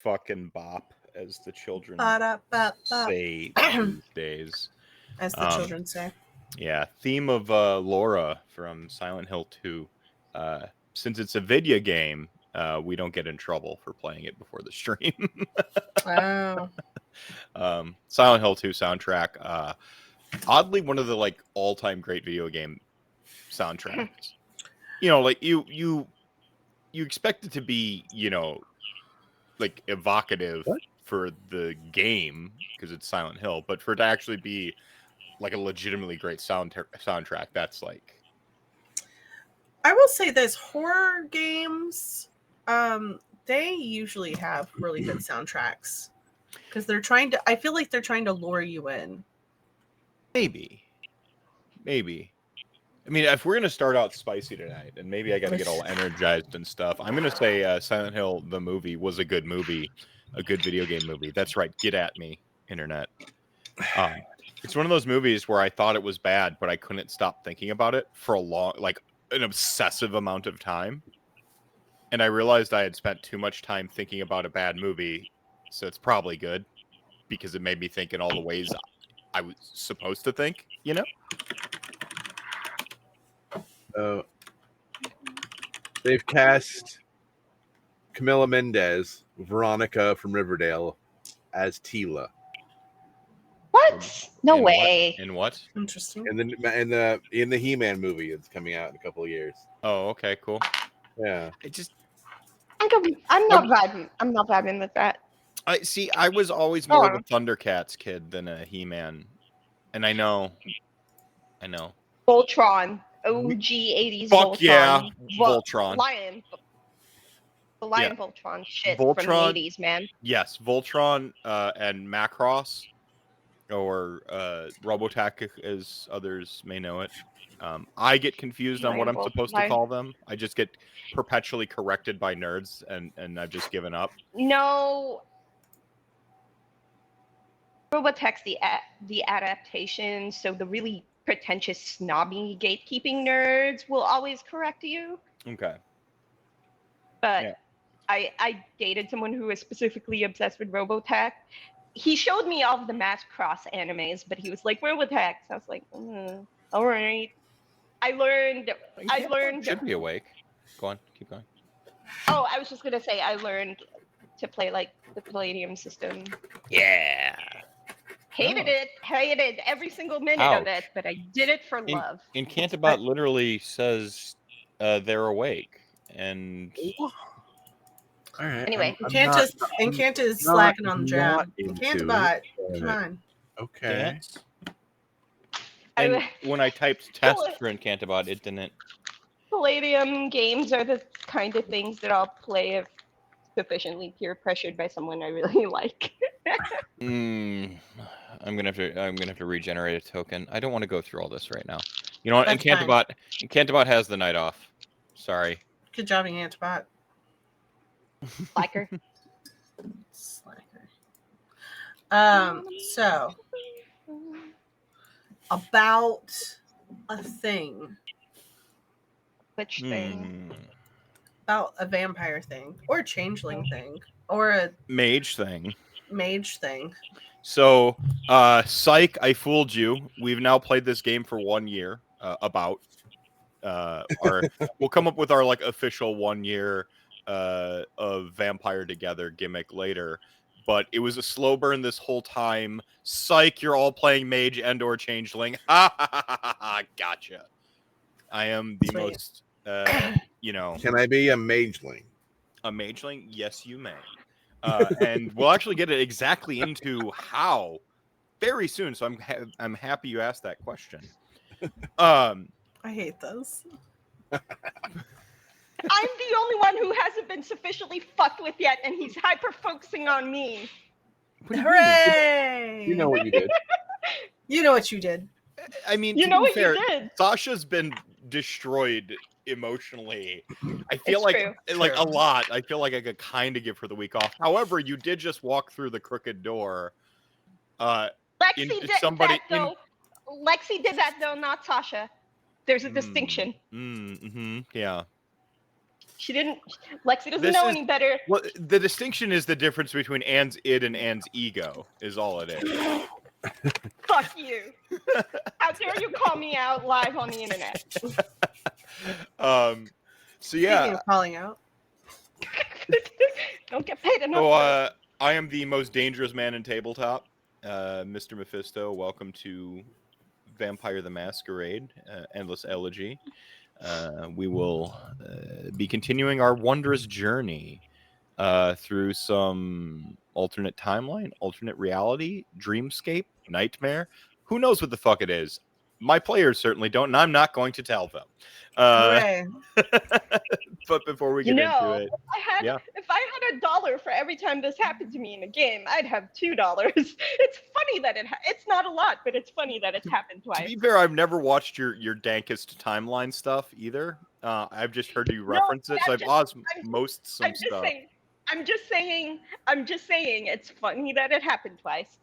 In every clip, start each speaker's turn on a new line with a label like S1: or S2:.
S1: fucking bop, as the children
S2: Ba-da-ba-ba.
S1: say these days.
S2: As the children say.
S1: Yeah, theme of Laura from Silent Hill 2. Since it's a video game, we don't get in trouble for playing it before the stream.
S2: Oh.
S1: Silent Hill 2 soundtrack. Oddly, one of the like all-time great video game soundtracks. Like you expect it to be, like evocative for the game because it's Silent Hill, but for it to actually be like a legitimately great soundtrack, that's like.
S2: I will say this: horror games, they usually have really good soundtracks because they're trying to. I feel like they're trying to lure you in.
S1: Maybe. I mean, if we're gonna start out spicy tonight, and maybe I got to get all energized and stuff, I'm gonna say Silent Hill the movie was a good movie, a good video game movie. That's right. Get at me, internet. It's one of those movies where I thought it was bad, but I couldn't stop thinking about it for an obsessive amount of time. And I realized I had spent too much time thinking about a bad movie, so it's probably good because it made me think in all the ways I was supposed to think,
S3: They've cast Camila Mendez, Veronica from Riverdale, as Tila.
S4: What? No way.
S1: In what?
S2: Interesting.
S3: And then in the He-Man movie, it's coming out in a couple of years.
S1: Oh, okay, cool.
S3: Yeah.
S4: I'm not vibing with that.
S1: I was always more of a Thundercats kid than a He-Man, and I know.
S4: Voltron, OG 80s
S1: Fuck
S4: Voltron.
S1: yeah, Voltron.
S4: The Lion Voltron shit
S1: Voltron,
S4: from the 80s, man.
S1: Yes, Voltron and Macross, or Robotech, as others may know it. I get confused on what I'm supposed to call them. I just get perpetually corrected by nerds, and I've just given up.
S4: No. Robotech's the adaptation, so the really pretentious, snobby, gatekeeping nerds will always correct you.
S1: Okay.
S4: But yeah. I dated someone who was specifically obsessed with Robotech. He showed me all of the Macross animes, but he was like, Robotech. So I was like, all right. I learned.
S1: Should be awake. Go on, keep going.
S4: Oh, I was just gonna say I learned to play like the Palladium system.
S1: Yeah.
S4: Hated every single minute of it, but I did it for love.
S1: And Cantabot literally says they're awake, and
S3: all right.
S2: Anyway, Canta is slacking on the job. Cantabot, come on.
S3: Okay.
S1: And when I typed test for Incantabot, it didn't.
S4: Palladium games are the kind of things that I'll play if sufficiently peer pressured by someone I really like.
S1: I'm gonna have to regenerate a token. I don't want to go through all this right now. You know what? Incantabot has the night off. Sorry.
S2: Good job, Incantabot.
S4: Slacker.
S2: So about a thing.
S4: Which thing?
S2: About a vampire thing, or a changeling thing, or a
S1: mage thing.
S2: So,
S1: psych, I fooled you. We've now played this game for 1 year. We'll come up with our like official 1 year of Vampire Together gimmick later. But it was a slow burn this whole time. Psych, you're all playing mage and or changeling. Ha ha ha ha ha! Gotcha. I am the most,
S3: Can I be a mageling?
S1: A mageling? Yes, you may. And we'll actually get it exactly into how very soon. So I'm happy you asked that question.
S2: I hate this.
S4: I'm the only one who hasn't been sufficiently fucked with yet, and he's hyper focusing on me.
S2: Hooray!
S3: You know what you did.
S2: You know what you did.
S1: I mean,
S4: you know what
S1: fair,
S4: you did.
S1: Sasha's been destroyed emotionally. I feel like a lot. I feel like I could kind of give her the week off. However, you did just walk through the crooked door.
S4: Lexi did that though. Lexi did that though, not Sasha. There's a distinction.
S1: Yeah.
S4: She didn't. Lexi doesn't
S1: This
S4: know
S1: is-
S4: any better.
S1: Well, the distinction is the difference between Anne's id and Anne's ego is all it is.
S4: Fuck you. How dare you call me out live on the internet?
S1: So
S2: Speaking
S1: yeah,
S2: of calling out.
S4: Don't get paid enough.
S1: so I am the most dangerous man in tabletop, Mr. Mephisto. Welcome to Vampire the Masquerade, Endless Elegy. We will be continuing our wondrous journey through some alternate timeline, alternate reality, dreamscape, nightmare. Who knows what the fuck it is? My players certainly don't, and I'm not going to tell them.
S2: Hooray.
S1: But before we get into it,
S4: If I had $1 for every time this happened to me in a game, I'd have $2. It's funny that it's not a lot, but it's funny that it's happened
S1: to
S4: twice.
S1: be fair, I've never watched your dankest timeline stuff either. I've just heard you reference it, so I've paused some stuff.
S4: I'm just saying it's funny that it happened twice.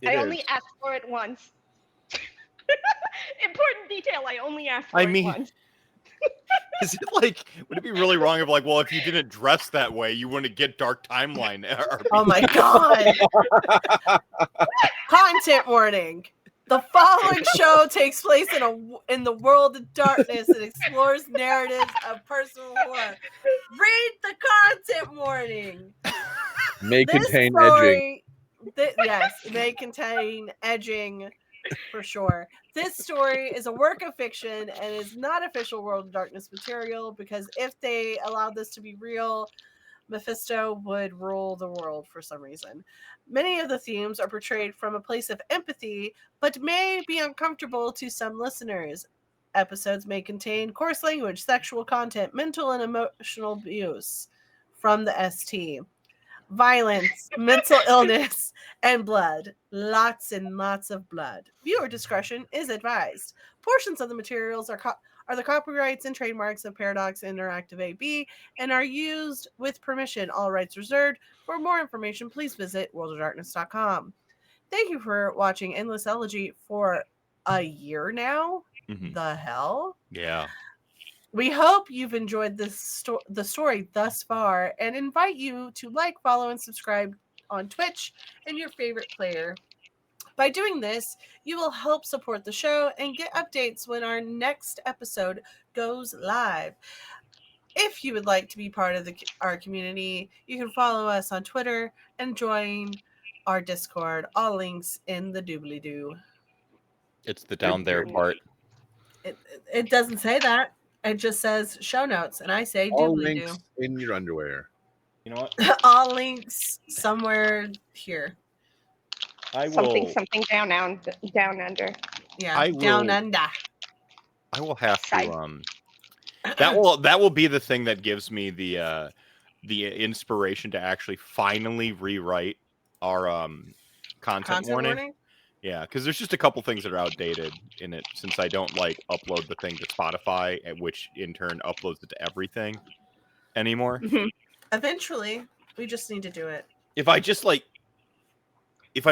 S1: It
S4: only
S1: is.
S4: asked for it once. Important detail, I only asked for it once.
S1: Is it like, would it be really wrong if, like, well, if you didn't dress that way, you wouldn't get dark timeline?
S2: Oh my god. Content warning. The following show takes place in the world of darkness and explores narratives of personal horror. Read the content warning.
S3: May
S2: This
S3: contain edging.
S2: story, yes, it may contain edging for sure. This story is a work of fiction and is not official World of Darkness material, because if they allowed this to be real, Mephisto would rule the world for some reason. Many of the themes are portrayed from a place of empathy, but may be uncomfortable to some listeners. Episodes may contain coarse language, sexual content, mental and emotional abuse from the ST, violence, mental illness, and blood. Lots and lots of blood. Viewer discretion is advised. Portions of the materials are the copyrights and trademarks of Paradox Interactive AB and are used with permission. All rights reserved. For more information, please visit worldofdarkness.com. Thank you for watching Endless Elegy for a year now.
S1: Mhm.
S2: The hell?
S1: Yeah.
S2: We hope you've enjoyed the story thus far and invite you to like, follow, and subscribe on Twitch and your favorite player. By doing this, you will help support the show and get updates when our next episode goes live. If you would like to be part of our community, you can follow us on Twitter and join our Discord. All links in the doobly-doo.
S1: It's the down there part.
S2: It doesn't say that. It just says show notes, and I say
S3: All
S2: doobly-doo.
S3: links in your underwear.
S1: You know what?
S2: All links somewhere here.
S1: I will.
S4: Something down under.
S2: Yeah, down under.
S1: I will have
S4: Side.
S1: to. That will be the thing that gives me the inspiration to actually finally rewrite our content warning. Yeah, because there's just a couple things that are outdated in it, since I don't like upload the thing to Spotify, which in turn uploads it to everything anymore.
S4: Mhm.
S2: Eventually, we just need to do it.
S1: If I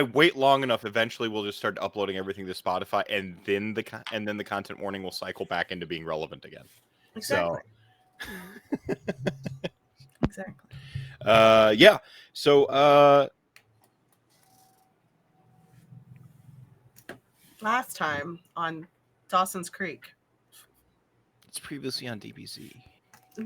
S1: wait long enough, eventually we'll just start uploading everything to Spotify, and then the content warning will cycle back into being relevant again.
S2: Exactly.
S1: So,
S2: exactly.
S1: yeah. So,
S2: Last time on Dawson's Creek.
S1: it's previously on DBZ.
S2: Da,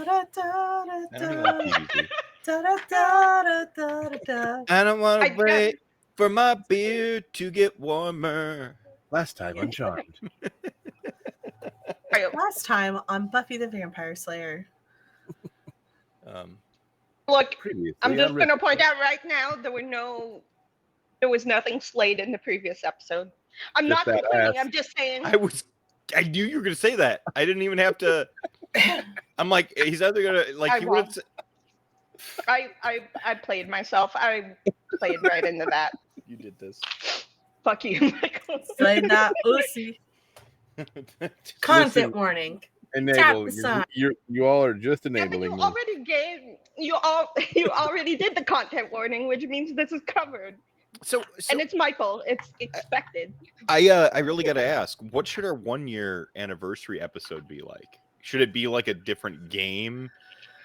S2: da, da, da,
S1: I don't even like DBZ.
S2: da, da, da, da, da, da.
S1: I don't want
S4: I
S1: to wait for my beard to get warmer.
S3: Last time on Charmed.
S2: Last time on Buffy the Vampire Slayer.
S4: Look,
S3: Previously
S4: I'm just
S3: on
S4: going to point out right now there was nothing slayed in the previous episode. I'm
S3: Just
S4: not
S3: that
S4: complaining.
S3: ass.
S4: I'm just saying.
S1: I knew you were gonna say that. I didn't even have to. I'm like, he's either gonna like.
S4: I
S1: He
S4: won't.
S1: would.
S4: I played myself. I played right into that.
S1: You did this.
S4: Fuck you, Michael.
S2: Say that pussy. Content
S3: Listen,
S2: warning.
S3: Enable.
S2: the sign.
S3: You all are just
S4: Yeah, but
S3: enabling
S4: you
S3: me.
S4: already you already did the content warning, which means this is covered.
S1: So
S4: And it's Michael. It's expected.
S1: I really gotta ask, what should our 1 year anniversary episode be like? Should it be like a different game?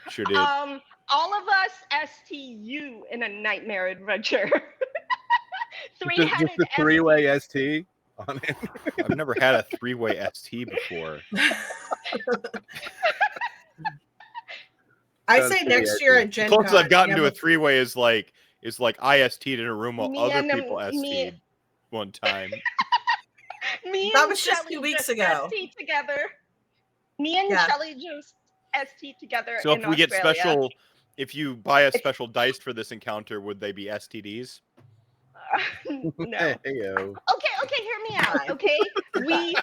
S1: Should it?
S4: All of us STU in a nightmare adventure.
S3: Just a three-way ST on it.
S1: I've never had a three-way ST before.
S2: I say next year at Gen
S1: The closest
S2: Con,
S1: I've gotten
S2: we
S1: to a
S2: have
S1: three-way is like IST'd in a room while
S4: Me
S1: other
S4: and
S1: people
S4: me-
S1: ST'd one time.
S4: Me
S2: That
S4: and
S2: was just
S4: Shelly
S2: 2 weeks
S4: just
S2: ago.
S4: ST together. Me and
S2: Yeah.
S4: Shelly just ST together.
S1: So
S4: in
S1: if we get
S4: Australia.
S1: special, if you buy a special dice for this encounter, would they be STDs?
S4: No.
S3: Heyo.
S4: Okay, hear me out.
S2: Fine.
S4: Okay, we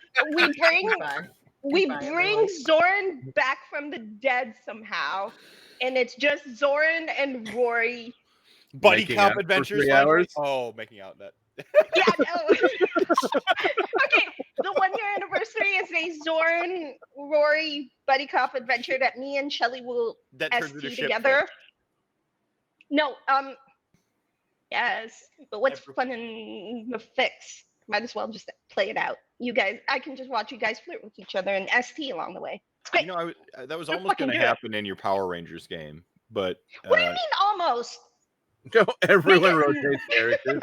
S4: bring
S2: Goodbye.
S4: we
S2: Goodbye,
S4: bring
S2: everyone.
S4: Zoran back from the dead somehow, and it's just Zoran and Rory.
S1: Buddy
S3: Making
S1: cop
S3: out for
S1: adventures.
S3: 3
S1: finally?
S3: hours?
S1: Oh, making out that.
S4: Yeah, no. Okay, the 1-year anniversary is a Zoran Rory buddy cop adventure that me and Shelly will
S1: That turns into
S4: ST
S1: shit
S4: together.
S1: fest.
S4: No, yes, but what's
S1: Every-
S4: fun in the fix? Might as well just play it out. You guys, I can just watch you guys flirt with each other and ST along the way. It's great.
S1: You know, that was
S4: Just
S1: almost going
S4: fucking
S1: to
S4: do it.
S1: happen in your Power Rangers game, but
S4: What do you mean almost?
S3: No, everyone
S4: Make it-
S3: rotates characters.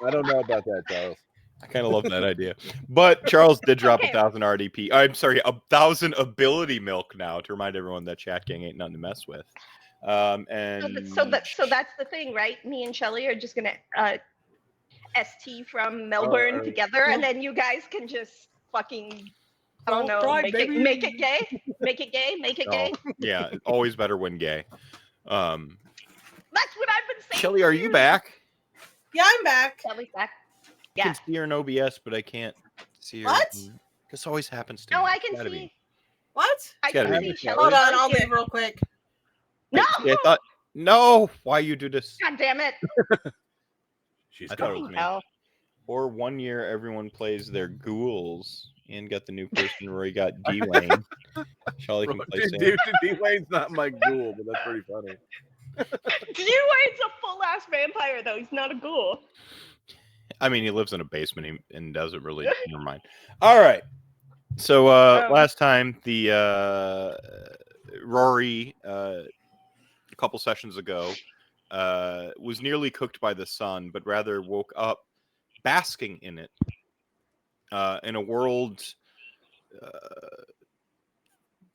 S3: I don't know about that, Charles.
S1: I kind of love that idea. But Charles did drop
S4: Okay.
S1: 1,000 RDP. I'm sorry, 1,000 ability milk now to remind everyone that Chat Gang ain't nothing to mess with. And
S4: So that's the thing, right? Me and Shelly are just gonna ST from Melbourne together, and then you guys can just fucking I don't know,
S2: Right,
S4: make
S2: baby.
S4: it make it gay, make it gay, make it gay.
S1: yeah, always better when gay.
S4: That's what I've been saying.
S1: Shelly, are you back?
S2: Yeah, I'm back.
S4: Shelly's back.
S1: I
S4: Yeah.
S1: can see her in OBS, but I can't see her.
S2: What?
S1: This always happens to
S4: No,
S1: me.
S4: I
S1: It's
S4: can
S1: gotta
S4: see.
S1: be.
S2: What?
S4: I
S1: gotta
S4: can
S1: be.
S4: see Shelly.
S2: Hold on, I'll
S4: here.
S2: leave real quick.
S4: No.
S1: I thought, no, why you do this?
S4: God damn it.
S3: She's
S1: I thought it was
S3: gone.
S1: me.
S4: Hell.
S1: Or 1 year, everyone plays their ghouls. And got the new person where he got D-Wayne. Shelly can play Sam.
S3: Dude, D-Wayne's not my ghoul, but that's pretty funny.
S4: D-Wayne's a full ass vampire though. He's not a ghoul.
S1: I mean, he lives in a basement and doesn't really. Never mind. All right. So last time the Rory a couple sessions ago was nearly cooked by the sun, but rather woke up basking in it in a world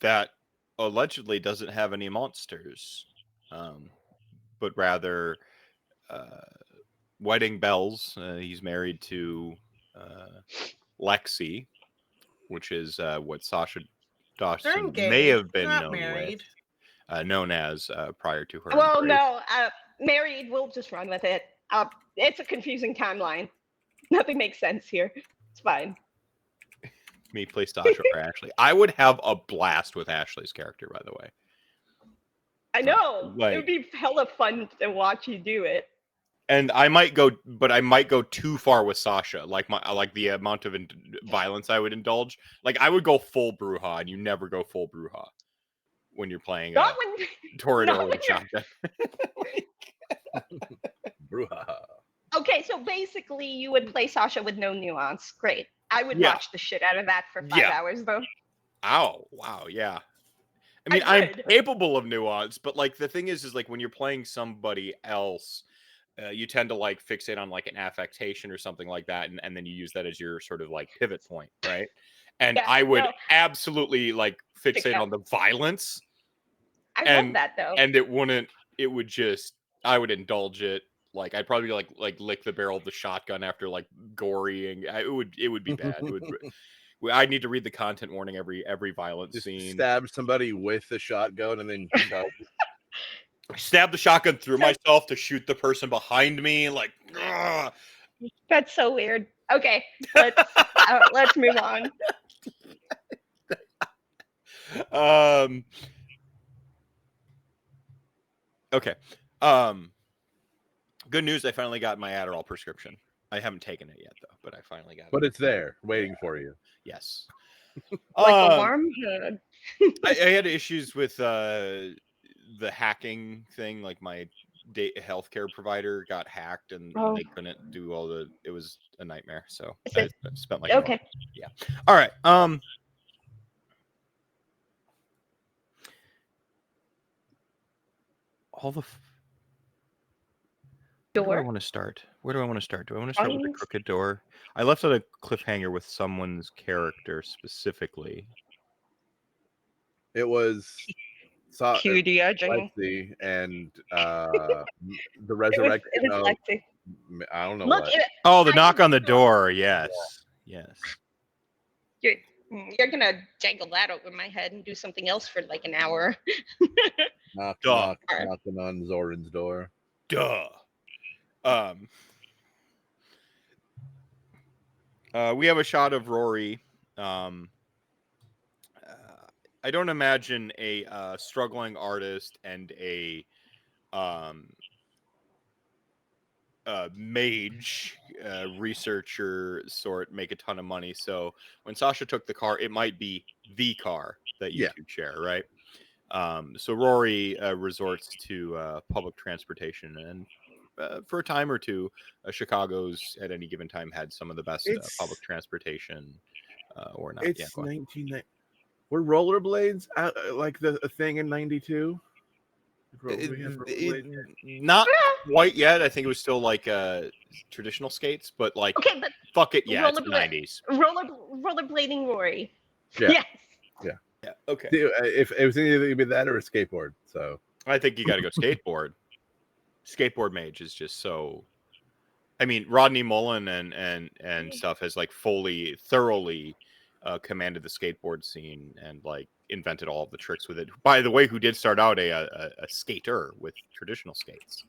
S1: that allegedly doesn't have any monsters, but rather wedding bells. He's married to Lexi, which is what Sasha
S2: They're
S1: Dawson
S2: engaged.
S1: may have been
S2: They're not
S1: known
S2: married.
S1: known as prior to her.
S4: Well,
S1: embrace.
S4: no, married. We'll just run with it. It's a confusing timeline. Nothing makes sense here. It's fine.
S1: Me play Sasha or Ashley. I would have a blast with Ashley's character, by the way.
S4: I know.
S1: Like-
S4: It would be hella fun to watch you do it.
S1: And I might go too far with Sasha. Like the amount of violence I would indulge. Like I would go full Bruja, and you never go full Bruja when you're playing
S4: Not when
S1: Toreador
S4: not
S1: with a
S4: when you're-
S1: shotgun.
S3: Bruja.
S4: Okay, so basically you would play Sasha with no nuance. Great. I would
S1: Yeah.
S4: watch the shit out of that for 5
S1: Yeah.
S4: hours though.
S1: Ow! Wow! Yeah. I mean,
S4: I
S1: I'm
S4: would.
S1: capable of nuance, but like the thing is like when you're playing somebody else, you tend to like fixate on like an affectation or something like that, and then you use that as your sort of like pivot point, right? And
S4: Yeah,
S1: I would
S4: no.
S1: absolutely like fixate
S4: out.
S1: on the violence,
S4: I
S1: And-
S4: love that though.
S1: and it would just I would indulge it. Like I'd probably like lick the barrel of the shotgun after like gorying. It would be bad. It would. I'd need to read the content warning every violent
S3: Just
S1: scene.
S3: stab somebody with the shotgun and then
S1: Stab the shotgun through myself to shoot the person behind me. Like, ugh.
S4: That's so weird. Okay, let's move on.
S1: Okay. Good news. I finally got my Adderall prescription. I haven't taken it yet though, but I finally got it.
S3: but it's there waiting for you.
S1: Yes.
S4: Like a
S1: Um,
S4: warm hug.
S1: I had issues with the hacking thing. Like my healthcare provider got hacked, and
S4: Oh.
S1: they couldn't do all the. It was a nightmare. So
S4: Is
S1: I
S4: it-
S1: spent like
S4: Okay.
S1: all right. all the. Where do I
S4: Door.
S1: want to start? Where do I want to start? Do I want to start with the crooked door? I left out a cliffhanger with someone's character specifically.
S3: It was
S4: Cutie Arjun.
S3: Lexi and the
S4: It
S3: resurrection
S4: was
S3: of
S4: Lexi.
S3: I don't know
S4: Look,
S3: what.
S1: Oh, the
S4: I
S1: knock
S4: can
S1: on the
S4: do it.
S1: door. Yes. Yes.
S4: You're gonna jangle that over my head and do something else for like an hour.
S3: Knock,
S1: Duh.
S3: knock, knocking on Zoran's door.
S1: Duh. We have a shot of Rory. I don't imagine a struggling artist and a mage researcher sort make a ton of money. So when Sasha took the car, it might be the car that you two share, right? So Rory resorts to public transportation, and for a time or two, Chicago's at any given time had some of the best public transportation, or not.
S3: It's 1990. Were rollerblades like a thing in '92?
S1: Not quite yet. I think it was still like traditional skates, but like,
S4: okay, but
S1: fuck it, yeah, it's the 90s.
S4: Rollerblading Rory.
S3: Yeah.
S4: Yes.
S1: Yeah. Okay.
S3: If it was either that or a skateboard, so
S1: I think you got to go skateboard. Skateboard mage is just so. I mean, Rodney Mullen and stuff has like thoroughly commanded the skateboard scene and like invented all of the tricks with it. By the way, who did start out a skater with traditional skates?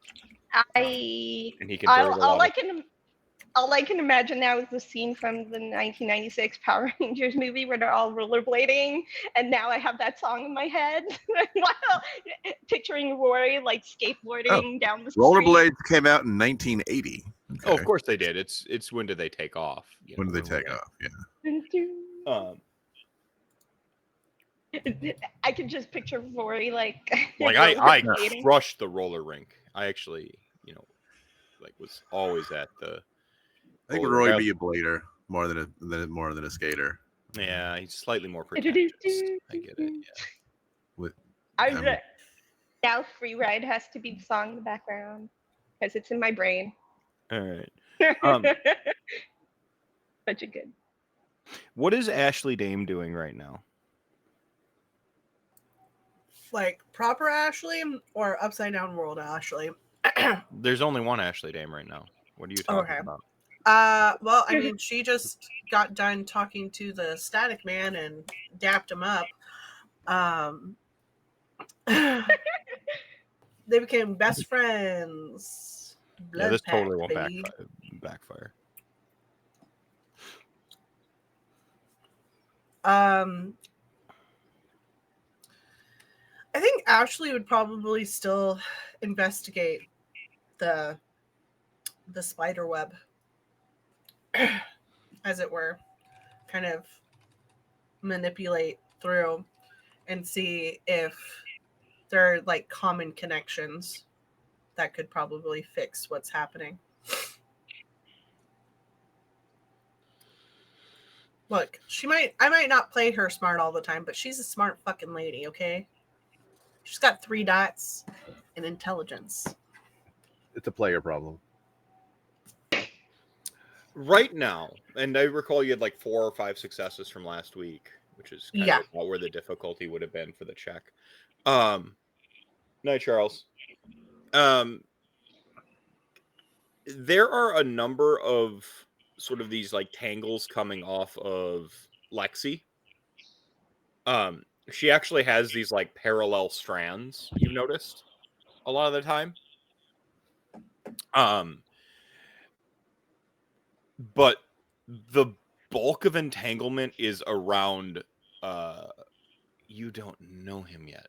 S1: And he can
S4: all I can imagine now is the scene from the 1996 Power Rangers movie where they're all rollerblading, and now I have that song in my head while picturing Rory like skateboarding down the street.
S5: Rollerblades came out in 1980. Okay.
S1: Oh, of course they did. It's when did they take off?
S5: When did they take off? Yeah.
S4: I can just picture Rory like
S1: I crushed the roller rink. I actually, like was always at the.
S5: I think Roy be a blader more than a skater.
S1: Yeah, he's slightly more pretentious. I get it. Yeah.
S4: Now Free Ride has to be the song in the background because it's in my brain.
S1: All right.
S4: Such a good.
S1: What is Ashley Dame doing right now?
S2: Like proper Ashley or upside down world Ashley?
S1: There's only one Ashley Dame right now. What are you talking about?
S2: Well, I mean, she just got done talking to the Static Man and dapped him up. They became best friends.
S1: Yeah, this totally won't
S2: baby.
S1: backfire.
S2: I think Ashley would probably still investigate the spider web, as it were, kind of manipulate through and see if there are like common connections that could probably fix what's happening. Look, I might not play her smart all the time, but she's a smart fucking lady, okay? She's got 3 dots in intelligence.
S3: It's a player problem.
S1: Right now, and I recall you had like 4 or 5 successes from last week, which is kind of about where the difficulty would have been for the check. Night, Charles. There are a number of sort of these like tangles coming off of Lexi. She actually has these like parallel strands, you've noticed a lot of the time. But the bulk of entanglement is around you don't know him yet,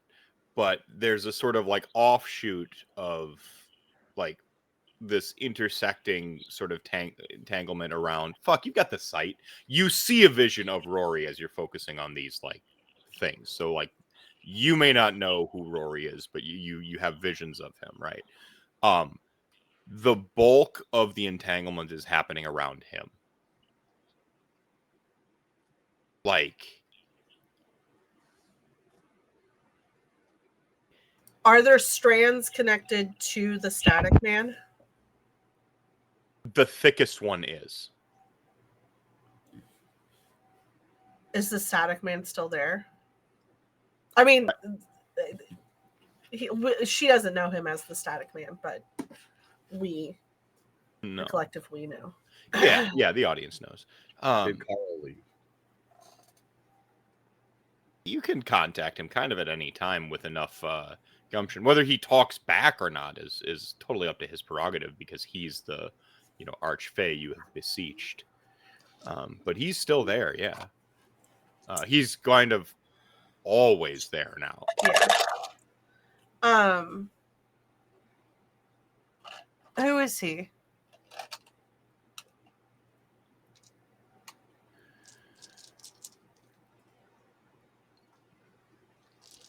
S1: but there's a sort of like offshoot of like this intersecting sort of entanglement around you've got the sight. You see a vision of Rory as you're focusing on these like things. So like you may not know who Rory is, but you have visions of him, right? The bulk of the entanglement is happening around him. Like
S2: Are there strands connected to the Static Man?
S1: The thickest one is.
S2: Is the Static Man still there? I mean, she doesn't know him as the Static Man, but the collective, we know.
S1: Yeah, the audience knows. You can contact him kind of at any time with enough gumption. Whether he talks back or not is totally up to his prerogative, because he's the archfey you have beseeched. But he's still there, yeah. He's kind of always there now.
S2: Yeah. Who is he?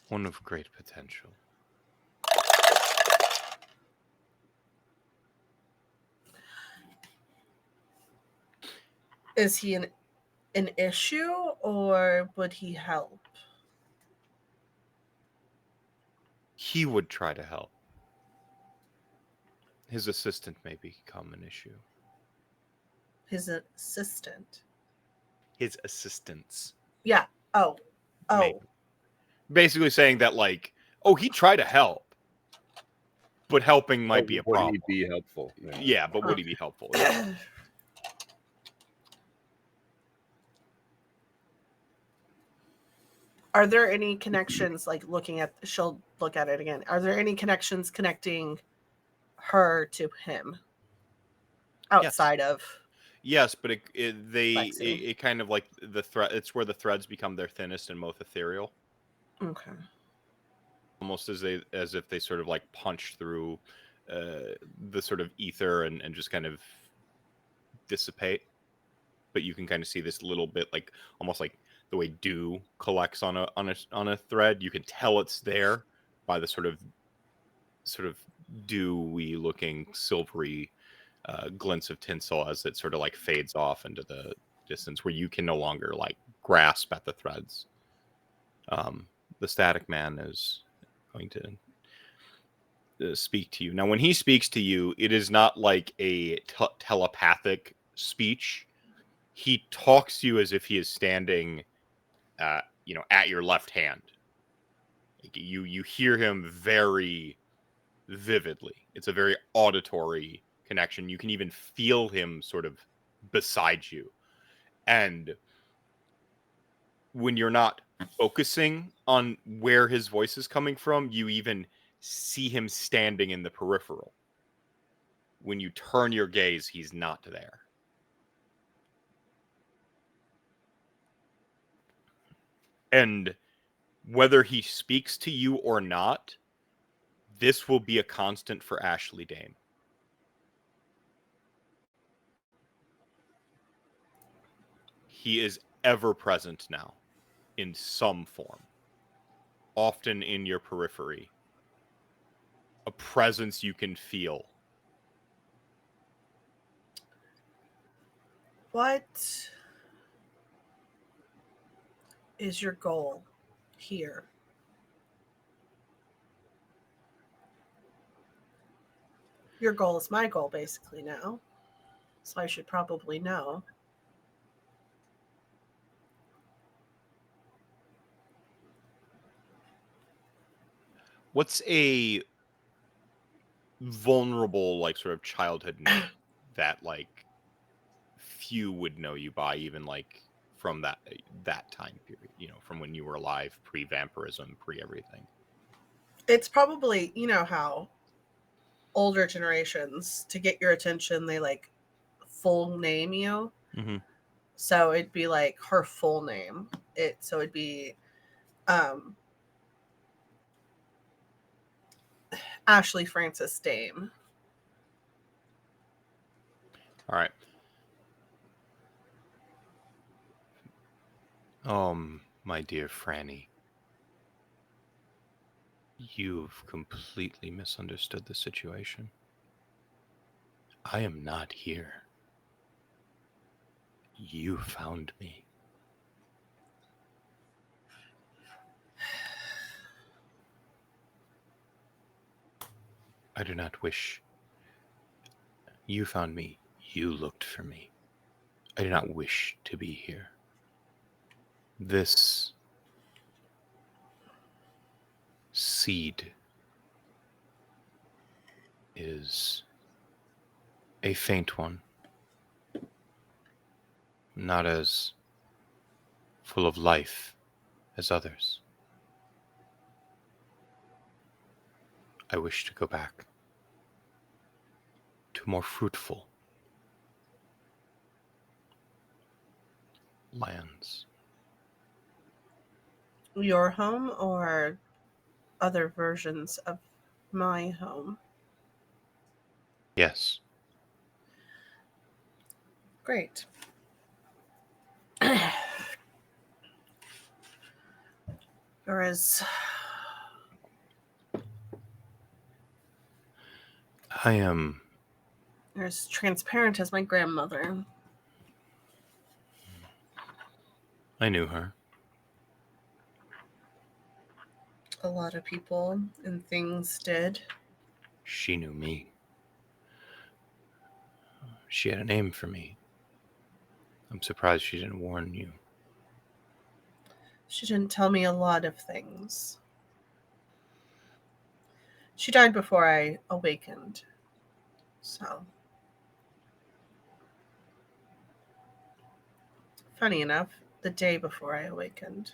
S1: One of great potential.
S2: Is he an issue, or would he help?
S1: He would try to help. His assistant may become an issue.
S2: His assistant?
S1: His assistants.
S2: Yeah. Oh.
S1: Maybe. Basically saying that, like, he'd try to help, but helping might be a problem.
S3: Would he be helpful?
S1: Yeah, but would he be helpful? Yeah.
S2: Are there any connections, like she'll look at it again. Are there any connections connecting her to him outside of?
S1: Yes, but it kind of like the thread. It's where the threads become their thinnest and most ethereal.
S2: Okay.
S1: Almost as if they sort of like punch through the sort of ether and just kind of dissipate. But you can kind of see this little bit, like almost like the way dew collects on a thread. You can tell it's there by the sort of dewy looking silvery glints of tinsel as it sort of like fades off into the distance, where you can no longer like grasp at the threads. The Static Man is going to speak to you. Now, when he speaks to you, it is not like a telepathic speech. He talks to you as if he is standing, at your left hand. You hear him very vividly. It's a very auditory connection. You can even feel him sort of beside you. And when you're not focusing on where his voice is coming from, you even see him standing in the peripheral. When you turn your gaze, he's not there. And whether he speaks to you or not, this will be a constant for Ashley Dame. He is ever present now, in some form, often in your periphery. A presence you can feel.
S2: What is your goal here? Your goal is my goal, basically, now. So I should probably know.
S1: What's a vulnerable, like, sort of childhood name that, like, few would know you by, even, like, from that time period, from when you were alive, pre-vampirism, pre-everything?
S2: It's probably, how older generations, to get your attention, they, like, full name you.
S1: Mm-hmm.
S2: So it'd be, like, her full name. So it'd be Ashley Frances Dame.
S1: All right. My dear Franny, you've completely misunderstood the situation. I am not here. You found me. I do not wish. You found me. You looked for me. I do not wish to be here. This seed is a faint one, not as full of life as others. I wish to go back to more fruitful lands.
S2: Your home or other versions of my home?
S1: Yes,
S2: Great. You're as
S1: I am.
S2: you're as transparent as my grandmother.
S1: I knew her.
S2: A lot of people and things did.
S1: She knew me. She had a name for me. I'm surprised she didn't warn you.
S2: She didn't tell me a lot of things. She died before I awakened. So, funny enough, the day before I awakened.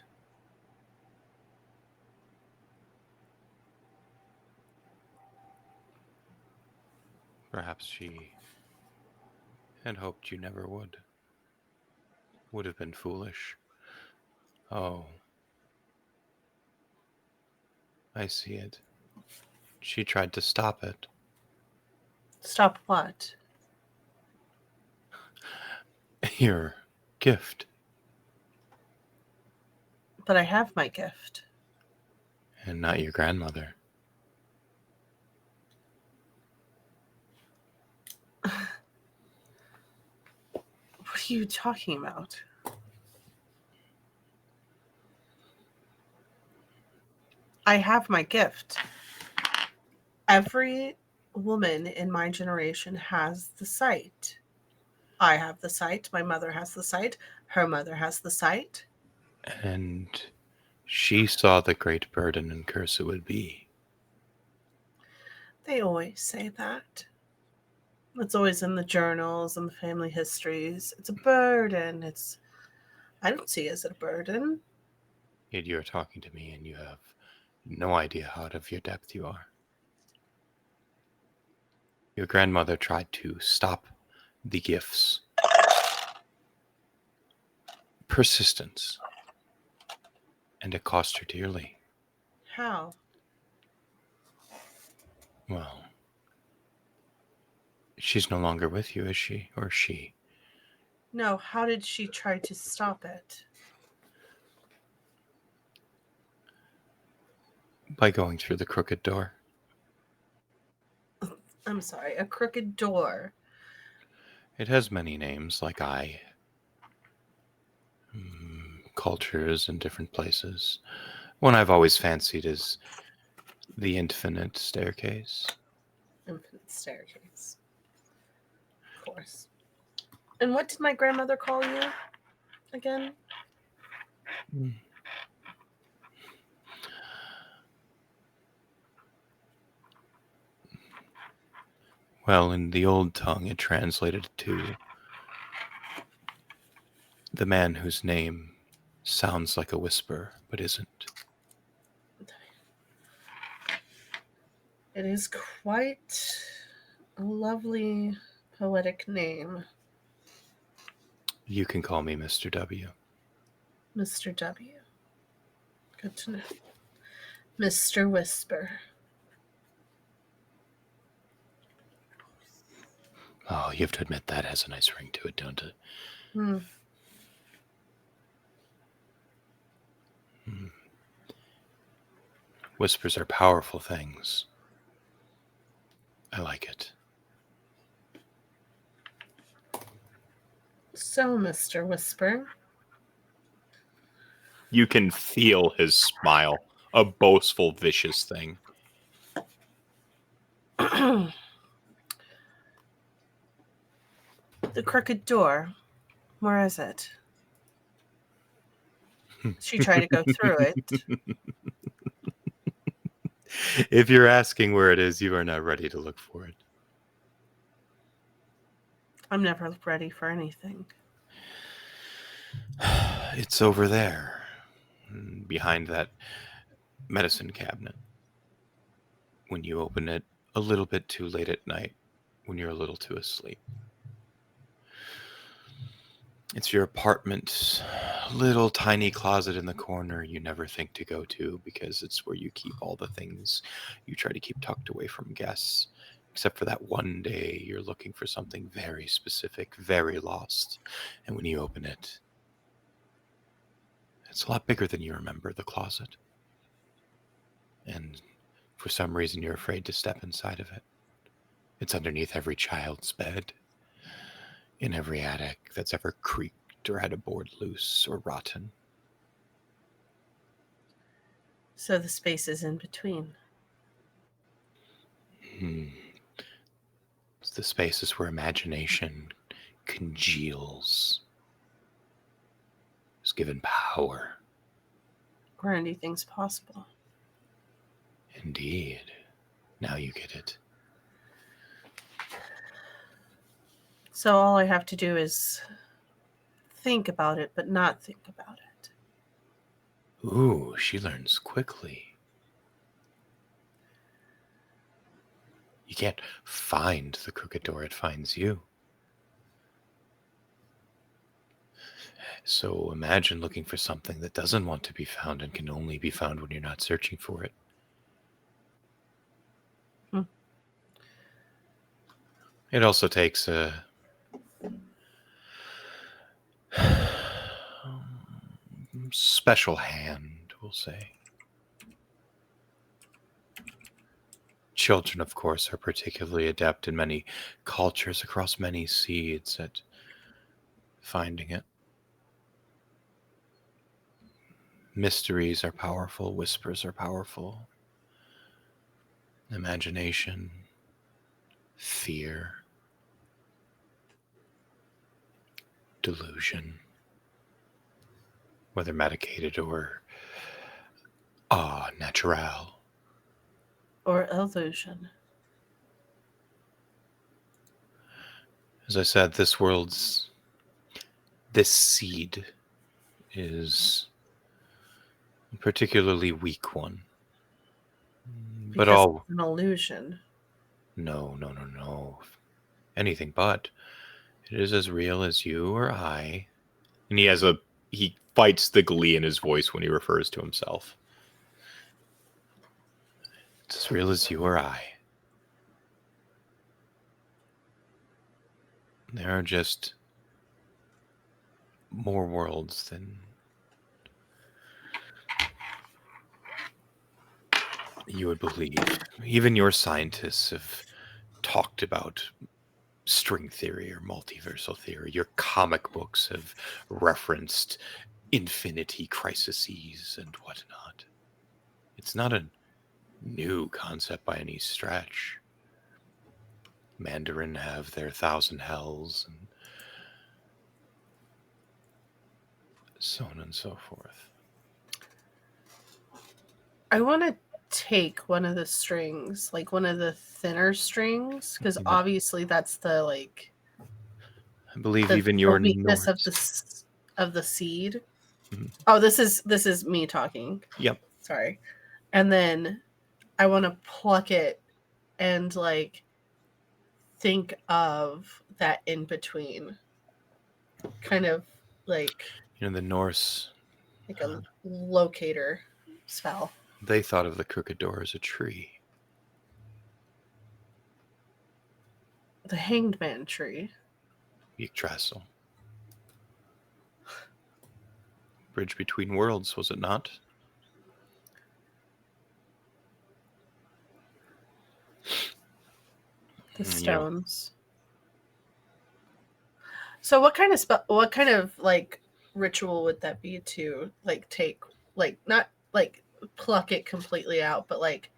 S1: Perhaps she had hoped you never would. Would have been foolish. Oh, I see it. She tried to stop it.
S2: Stop what?
S1: Your gift.
S2: But I have my gift.
S1: And not your grandmother.
S2: What are you talking about? I have my gift. Every woman in my generation has the sight. I have the sight. My mother has the sight. Her mother has the sight.
S1: And she saw the great burden and curse it would be.
S2: They always say that. It's always in the journals and the family histories. It's a burden. I don't see it as a burden.
S1: Yet you're talking to me and you have no idea how out of your depth you are. Your grandmother tried to stop the gifts. Persistence. And it cost her dearly.
S2: How?
S1: Well, she's no longer with you, is she? Or she?
S2: No, how did she try to stop it?
S1: By going through the crooked door.
S2: I'm sorry, a crooked door.
S1: It has many names, like cultures in different places. One I've always fancied is the infinite staircase.
S2: Infinite staircase. Of course. And what did my grandmother call you again?
S1: Well, in the old tongue, it translated to the man whose name sounds like a whisper, but isn't.
S2: It is quite a lovely poetic name.
S1: You can call me Mr. W.
S2: Mr. W. Good to know. Mr. Whisper.
S1: Oh, you have to admit that has a nice ring to it, don't it?
S2: Hmm.
S1: Whispers are powerful things. I like it.
S2: So, Mr. Whisper.
S1: You can feel his smile, a boastful, vicious thing.
S2: The crooked door. Where is it? She tried to go through it.
S1: If you're asking where it is, you are not ready to look for it.
S2: I'm never ready for anything.
S1: It's over there, behind that medicine cabinet. When you open it a little bit too late at night, when you're a little too asleep. It's your apartment's little tiny closet in the corner you never think to go to because it's where you keep all the things you try to keep tucked away from guests. Except for that one day you're looking for something very specific, very lost. And when you open it, it's a lot bigger than you remember, the closet. And for some reason you're afraid to step inside of it. It's underneath every child's bed. In every attic that's ever creaked or had a board loose or rotten.
S2: So the space is in between.
S1: It's the spaces where imagination congeals. It's given power.
S2: Where anything's possible.
S1: Indeed. Now you get it.
S2: So all I have to do is think about it, but not think about it.
S1: Ooh, she learns quickly. You can't find the crooked door, it finds you. So imagine looking for something that doesn't want to be found and can only be found when you're not searching for it. It also takes a special hand, we'll say. Children, of course, are particularly adept in many cultures across many seeds at finding it. Mysteries are powerful, whispers are powerful. Imagination, fear, delusion, whether medicated or natural.
S2: Or illusion.
S1: As I said, this seed is a particularly weak one. But
S2: Because it's an illusion.
S1: No. Anything but. It is as real as you or I. And he fights the glee in his voice when he refers to himself. It's as real as you or I. There are just more worlds than you would believe. Even your scientists have talked about string theory or multiversal theory. Your comic books have referenced infinity crises and whatnot. It's not a new concept by any stretch. Mandarin have their 1,000 hells and so on and so forth.
S2: I want to take one of the strings, like one of the thinner strings, because obviously that's the
S1: I believe even your
S2: weakness of the seed.
S1: Mm-hmm.
S2: Oh, this is me talking.
S1: Yep.
S2: Sorry. And then I want to pluck it and think of that in between, kind of like
S1: the Norse,
S2: like a locator spell.
S1: They thought of the crooked door as a tree.
S2: The hanged man tree.
S1: Yggdrasil. Bridge between worlds, was it not?
S2: The stones. So what kind of ritual would that be to take not pluck it completely out, but like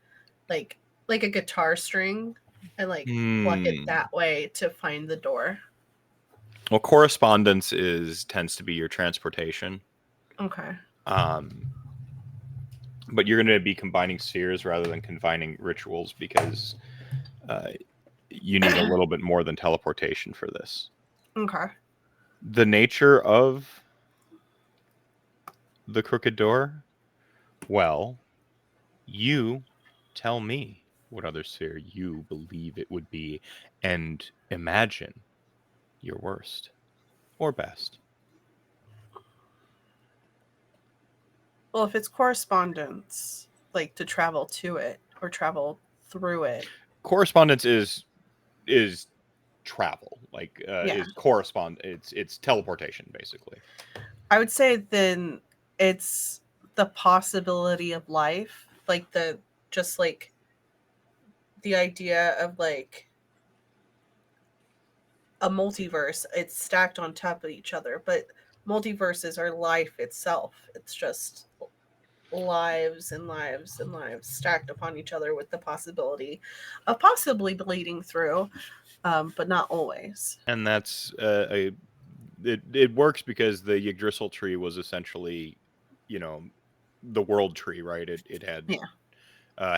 S2: a guitar string and like pluck it that way to find the door.
S1: Well, correspondence tends to be your transportation.
S2: Okay.
S1: But you're going to be combining spheres rather than combining rituals because you need a little bit more than teleportation for this.
S2: Okay.
S1: The nature of the crooked door? Well, you tell me what other sphere you believe it would be and imagine your worst or best.
S2: Well, if it's correspondence, like to travel to it or travel through it.
S1: Correspondence is travel, like
S2: Yeah.
S1: is correspond. It's teleportation, basically.
S2: I would say then it's the possibility of life, like the idea of like a multiverse. It's stacked on top of each other, but multiverses are life itself. It's just lives and lives and lives stacked upon each other with the possibility of possibly bleeding through, but not always.
S1: And that's it works because the Yggdrasil tree was essentially, the world tree, right? It had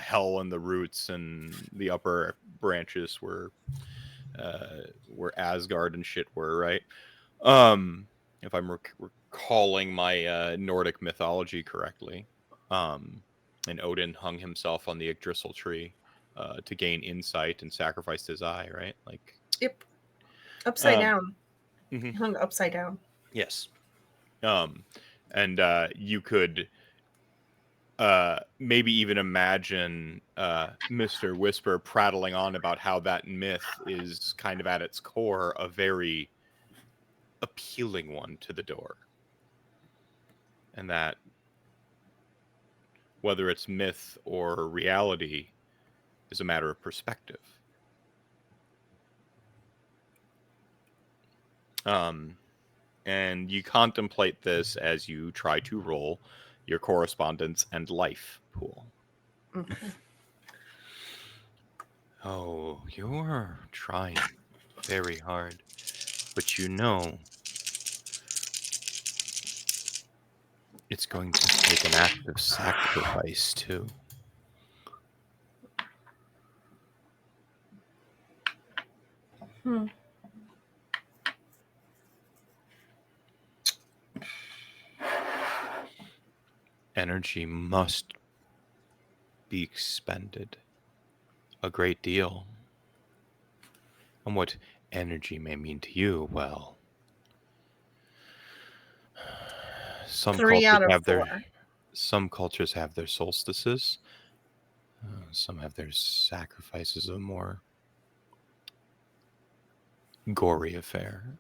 S1: hell in the roots, and the upper branches were Asgard and shit were, right? If I'm recalling my Nordic mythology correctly. And Odin hung himself on the Yggdrasil tree to gain insight and sacrificed his eye, right? Like,
S2: Yep. Upside down.
S1: Mm-hmm.
S2: Hung upside down.
S1: Yes. And you could maybe even imagine Mr. Whisper prattling on about how that myth is kind of at its core a very appealing one to the door. And that whether it's myth or reality is a matter of perspective. And you contemplate this as you try to roll your correspondence and life pool.
S2: Okay.
S1: Oh, you're trying very hard, but you know it's going to take an act of sacrifice too. Energy must be expended a great deal. And what energy may mean to you, well, some
S2: 3
S1: cultures
S2: out of
S1: have
S2: 4.
S1: some cultures have their solstices. Some have their sacrifices, a more gory affair.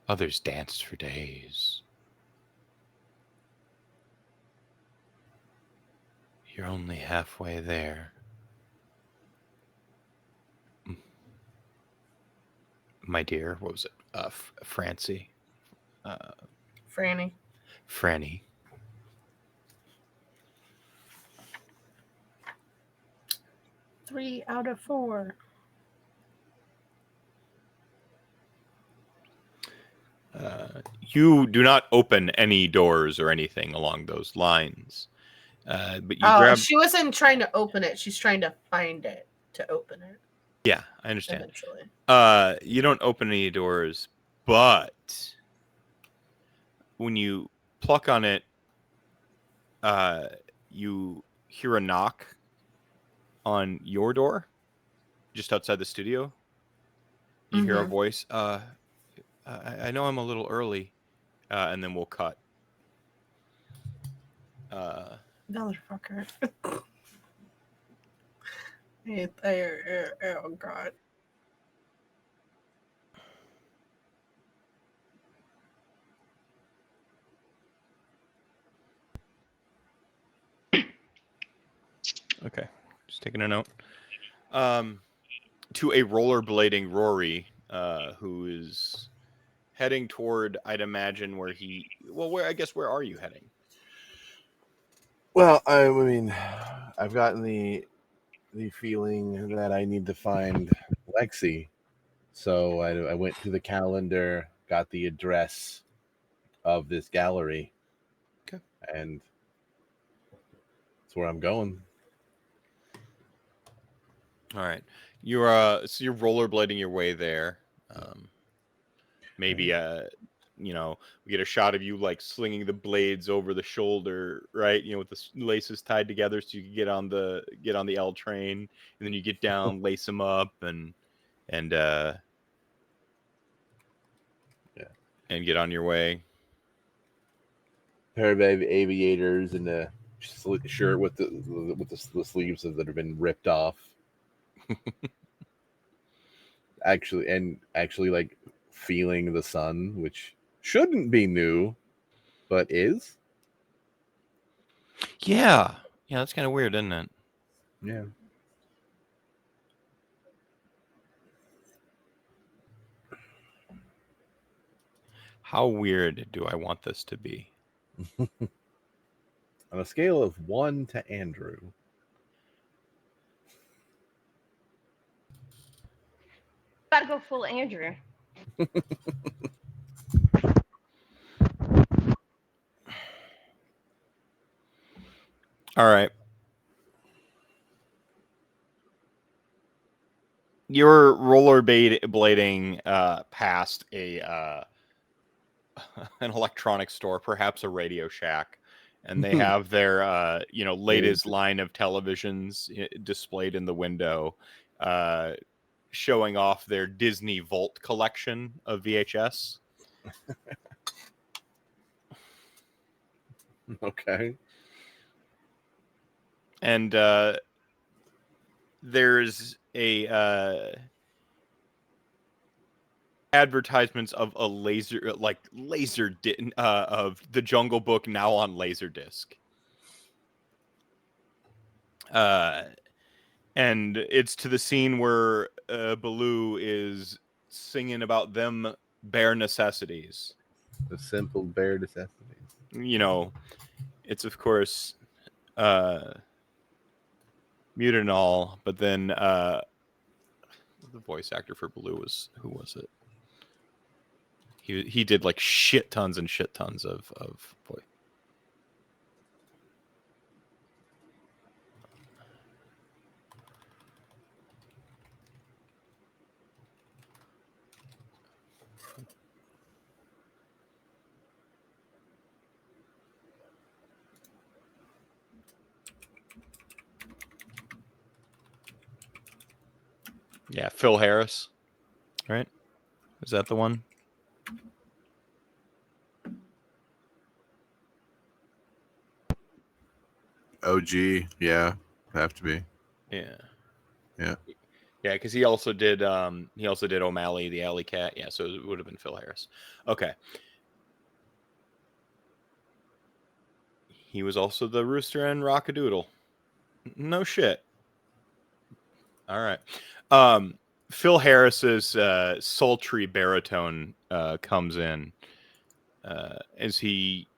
S1: Others danced for days. You're only halfway there. My dear, what was it? Francie?
S2: Franny.
S1: Franny.
S2: Three out of 4.
S1: You do not open any doors or anything along those lines. But you grab...
S2: She wasn't trying to open it. She's trying to find it to open it.
S1: Yeah, I understand.
S2: Eventually.
S1: You don't open any doors, but when you pluck on it, you hear a knock on your door just outside the studio. You hear a voice. I know I'm a little early, and then we'll cut.
S2: Motherfucker. Oh God.
S1: Okay, just taking a note. To a rollerblading Rory, who is heading toward, I'd imagine, where are you heading?
S3: Well, I mean, I've gotten the the feeling that I need to find Lexi. So I went to the calendar, got the address of this gallery.
S1: Okay.
S3: And that's where I'm going.
S1: All right. You're so you're rollerblading your way there. Maybe we get a shot of you like slinging the blades over the shoulder, right? With the laces tied together so you can get on the L train, and then you get down, lace them up, and and get on your way.
S3: Pair of aviators and a shirt with the sleeves that have been ripped off. actually, like feeling the sun, which shouldn't be new, but is.
S1: Yeah, that's kind of weird, isn't it?
S3: Yeah.
S1: How weird do I want this to be?
S3: On a scale of 1 to Andrew.
S4: Gotta go full Andrew.
S1: All right. You're rollerblading past an electronics store, perhaps a Radio Shack, and they have their latest line of televisions displayed in the window, showing off their Disney Vault collection of VHS.
S3: Okay.
S1: And there's a advertisements of a laser of the Jungle Book now on Laserdisc. And it's to the scene where Baloo is singing about them bare necessities.
S3: The simple bare necessities.
S1: It's of course muted and all, but then the voice actor for Baloo who was it? He did like shit tons and shit tons of voice. Yeah, Phil Harris, right? Is that the one?
S5: OG, yeah, have to be.
S1: Yeah,
S5: yeah,
S1: because he also did O'Malley the Alley Cat. Yeah, so it would have been Phil Harris. Okay. He was also the rooster and Rockadoodle. No shit. All right. Phil Harris's sultry baritone comes in as he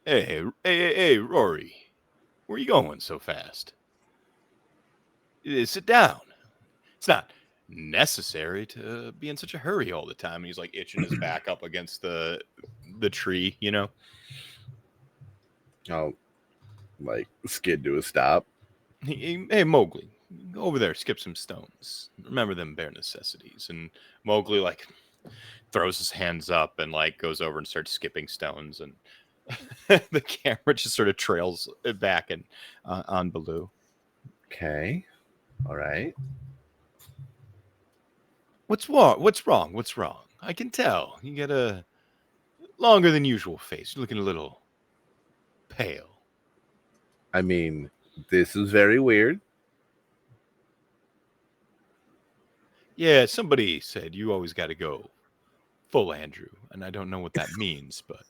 S1: hey, Rory, where you going so fast? Sit down. It's not necessary to be in such a hurry all the time. And he's like itching his back up against the tree,
S3: I'll like skid to a stop.
S1: Hey, Mowgli, go over there, skip some stones. Remember them bare necessities. And Mowgli like throws his hands up and like goes over and starts skipping stones, and the camera just sort of trails it back and on Baloo.
S3: Okay, all right.
S1: What's wrong? I can tell you got a longer than usual face. You're looking a little pale.
S3: I mean, this is very weird.
S1: Yeah, somebody said you always got to go full Andrew, and I don't know what that means, but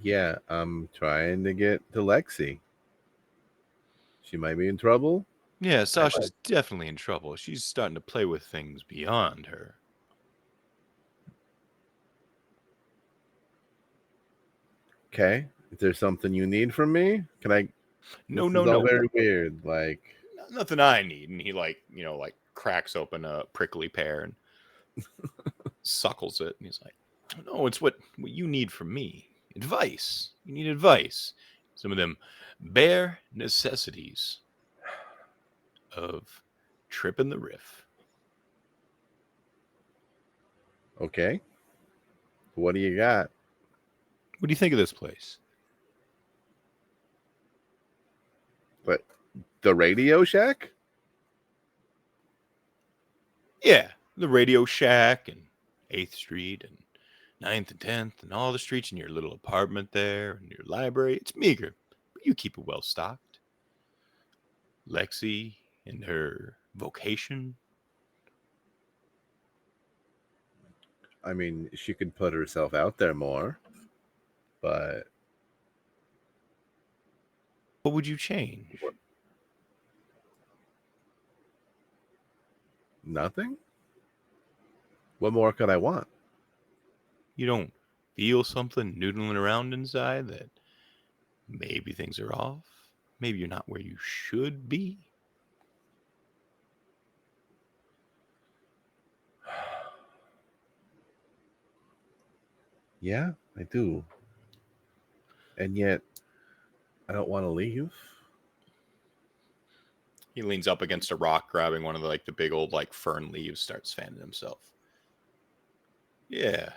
S3: yeah, I'm trying to get to Lexi. She might be in trouble.
S1: yeah, Sasha's definitely in trouble. She's starting to play with things beyond her.
S3: Okay. Is there something you need from me? Can I?
S1: No,
S3: This
S1: no,
S3: is all
S1: no.
S3: very weird. Like,
S1: Nothing I need. And he like cracks open a prickly pear and suckles it. And he's like, no, it's what you need from me. Advice. You need advice. Some of them bare necessities of tripping the riff.
S3: okay. What do you got?
S1: What do you think of this place?
S3: But the Radio Shack?
S1: Yeah, the Radio Shack and 8th Street and 9th and 10th and all the streets in your little apartment there and your library. It's meager, but you keep it well stocked. Lexi and her vocation.
S3: I mean, she could put herself out there more, but
S1: What would you change?
S3: nothing? What more could I want?
S1: You don't feel something noodling around inside that maybe things are off? Maybe you're not where you should be?
S3: Yeah, I do. And yet, I don't want to leave.
S1: He leans up against a rock, grabbing one of the big old fern leaves, starts fanning himself. Yeah.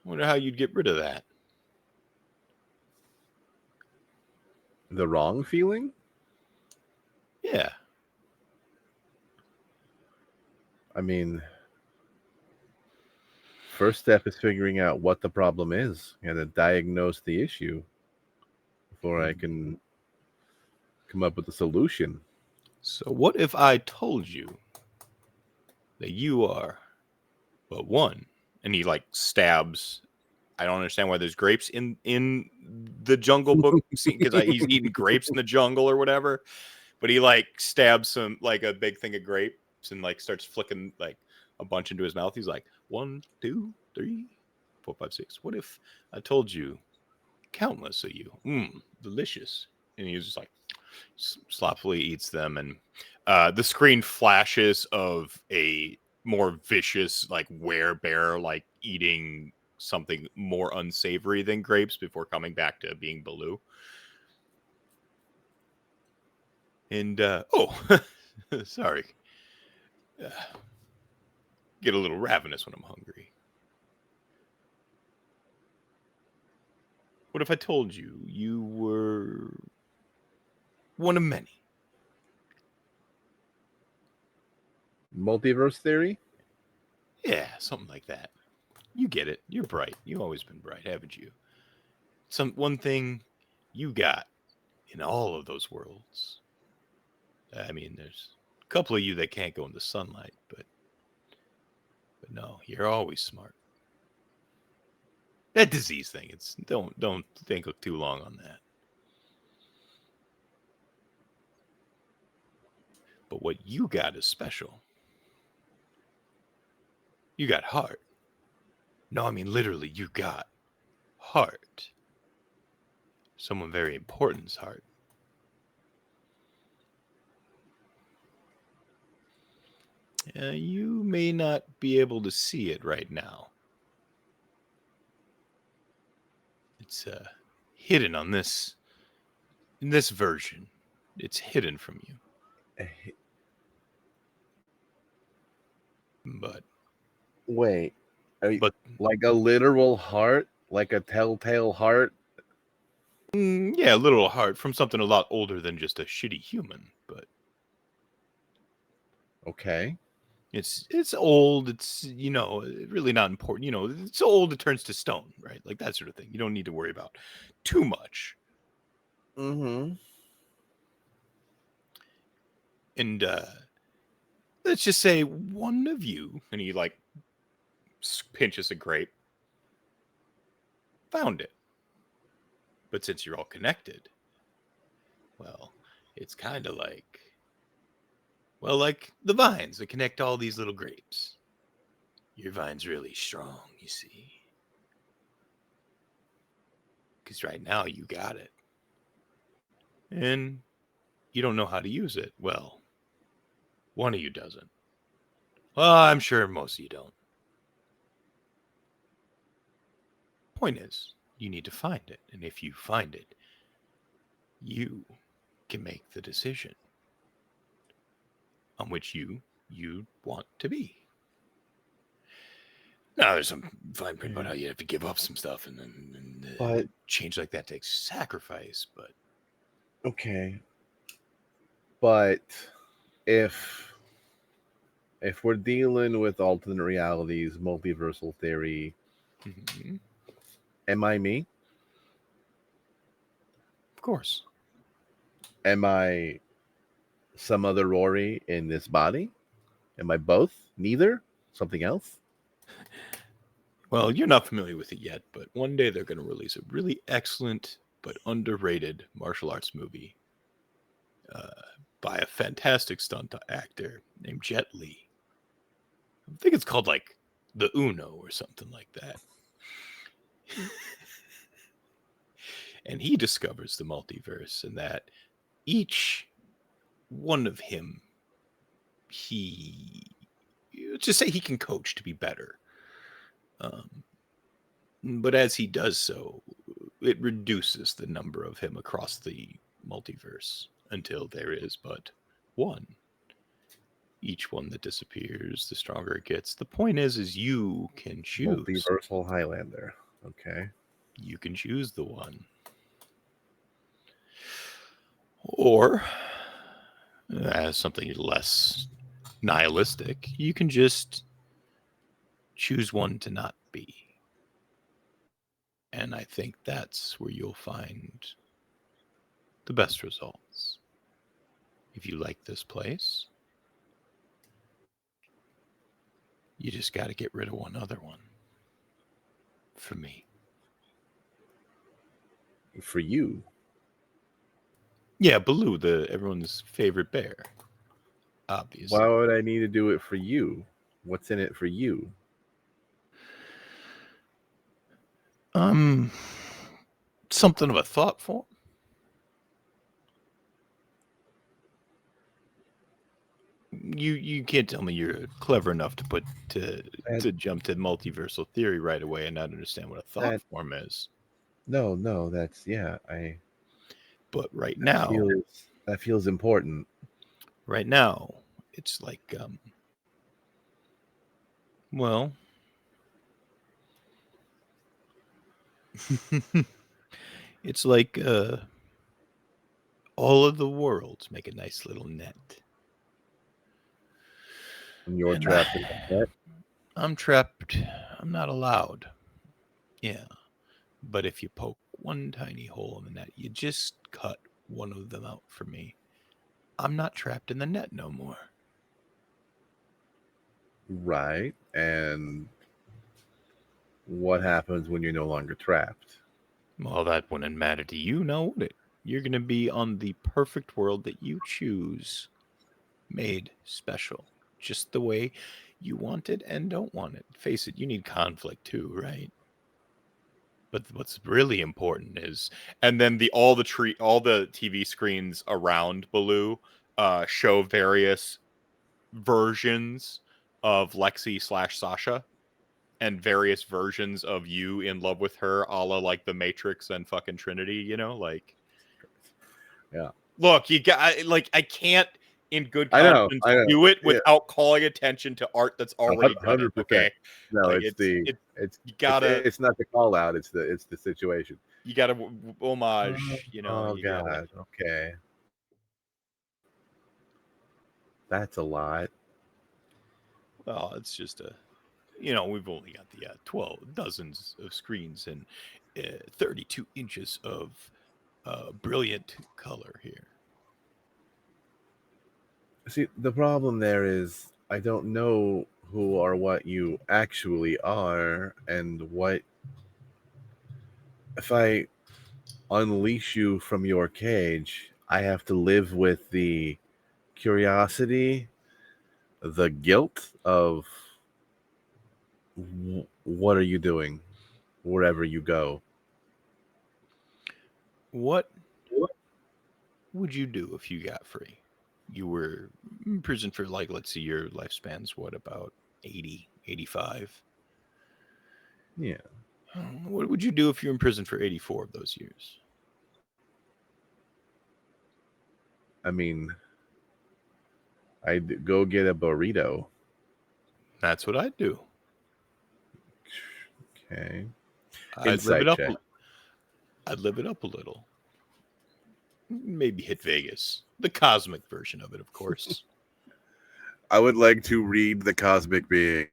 S1: Wonder how you'd get rid of that.
S3: The wrong feeling?
S1: Yeah.
S3: I mean, first step is figuring out what the problem is and to diagnose the issue before I can come up with a solution.
S1: So what if I told you that you are but one? And he stabs. I don't understand why there's grapes in the Jungle Book scene, because he's eating grapes in the jungle or whatever. But he stabs some a big thing of grapes and starts flicking a bunch into his mouth. He's like, 1, 2, 3, 4, 5, 6. What if I told you countless of you? Delicious. And he just sloppily eats them, and the screen flashes of a more vicious werebear eating something more unsavory than grapes before coming back to being Baloo. And sorry, get a little ravenous when I'm hungry. What if I told you you were one of many?
S3: Multiverse theory?
S1: Yeah, something like that. You get it. You're bright. You've always been bright, haven't you? One thing you got in all of those worlds. I mean, there's a couple of you that can't go in the sunlight, but no, you're always smart. That disease thing, it's don't think too long on that. But what you got is special. You got heart. No, I mean literally, you got heart. Someone very important's heart. You may not be able to see it right now. It's hidden on this. In this version, it's hidden from you. But
S3: wait,
S1: but
S3: like a literal heart, like a telltale heart?
S1: Yeah, a little heart from something a lot older than just a shitty human. But
S3: okay,
S1: it's old. It's really not important. It's so old it turns to stone, right? Like that sort of thing. You don't need to worry about too much.
S3: Mm-hmm.
S1: And let's just say one of you, and he pinches a grape, found it. But since you're all connected, well, it's kind of like the vines that connect all these little grapes. Your vine's really strong, you see. Because right now you got it. And you don't know how to use it. Well, one of you doesn't. Well, I'm sure most of you don't. Point is, you need to find it. And if you find it, you can make the decision on which you want to be. Now, there's some fine print about how you have to give up some stuff, and
S3: But
S1: change like that takes sacrifice. But
S3: okay, but if we're dealing with alternate realities, multiversal theory, am I me?
S1: Of course.
S3: Am I some other Rory in this body? Am I both? Neither? Something else?
S1: Well, you're not familiar with it yet, but one day they're going to release a really excellent but underrated martial arts movie by a fantastic stunt actor named Jet Li. I think it's called like The Uno or something like that. And he discovers the multiverse and that each one of him, just say he can coach to be better. But as he does so, it reduces the number of him across the multiverse until there is but one. Each one that disappears, the stronger it gets. The point is you can choose.
S3: Multiversal Highlander. Okay.
S1: You can choose the one. Or, as something less nihilistic, you can just choose one to not be. And I think that's where you'll find the best results. If you like this place, you just got to get rid of one other one. For me.
S3: For you?
S1: Yeah, Baloo, everyone's favorite bear. Obviously.
S3: Why would I need to do it for you? What's in it for you?
S1: Something of a thought form. You can't tell me you're clever enough to jump to multiversal theory right away and not understand what a thought form is.
S3: No, that's
S1: But right now,
S3: that feels important.
S1: Right now, it's like well, it's like all of the worlds make a nice little net.
S3: And you're trapped in that net?
S1: I'm trapped. I'm not allowed. Yeah. But if you poke one tiny hole in the net, you just cut one of them out for me. I'm not trapped in the net no more.
S3: Right. And what happens when you're no longer trapped?
S1: Well, that wouldn't matter to you, now would it? You're going to be on the perfect world that you choose, made special, just the way you want it and don't want it. Face it, you need conflict too, right? But what's really important is, and then all the TV screens around Baloo show various versions of Lexi / Sasha, and various versions of you in love with her, a la like the Matrix and fucking Trinity, you know, like.
S3: Yeah.
S1: Look, you got like I can't in good conscience do it without calling attention to art that's already done it, okay?
S3: No,
S1: like,
S3: it's
S1: you gotta.
S3: It's not the call out. It's the situation.
S1: You gotta homage. You know.
S3: Oh God. Okay. That's a lot.
S1: Well, it's just we've only got the 12 dozens of screens and 32 inches of brilliant color here.
S3: See, the problem there is I don't know who or what you actually are, and what if I unleash you from your cage, I have to live with the curiosity, the guilt of what are you doing wherever you go.
S1: What would you do if you got free? You were in prison for, like, let's see, your lifespan's what, about 80, 85?
S3: Yeah.
S1: What would you do if you're in prison for 84 of those years?
S3: I mean, I'd go get a burrito.
S1: That's what I'd do.
S3: Okay.
S1: I'd live it up.
S3: check.
S1: I'd live it up a little. Maybe hit Vegas. The cosmic version of it, of course.
S5: I would like to read the cosmic being.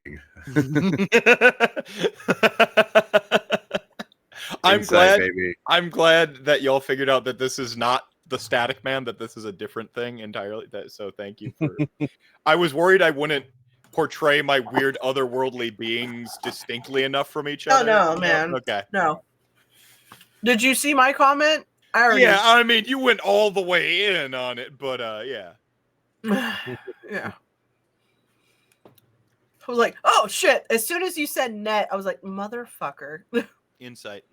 S1: I'm glad that y'all figured out that this is not the Static Man, that this is a different thing entirely. So thank you for. I was worried I wouldn't portray my weird otherworldly beings distinctly enough from each other.
S2: Oh no, man.
S1: Okay.
S2: No. Did you see my comment?
S1: Yeah, I mean, you went all the way in on it, but yeah.
S2: Yeah. I was like, oh shit. As soon as you said net, I was like, motherfucker.
S1: Insight.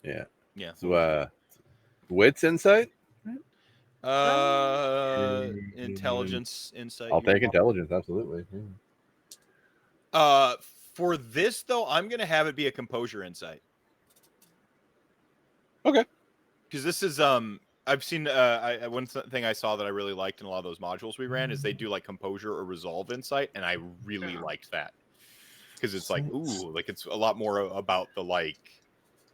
S3: Yeah.
S1: Yeah.
S3: So, wits insight?
S1: Intelligence, insight.
S3: I'll take intelligence, absolutely.
S1: For this though, I'm gonna have it be a composure insight.
S3: Okay.
S1: Because this is I've seen one thing I saw that I really liked in a lot of those modules we ran is they do like composure or resolve insight, and I really liked that because it's like, ooh, like it's a lot more about the like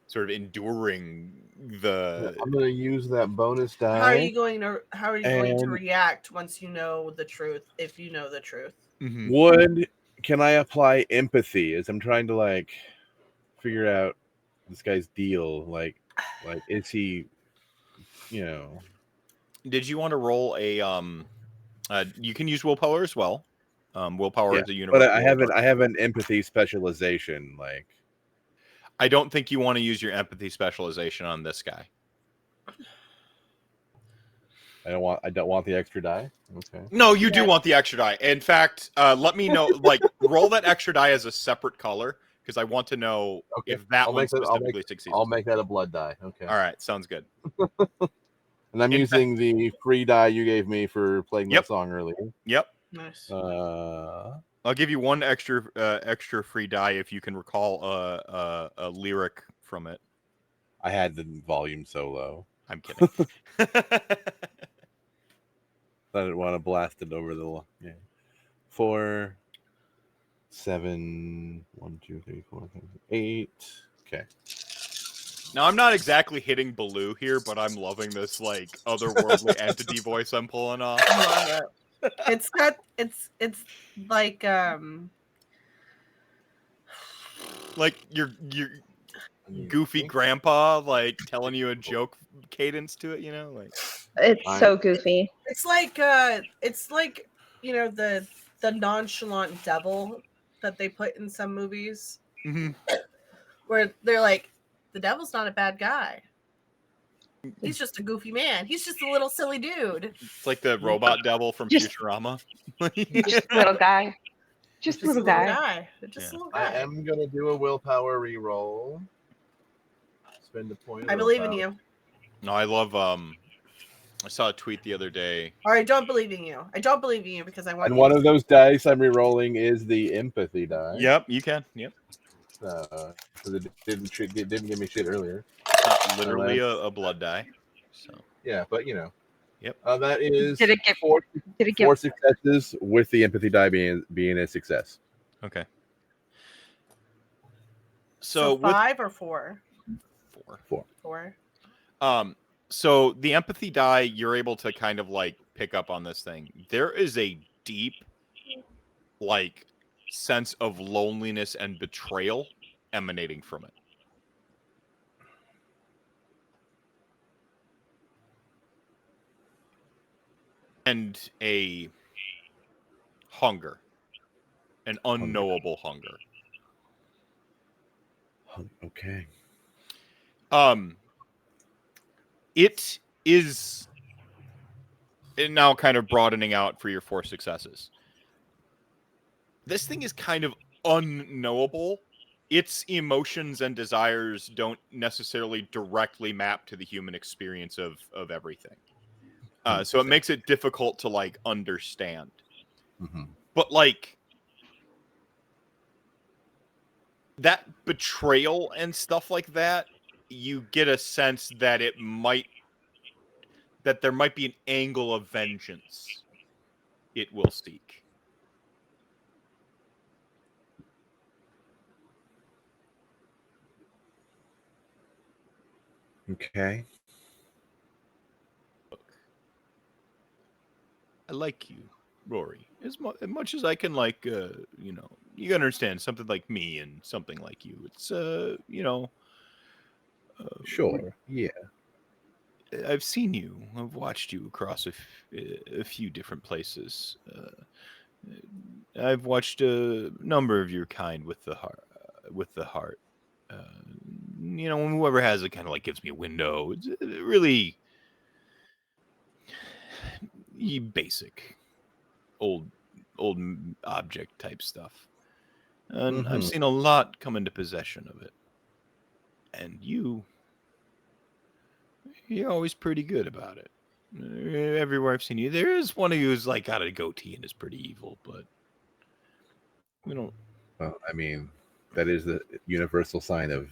S1: sort of enduring the.
S3: I'm gonna use that bonus die.
S2: How are you going to react once you know the truth? If you know the truth,
S3: can I apply empathy as I'm trying to like figure out this guy's deal? Like is he, you know?
S1: Did you want to roll a you can use willpower as well. Willpower is a universal.
S3: But I have an empathy specialization. Like,
S1: I don't think you want to use your empathy specialization on this guy.
S3: I don't want the extra die. Okay.
S1: No, you do want the extra die. In fact, let me know. Like, roll that extra die as a separate color because I want to know if that one specifically succeeds.
S3: I'll make that a blood die. Okay.
S1: All right, sounds good.
S3: And I'm using the free die you gave me for playing that song earlier.
S1: Yep.
S2: Nice.
S1: I'll give you one extra free die if you can recall a lyric from it.
S3: I had the volume so low.
S1: I'm kidding.
S3: I didn't want to blast it over the 4, 7, 1, 2, 3, 4, 5, 8. Okay.
S1: Now I'm not exactly hitting Baloo here, but I'm loving this like otherworldly entity voice I'm pulling off.
S2: I love it. It's like
S1: your goofy grandpa like telling you a joke cadence to it, you know, like
S6: it's so goofy.
S2: It's like you know the nonchalant devil that they put in some movies, where they're like, the devil's not a bad guy. He's just a goofy man. He's just a little silly dude.
S1: It's like the robot devil from Futurama.
S6: Just a little guy. Just a little guy.
S2: Just a little guy.
S3: I am gonna do a willpower reroll. Spend a point.
S2: I believe in you.
S1: No, I love. I saw a tweet the other day.
S2: All right, don't believe in you. I don't believe in you because I want.
S3: And one of those dice I'm rerolling is the empathy die.
S1: Yep, you can. Yep.
S3: Because it didn't give me shit earlier.
S1: Literally a blood die. So.
S3: Yeah, but you know.
S1: Yep.
S3: That is
S6: Did it get
S3: four successes with the empathy die being a success.
S1: Okay.
S2: So 5 or 4?
S1: 4.
S2: 4.
S1: So the empathy die, you're able to kind of like pick up on this thing. There is a deep, like, sense of loneliness and betrayal emanating from it. And a hunger, an unknowable hunger.
S3: Okay.
S1: It is now kind of broadening out for your 4 successes. This thing is kind of unknowable its emotions and desires don't necessarily directly map to the human experience of everything. So it makes it difficult to like understand.
S3: Mm-hmm.
S1: But like that betrayal and stuff like that, you get a sense that there might be an angle of vengeance it will seek.
S3: Okay.
S1: I like you, Rory, as much as I can like, you know, you understand something like me and something like you. It's, you know,
S3: Sure. Yeah.
S1: I've seen you. I've watched you across a few different places. I've watched a number of your kind with the heart. With the heart, you know, whoever has it kind of like gives me a window. It's really basic, old object type stuff, and I've
S3: Mm-hmm.
S1: seen a lot come into possession of it. And you're always pretty good about it. Everywhere I've seen you, there is one of you who's like got a goatee and is pretty evil, but we don't.
S3: Well, I mean, that is the universal sign of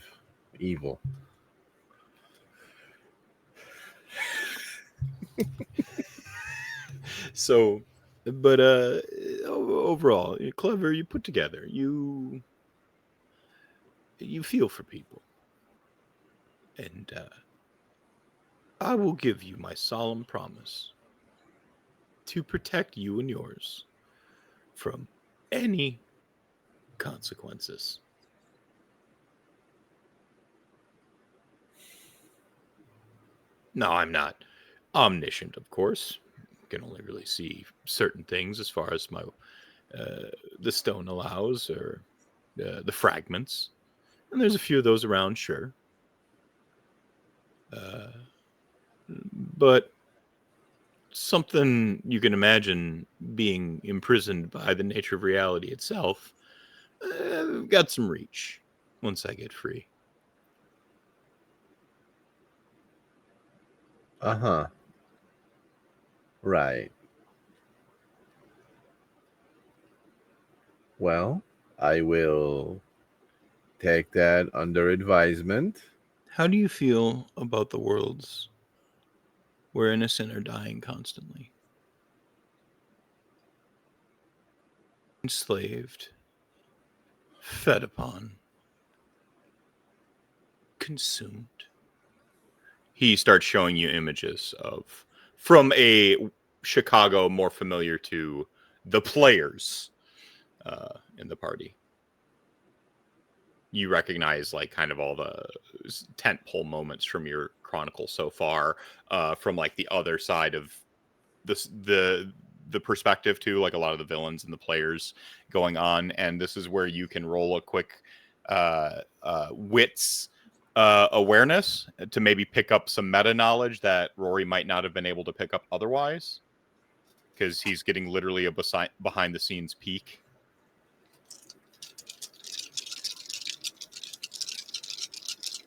S3: evil.
S1: So, but overall, you're clever. You put together. You feel for people, and I will give you my solemn promise to protect you and yours from any consequences. No, I'm not omniscient, of course. I can only really see certain things as far as my the stone allows, or the fragments. And there's a few of those around, sure. But something you can imagine being imprisoned by the nature of reality itself, got some reach once I get free.
S3: Uh-huh. Right. Well, I will take that under advisement.
S1: How do you feel about the worlds where innocent are dying constantly? Enslaved, fed upon, consumed. He starts showing you images from a Chicago more familiar to the players in the party. You recognize like kind of all the tentpole moments from your chronicle so far, from like the other side of the perspective too, like a lot of the villains and the players going on. And this is where you can roll a quick wits awareness to maybe pick up some meta knowledge that Rory might not have been able to pick up otherwise, because he's getting literally a behind the scenes peek.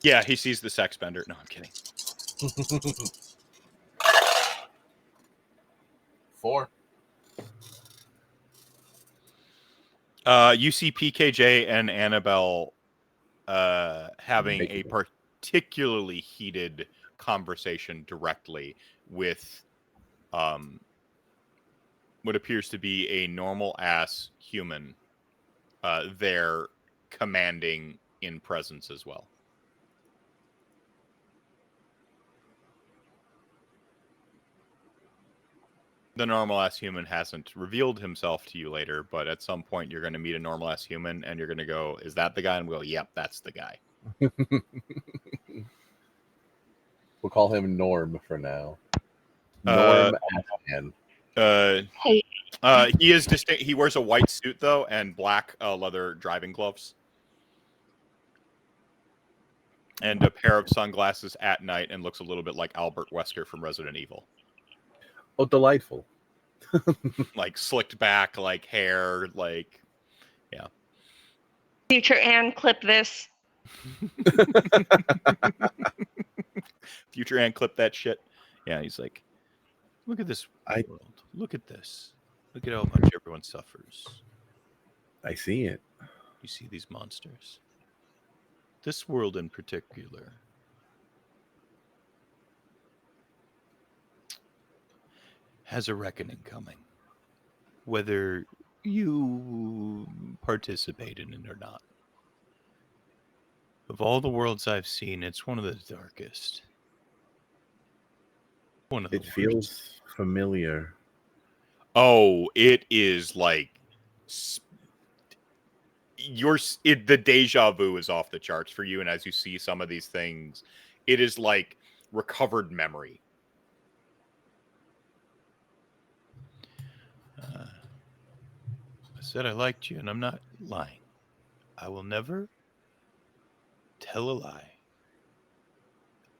S1: Yeah, he sees the sex bender. No, I'm kidding.
S3: 4.
S1: You see PKJ and Annabelle having a particularly heated conversation directly with what appears to be a normal ass human there, commanding in presence as well. The normal ass human hasn't revealed himself to you later, but at some point you're going to meet a normal ass human and you're going to go, is that the guy? And we'll go, yep, that's the guy.
S3: We'll call him Norm for now. Norm Ashman.
S6: Hey,
S1: He is distinct. He wears a white suit though, and black leather driving gloves, and a pair of sunglasses at night, and looks a little bit like Albert Wesker from Resident Evil.
S3: Oh, delightful.
S1: Like slicked back, like hair, like, yeah.
S4: Future Anne, clip this.
S1: Future Ant clip that shit. Yeah, he's like, look at this world. Look at this. Look at how much everyone suffers.
S3: I see it.
S1: You see these monsters. This world in particular has a reckoning coming. Whether you participate in it or not. Of all the worlds I've seen, it's one of the darkest. One of the
S3: It
S1: worst.
S3: feels familiar.
S1: Oh, it is like the deja vu is off the charts for you, and as you see some of these things, it is like recovered memory. I said I liked you, and I'm not lying. I will never tell a lie.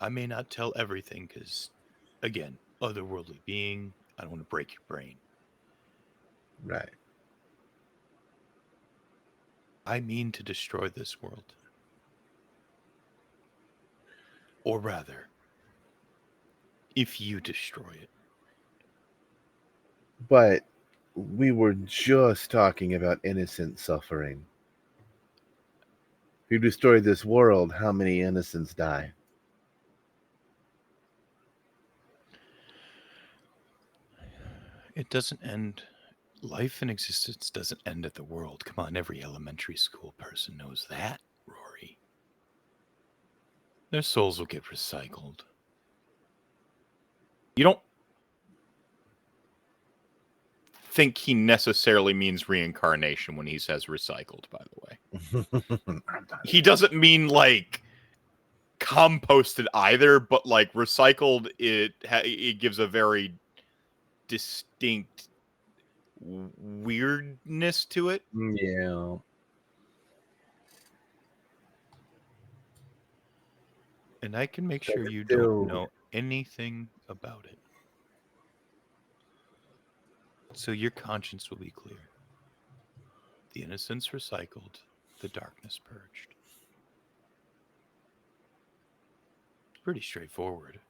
S1: I may not tell everything because, again, otherworldly being, I don't want to break your brain.
S3: Right.
S1: I mean to destroy this world. Or rather, if you destroy it.
S3: But we were just talking about innocent suffering. If you destroy this world, how many innocents die?
S1: It doesn't end. Life and existence doesn't end at the world. Come on, every elementary school person knows that, Rory. Their souls will get recycled. You don't think he necessarily means reincarnation when he says recycled, by the way. He doesn't mean like composted either, but like recycled, it gives a very distinct weirdness to it.
S3: Yeah.
S1: And I can make sure you don't know anything about it. So your conscience will be clear. The innocence recycled, the darkness purged. It's pretty straightforward.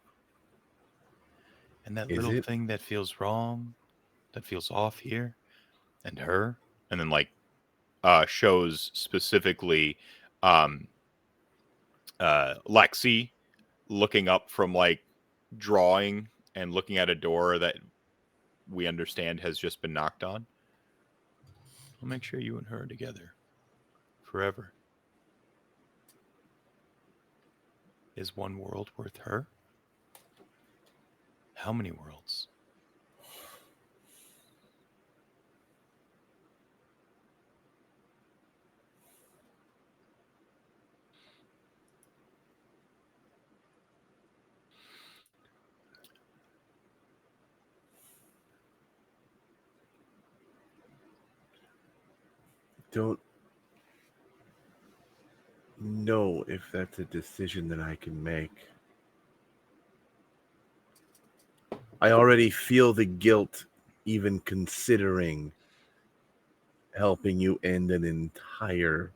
S1: And that little thing that feels wrong, that feels off here, and her, and then like shows specifically Lexi looking up from like drawing and looking at a door that we understand has just been knocked on. I'll make sure you and her are together forever. Is one world worth her? How many worlds?
S3: Don't know if that's a decision that I can make. I already feel the guilt even considering helping you end an entire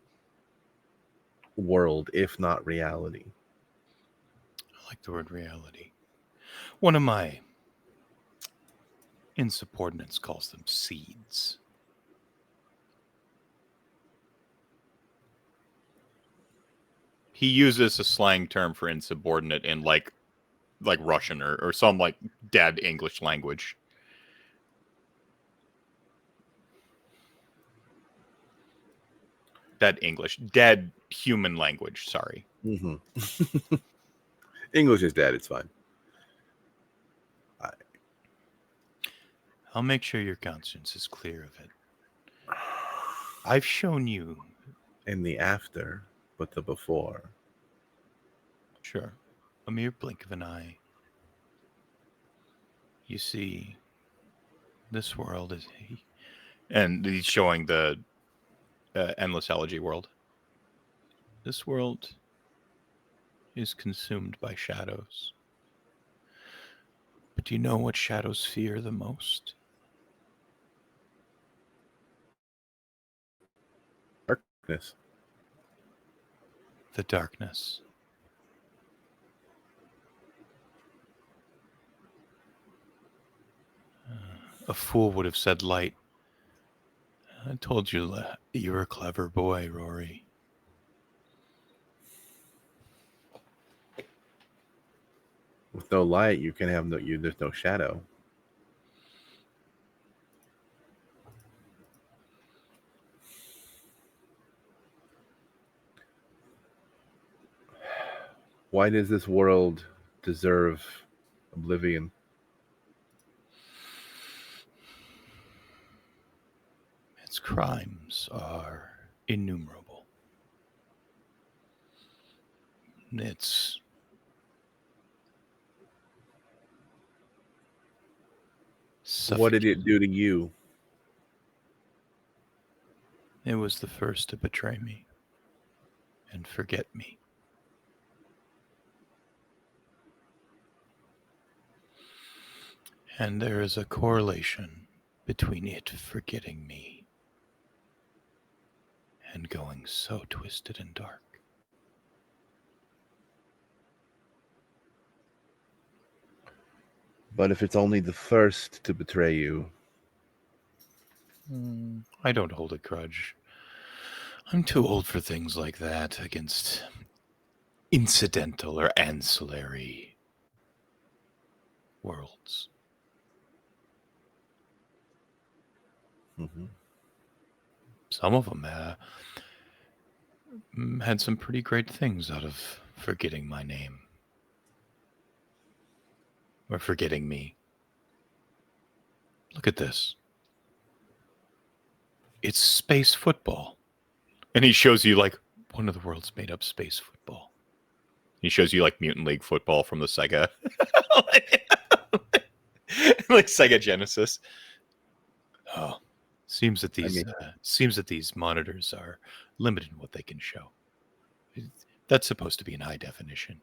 S3: world, if not reality.
S1: I like the word reality. One of my insubordinates calls them seeds. He uses a slang term for insubordinate in like Russian or some like dead English language. Dead human language, sorry.
S3: Mm-hmm. English is dead, it's fine.
S1: I'll make sure your conscience is clear of it. I've shown you.
S3: In the after, but the before.
S1: Sure. A mere blink of an eye. You see, this world is... And he's showing the Endless Elegy world. This world is consumed by shadows. But do you know what shadows fear the most?
S3: Darkness.
S1: the darkness. A fool would have said light. I told you you're a clever boy, Rory.
S3: With no light, you can have there's no shadow. Why does this world deserve oblivion?
S1: Its crimes are innumerable. It's
S3: What did it do to you?
S1: It was the first to betray me and forget me. And there is a correlation between it forgetting me and going so twisted and dark.
S3: But if it's only the first to betray you...
S1: I don't hold a grudge. I'm too old for things like that against incidental or ancillary worlds.
S3: Mm-hmm.
S1: Some of them had some pretty great things out of forgetting my name. Or forgetting me. Look at this. It's space football. And he shows you like one of the world's made up space football. He shows you like Mutant League football from the Sega. Like Sega Genesis. Oh. Seems that these monitors are limited in what they can show. That's supposed to be in high definition.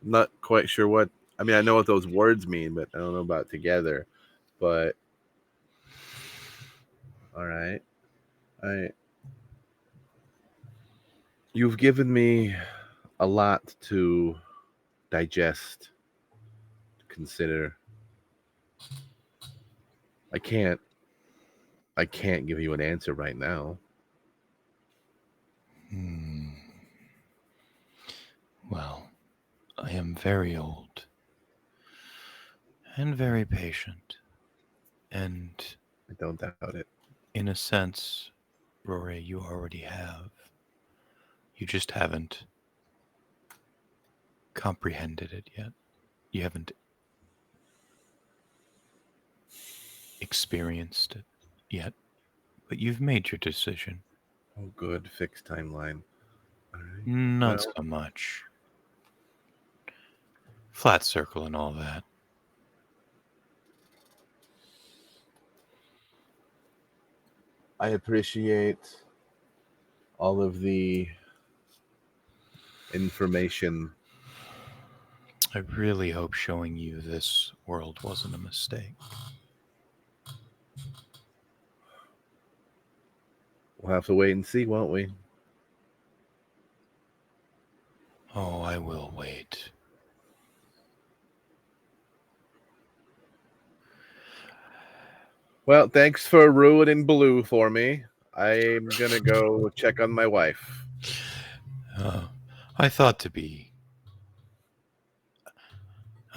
S3: Not quite sure what... I mean, I know what those words mean, but I don't know about together. But... All right. You've given me a lot to digest, to consider. I can't give you an answer right now.
S1: Well, I am very old and very patient, and
S3: I don't doubt it.
S1: In a sense, Rory, you already have. You just haven't comprehended it yet. You haven't experienced it yet, but you've made your decision.
S3: Oh, good. Fixed timeline. All right.
S1: Not so much. Flat circle and all that.
S3: I appreciate all of the information.
S1: I really hope showing you this world wasn't a mistake.
S3: We'll have to wait and see, won't we?
S1: Oh, I will wait.
S3: Well, thanks for ruining Blue for me. I'm gonna go check on my wife.
S1: I thought to be...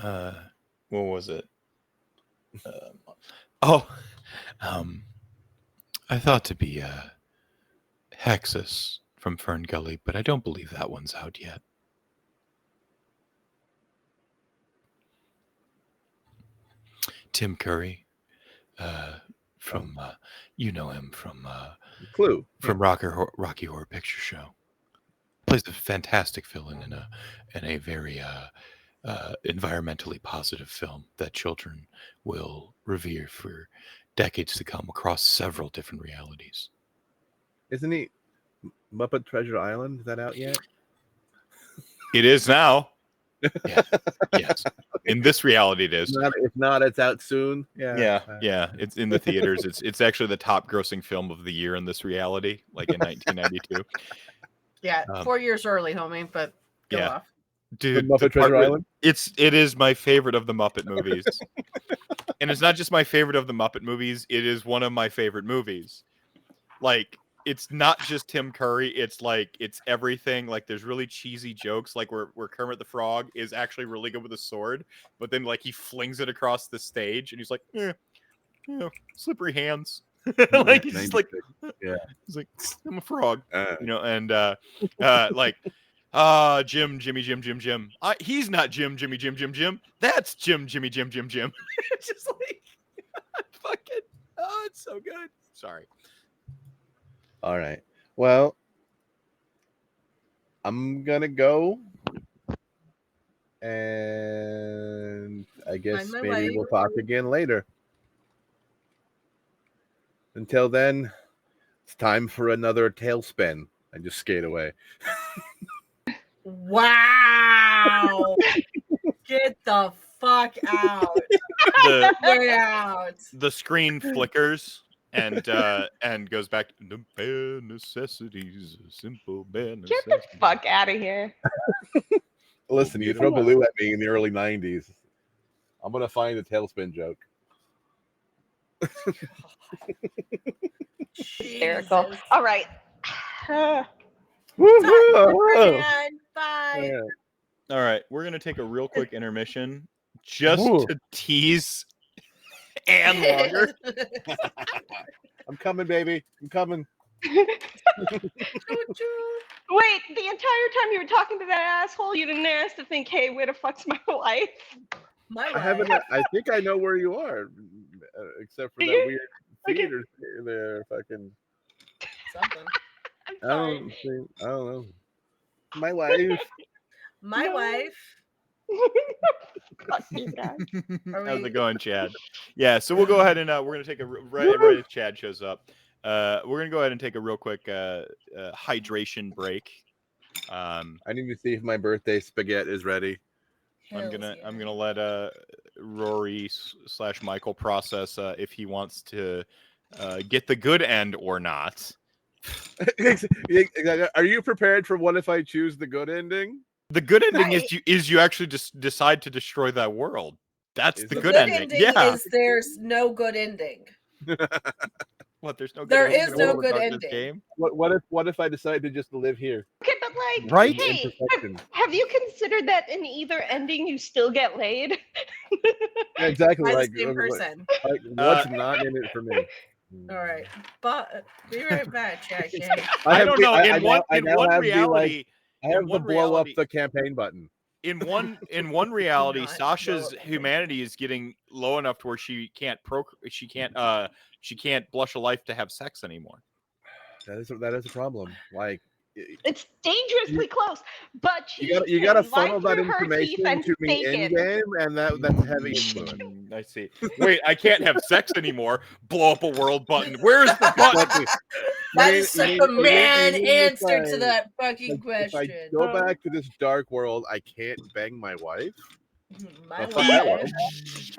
S1: what was it? I thought to be Hexus from Fern Gully, but I don't believe that one's out yet. Tim Curry, from you know him from
S3: Clue,
S1: from Rocky Horror Picture Show. Plays a fantastic villain in a very environmentally positive film that children will revere for decades to come across several different realities.
S3: Isn't he Muppet Treasure Island? Is that out yet?
S1: It is now. Yes. In this reality, it is.
S3: If not, it's out soon. Yeah.
S1: Yeah. It's in the theaters. It's actually the top grossing film of the year in this reality, like in 1992.
S2: Yeah, 4 years early, homie, but go
S1: Yeah.
S2: off.
S1: Dude,
S3: The Muppet Treasure
S1: part
S3: Island?
S1: it is my favorite of the Muppet movies. And it's not just my favorite of the Muppet movies, it is one of my favorite movies. Like, it's not just Tim Curry, it's like it's everything. Like, there's really cheesy jokes, like where Kermit the Frog is actually really good with a sword, but then like he flings it across the stage and he's like, slippery hands. Like he's just like,
S3: yeah.
S1: he's like, I'm a frog, and like, Jim. He's not Jim. That's Jim. It's just like, fucking, it's so good. Sorry.
S3: All right. Well, I'm gonna go, and I guess
S2: my
S3: maybe
S2: way.
S3: we'll talk again later. Until then, it's time for another tailspin. I just skate away.
S2: Wow. Get the fuck out. Get out.
S1: The screen flickers and goes back to the bare necessities, simple bare
S4: Get
S1: necessities.
S4: the fuck out of here.
S3: Listen, you throw Baloo at me in the early 90s. I'm going to find a tailspin joke.
S4: Hysterical.
S2: Jesus.
S4: All right.
S3: Woohoo!
S2: Bye.
S3: Yeah.
S1: All right, we're gonna take a real quick intermission just to tease and longer.
S3: I'm coming, baby. I'm coming.
S4: Wait, the entire time you were talking to that asshole, you didn't ask to think, hey, where the fuck's my wife?
S3: I haven't. I think I know where you are, except for that weird theater there. Fucking
S2: Something.
S4: I'm sorry.
S3: I don't know. My wife.
S2: My wife.
S4: Fuck you guys.
S1: How's it going, Chad? Yeah, so we'll go ahead and we're gonna take a right as Chad shows up. We're gonna go ahead and take a real quick hydration break.
S3: I need to see if my birthday spaghetti is ready.
S1: I'm gonna let Rory / Michael process if he wants to get the good end or not.
S3: Are you prepared for what if I choose the good ending?
S1: The good ending is you actually just decide to destroy that world. That's the good ending. Yeah.
S2: Is there's no good ending.
S1: What? There's no good
S2: There
S1: ending
S2: is
S1: in
S2: no
S1: World of
S2: good
S1: Darkness
S2: ending.
S1: game?
S3: What if I decide to just live here?
S4: Okay, but like,
S1: Right?
S4: hey, have you considered that in either ending you still get laid?
S3: Yeah, exactly.
S2: By
S3: Like,
S2: the same person.
S3: What's not in it for me?
S2: All right, but be right back, Jackie.
S1: I don't know. In one reality,
S3: I have the blow up the campaign button.
S1: In one reality, Sasha's humanity is getting low enough to where she can't blush a life to have sex anymore.
S3: That is a problem. Like,
S4: it's dangerously close, but
S3: you gotta funnel that information to me in game, and that's heavy influence.
S1: I see. Wait, I can't have sex anymore. Blow up a world button. Where's the button?
S2: That's a man answer to that fucking question.
S3: If I go back to this dark world, I can't bang my wife.
S2: My wife.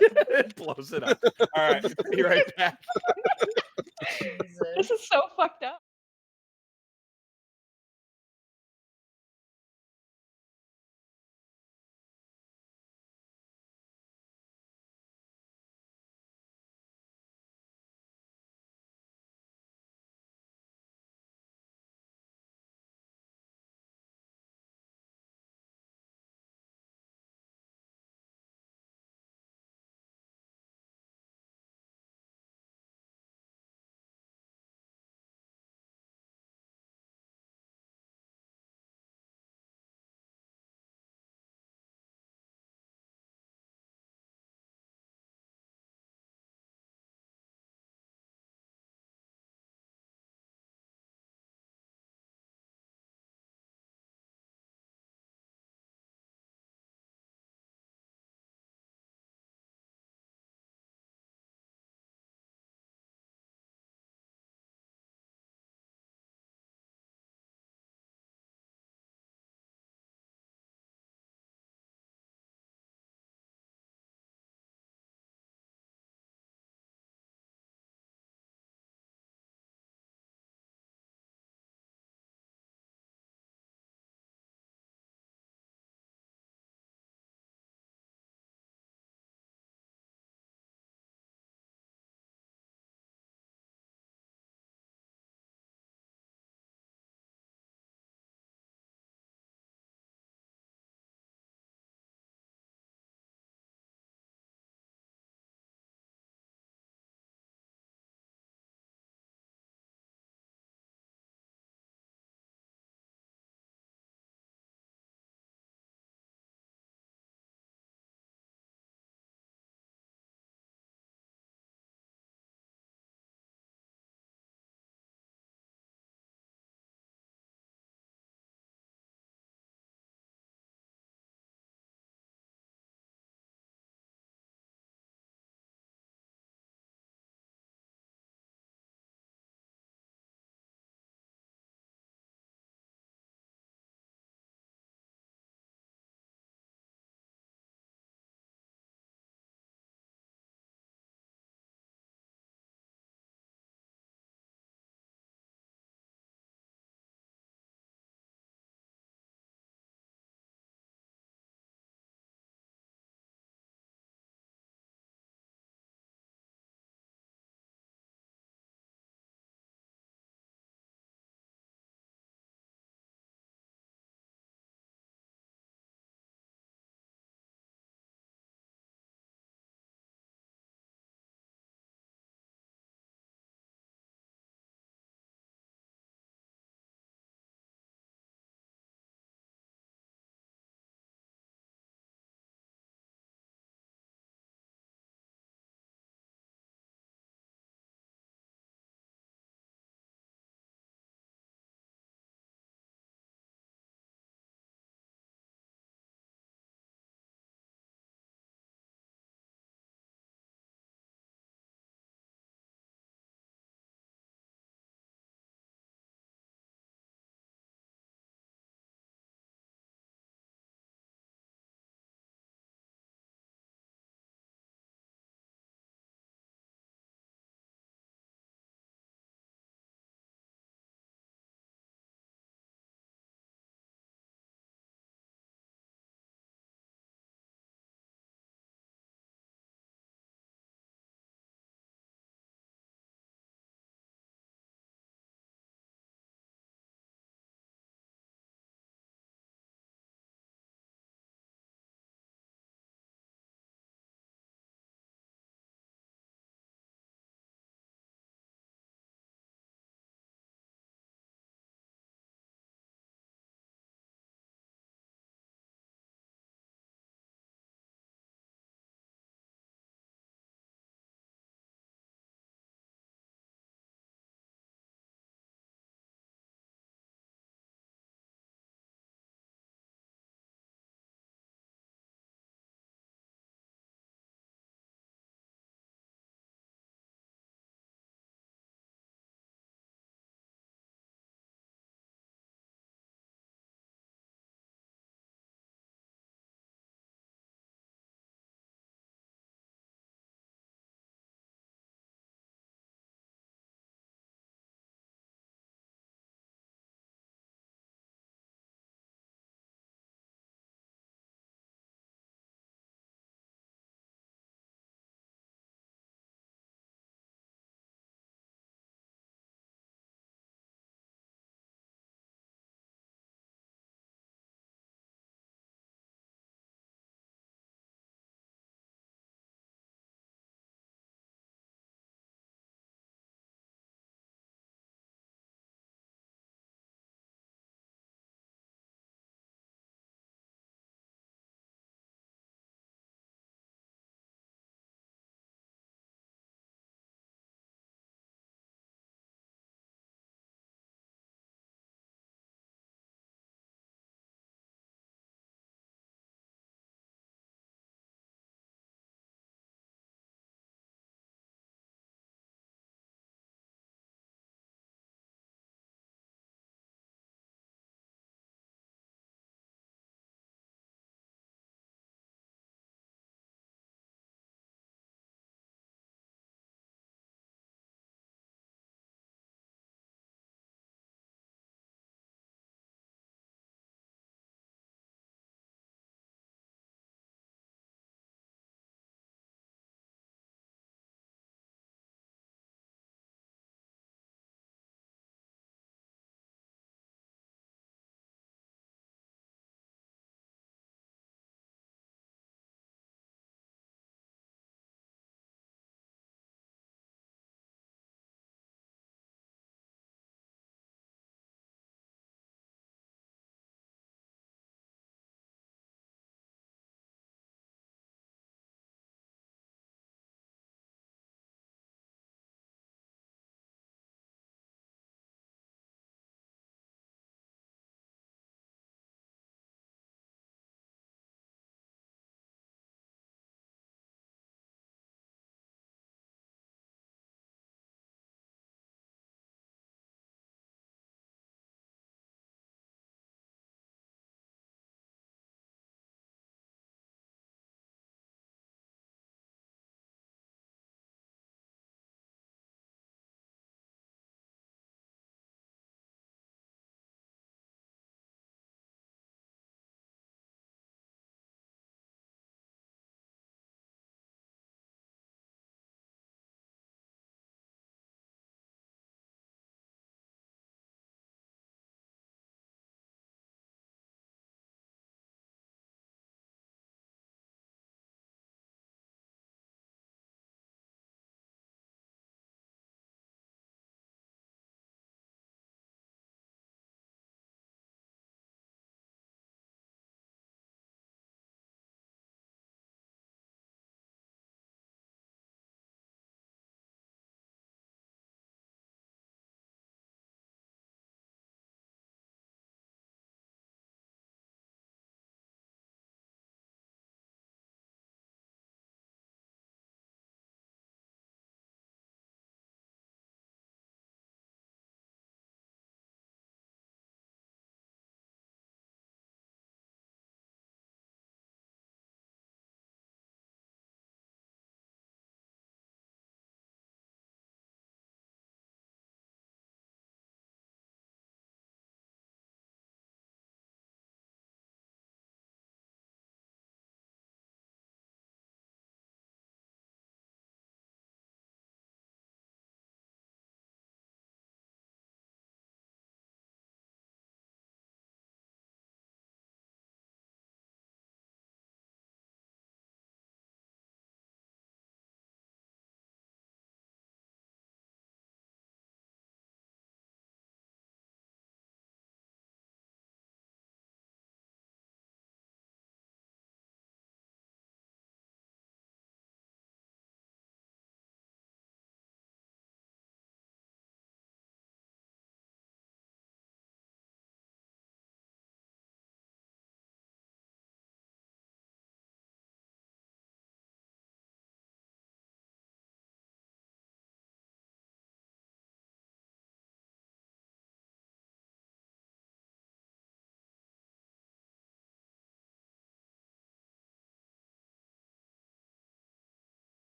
S1: It blows it up. All right, be right back.
S4: This is so fucked up.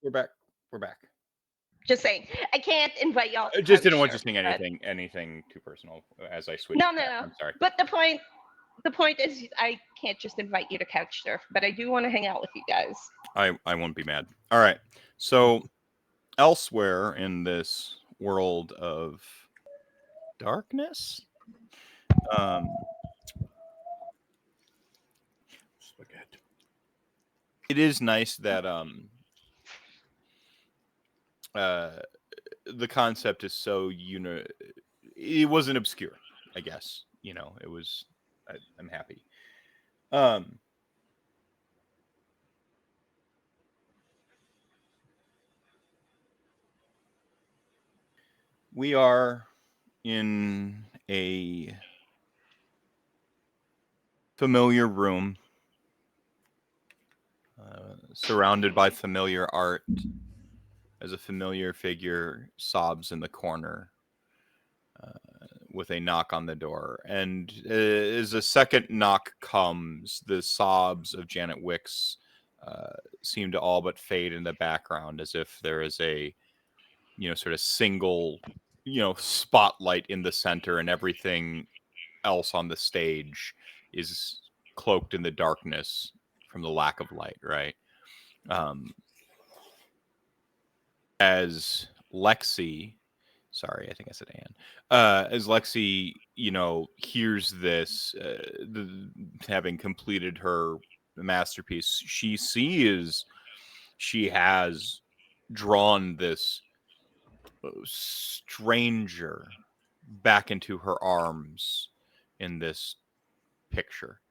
S1: We're back. We're back.
S4: Just saying, I can't invite y'all.
S1: I just didn't want you
S4: Couch
S1: saying
S4: surf,
S1: anything too personal as I switched.
S4: No.
S1: I'm sorry.
S4: But the point is, I can't just invite you to couch surf, but I do want to hang out with you guys.
S1: I won't be mad. All right. So elsewhere in this world of darkness, it is nice that the concept is so it wasn't obscure, I guess. It was. I'm happy. We are in a familiar room, surrounded by familiar art, as a familiar figure sobs in the corner with a knock on the door. And as a second knock comes, the sobs of Janet Wicks seem to all but fade in the background, as if there is a sort of single spotlight in the center, and everything else on the stage is cloaked in the darkness from the lack of light, right? As Lexi, sorry, I think I said Anne. As Lexi, hears this, having completed her masterpiece, she sees she has drawn this stranger back into her arms in this picture.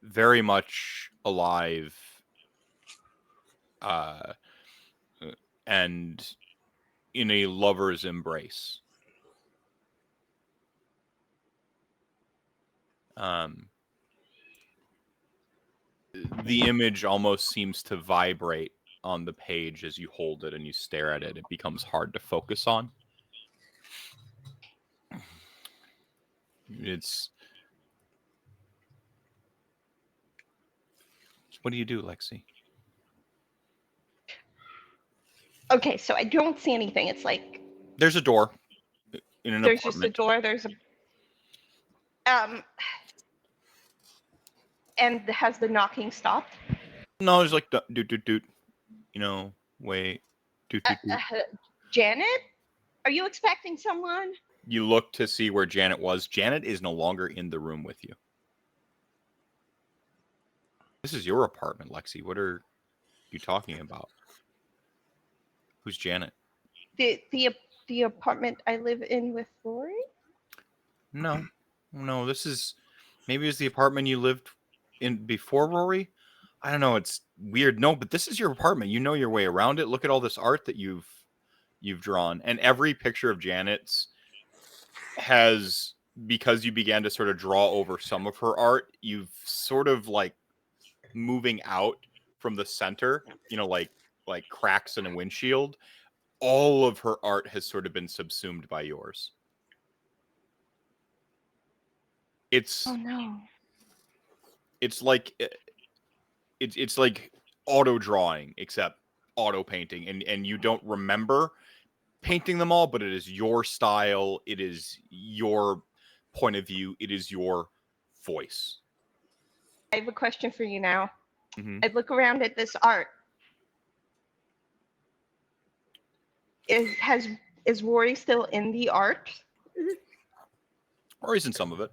S1: Very much alive, and in a lover's embrace. The image almost seems to vibrate on the page as you hold it and you stare at it. It becomes hard to focus on. What do you do, Lexi?
S4: Okay, so I don't see anything. It's like
S1: there's a door in an
S4: there's
S1: apartment.
S4: Just a door. There's a and has the knocking stopped?
S1: No, there's like doot. Wait. Doot.
S4: Janet, are you expecting someone?
S1: You look to see where Janet was. Janet is no longer in the room with you. This is your apartment, Lexi. What are you talking about? Who's Janet?
S4: The apartment I live in with Lori?
S1: No, this is maybe it's the apartment you lived in before Rory. I don't know. It's weird. No, but this is your apartment. You know your way around it. Look at all this art that you've drawn, and every picture of Janet's has, because you began to sort of draw over some of her art, you've sort of like moving out from the center, like cracks in a windshield. All of her art has sort of been subsumed by yours.
S4: Oh no.
S1: It's like auto drawing, except auto painting, and you don't remember painting them all, but it is your style, it is your point of view, it is your voice.
S4: I have a question for you now.
S1: Mm-hmm.
S4: I look around at this art. Is Rory still in the art?
S1: Rory's in some of it.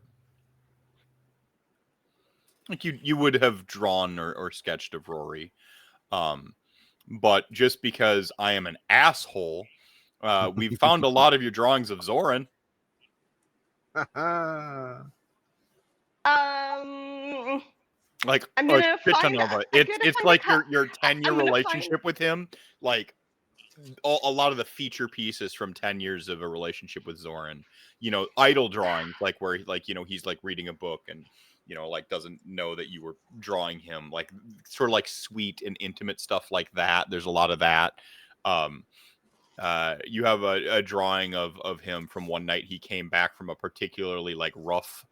S1: Like you would have drawn or sketched of Rory. But just because I am an asshole, we've found a lot of your drawings of Zoran. Like
S4: I'm gonna find
S1: it's like your 10-year relationship with him. Like a lot of the feature pieces from 10 years of a relationship with Zoran. Idle drawings, like where he's like reading a book and like doesn't know that you were drawing him, like sort of like sweet and intimate stuff like that. There's a lot of that. You have a drawing of him from one night he came back from a particularly like rough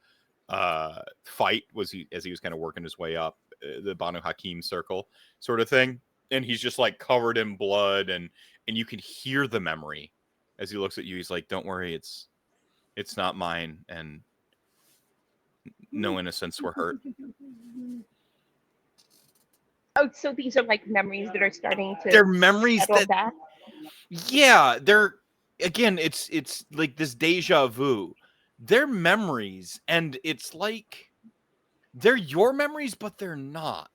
S1: fight, as he was kind of working his way up the Banu Hakim circle sort of thing. and he's just like covered in blood, and you can hear the memory as he looks at you. He's like, "Don't worry, it's not mine, and no innocents were hurt."
S4: Oh, so these are like memories that are starting to
S1: They're memories
S4: settle
S1: that,
S4: back.
S1: yeah, they're, again, it's like this deja vu. They're memories, and it's like they're your memories, but they're not.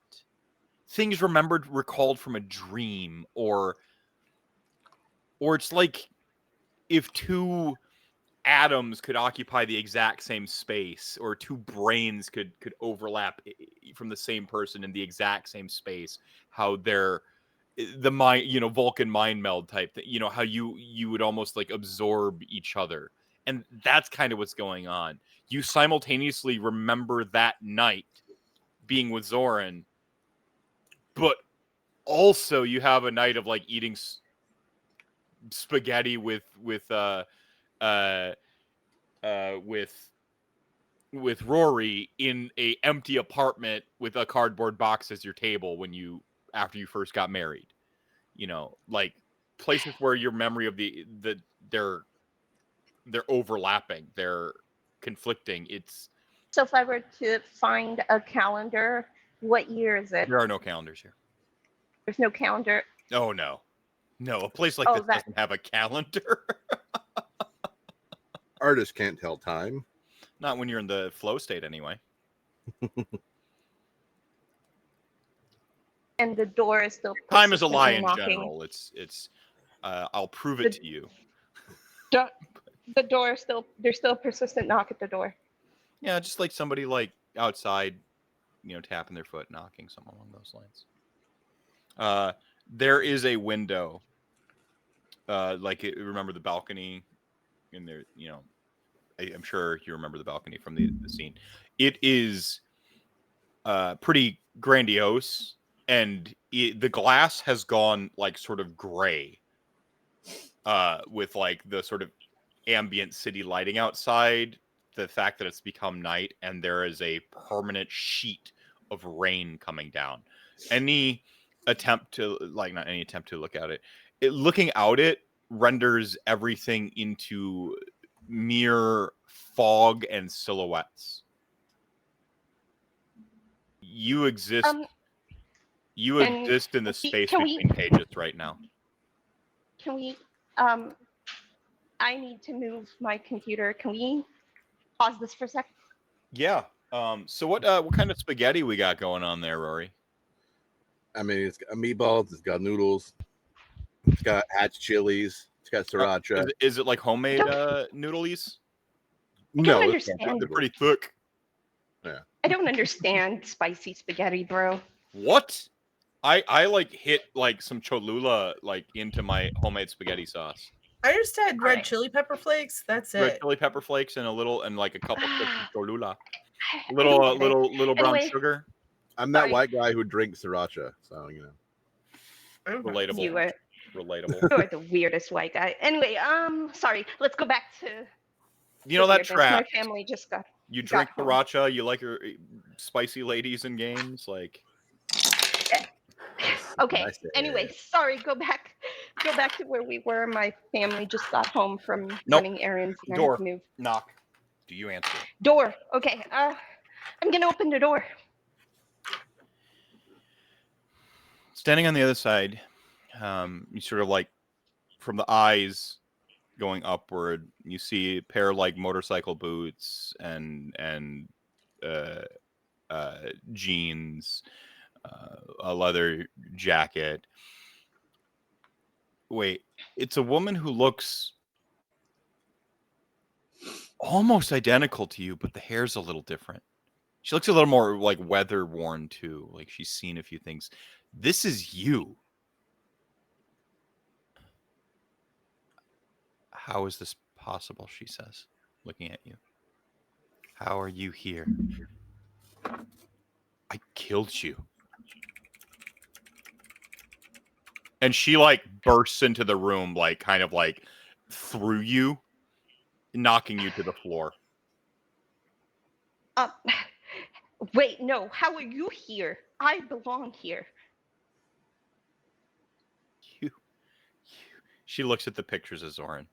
S1: Things recalled from a dream, or it's like if two atoms could occupy the exact same space, or two brains could overlap from the same person in the exact same space, how they're the mind, Vulcan mind meld type thing, how you would almost like absorb each other. And that's kind of what's going on. You simultaneously remember that night being with Zoran, but also you have a night of like eating spaghetti with Rory in a empty apartment with a cardboard box as your table after you first got married. Like places where your memory of they're overlapping, they're conflicting.
S4: So if I were to find a calendar, what year is it?
S1: There are no calendars here.
S4: There's no calendar.
S1: Oh no, a place like this doesn't have a calendar.
S5: Artists can't tell time.
S1: Not when you're in the flow state, anyway.
S4: And the door is still.
S1: Time is a lie in
S4: knocking.
S1: general. It's. I'll prove it to you.
S4: The door is still. There's still a persistent knock at the door.
S1: Yeah, just like somebody like outside, tapping their foot, knocking, something along those lines. There is a window. Remember the balcony in there, I'm sure you remember the balcony from the scene. It is pretty grandiose, and the glass has gone like sort of gray with like the sort of ambient city lighting outside, the fact that it's become night, and there is a permanent sheet of rain coming down. Not any attempt to look at it, looking out it renders everything into mere fog and silhouettes. You exist in the space between pages right now.
S4: Can we I need to move my computer. Can we pause this for a sec?
S1: Yeah. So what kind of spaghetti we got going on there, Rory?
S5: I mean, it's got meatballs, it's got noodles, it's got hatch chilies, it's got sriracha.
S1: Is it like homemade noodles?
S5: No,
S4: understand.
S1: They're pretty thick.
S5: Yeah.
S4: I don't understand spicy spaghetti, bro.
S1: What? I like hit like some Cholula like into my homemade spaghetti sauce.
S2: I just had red chili pepper flakes. That's it.
S1: Red chili pepper flakes and like a couple of Cholula. Little brown sugar.
S5: I'm that white guy who drinks sriracha, so
S1: Relatable.
S4: You are the weirdest white guy. Anyway, sorry. Let's go back to.
S1: That track.
S4: My family just got.
S1: You drink sriracha. You like your spicy ladies in games, like.
S4: Okay. Anyway, sorry. Go back to where we were. My family just got home from running errands. And
S1: Door.
S4: I moved.
S1: Knock. Do you answer?
S4: Door. Okay. I'm gonna open the door.
S1: Standing on the other side, you sort of like from the eyes going upward, you see a pair of like motorcycle boots and jeans, a leather jacket. Wait, it's a woman who looks almost identical to you, but the hair's a little different. She looks a little more like weather worn too, like she's seen a few things. This is you. How is this possible? She says, looking at you. How are you here? I killed you. And she like bursts into the room, like kind of like through you, knocking you to the floor.
S4: Wait, no. How are you here? I belong here.
S1: She looks at the pictures of Zoran.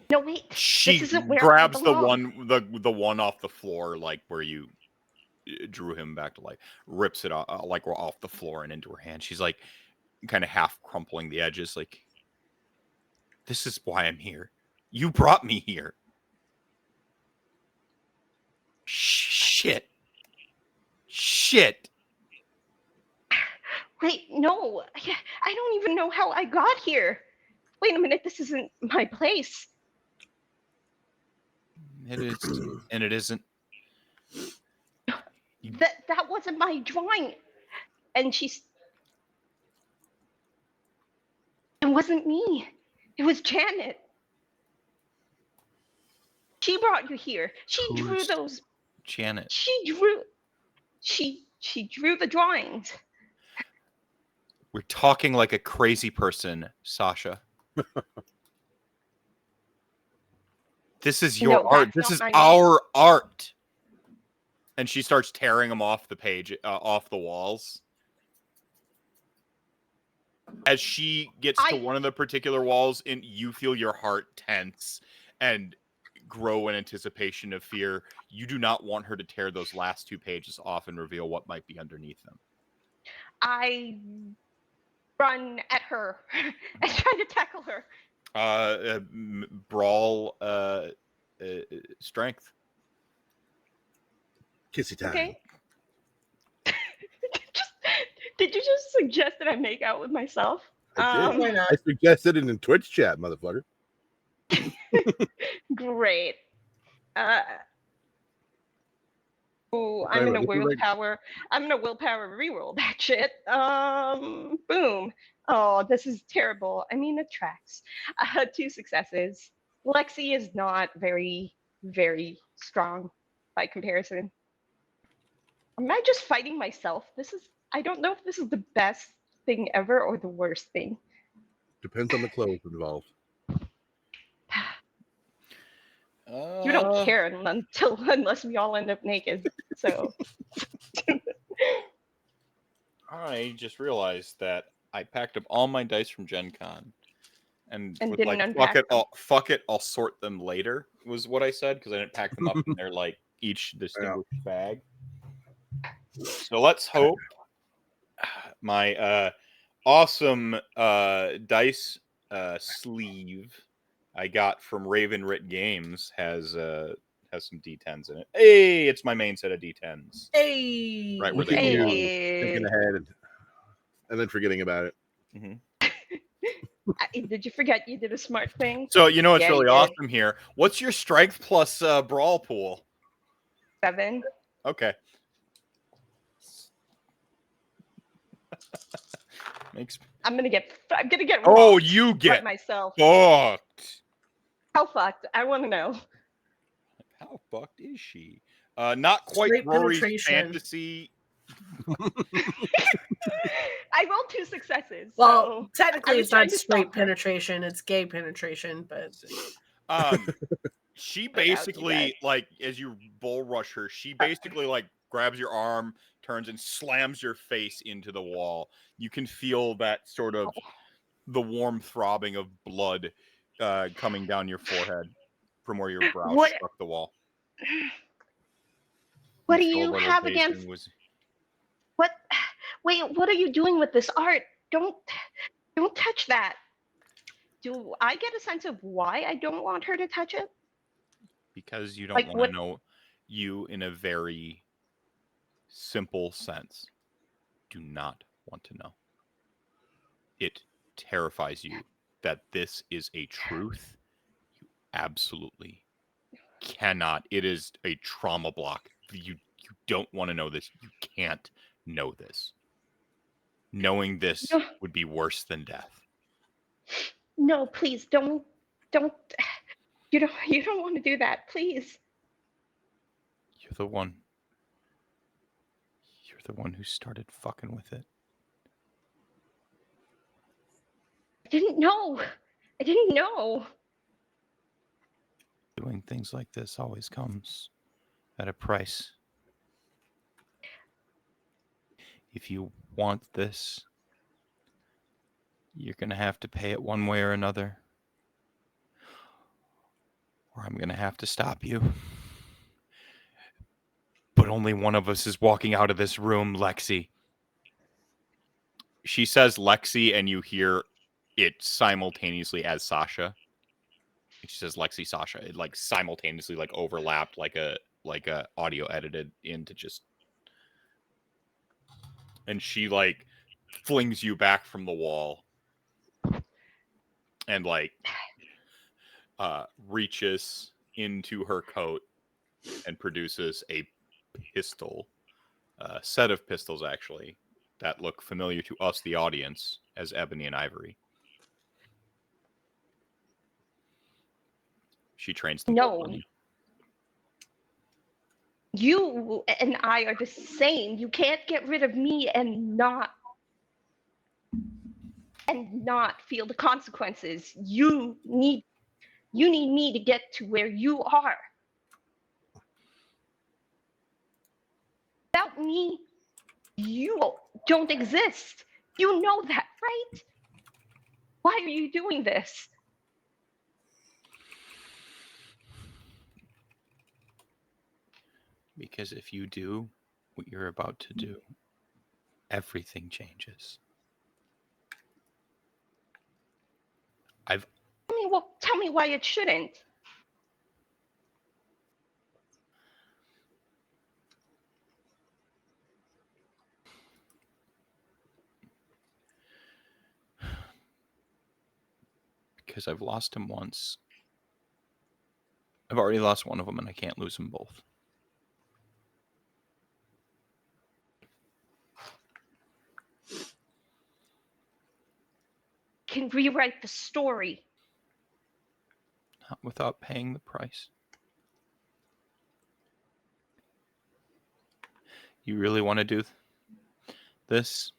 S4: No, wait.
S1: She
S4: this isn't where
S1: grabs
S4: I
S1: the
S4: belong.
S1: the one off the floor, like where you drew him back to life, rips it like off the floor and into her hand. She's like kind of half crumpling the edges, like, this is why I'm here. You brought me here. Shit.
S4: Wait, no. I don't even know how I got here. Wait a minute, this isn't my place.
S1: It is, and it isn't.
S4: That wasn't my drawing. And she's... It wasn't me. It was Janet. She brought you here. She drew
S1: Who's
S4: those...
S1: Janet?
S4: She drew the drawings.
S1: We're talking like a crazy person, Sasha. This is your
S4: No,
S1: art.
S4: that's
S1: This
S4: not
S1: is
S4: my name.
S1: our art. And she starts tearing them off the page, off the walls. As she gets to one of the particular walls, and you feel your heart tense and grow in anticipation of fear. You do not want her to tear those last 2 pages off and reveal what might be underneath them.
S4: I run at her and try to tackle her.
S1: Brawl, strength.
S5: Kissy time.
S4: Okay. Did you just suggest that I make out with myself?
S5: I did.
S2: Why not?
S5: I suggested it in Twitch chat, motherfucker.
S4: Great. Oh, I'm
S5: Sorry,
S4: gonna
S5: what was your
S4: willpower. I'm gonna willpower reroll that shit. Boom. Oh, this is terrible. I mean, it tracks. 2 successes. Lexi is not very, very strong by comparison. Am I just fighting myself? I don't know if this is the best thing ever or the worst thing.
S5: Depends on the clothes involved.
S4: You don't care unless we all end up naked. So
S1: I just realized that I packed up all my dice from Gen Con. And was
S4: didn't
S1: like,
S4: unpack them.
S1: fuck it, I'll sort them later, was what I said, because I didn't pack them up in their like each distinguished bag. So let's hope my awesome dice sleeve I got from Raven Writ Games has some D10s in it. Hey, it's my main set of D10s.
S2: Hey.
S1: Right where they
S5: Thinking ahead and then forgetting about it.
S1: Mm-hmm.
S4: Did you forget you did a smart thing?
S1: So you know what's
S4: Yeah,
S1: really
S4: you did.
S1: awesome here? What's your strength plus brawl pool?
S4: 7.
S1: Okay.
S4: I'm gonna get.
S1: Oh,
S4: rocked
S1: you
S4: by
S1: get
S4: myself.
S1: fucked.
S4: How fucked? I want to know.
S1: How fucked is she? Not quite
S2: Straight
S1: Rory's
S2: penetration.
S1: fantasy.
S4: I rolled 2 successes.
S2: Well,
S4: so
S2: technically,
S4: I was
S2: it's
S4: trying
S2: not
S4: to
S2: straight
S4: stop her.
S2: penetration; it's gay penetration. But
S1: She
S4: Get out, you guys.
S1: basically, like, as you bull rush her, she basically like grabs your arm, turns and slams your face into the wall. You can feel that sort of the warm throbbing of blood coming down your forehead from where your brow struck the wall.
S4: What do you have against? What? Wait, what are you doing with this art? Don't touch that. Do I get a sense of why I don't want her to touch it?
S1: Because you don't want to know. You, in a very simple sense, do not want to know. It terrifies you that this is a truth. You absolutely cannot. It is a trauma block. You don't want to know this. You can't know this. Knowing this would be worse than death.
S4: No, please don't. You don't want to do that, please.
S1: You're the one who started fucking with it.
S4: I didn't know.
S1: Doing things like this always comes at a price. If you want this, you're going to have to pay it one way or another. Or I'm going to have to stop you. But only one of us is walking out of this room, Lexi. She says Lexi, and you hear it simultaneously as Sasha. She says Lexi, Sasha. It like simultaneously like overlapped like a audio edited into just. And she like flings you back from the wall and like reaches into her coat and produces a pistol, set of pistols actually, that look familiar to us, the audience, as Ebony and Ivory. She trains them.
S4: No. You and I are the same. You can't get rid of me and not feel the consequences. You need me to get to where you are. Without me, you don't exist. You know that, right? Why are you doing this?
S1: Because if you do what you're about to do, everything changes.
S4: Tell me why it shouldn't.
S1: Because I've lost him once. I've already lost one of them, and I can't lose them both.
S4: Can rewrite the story.
S1: Not without paying the price. You really want to do this?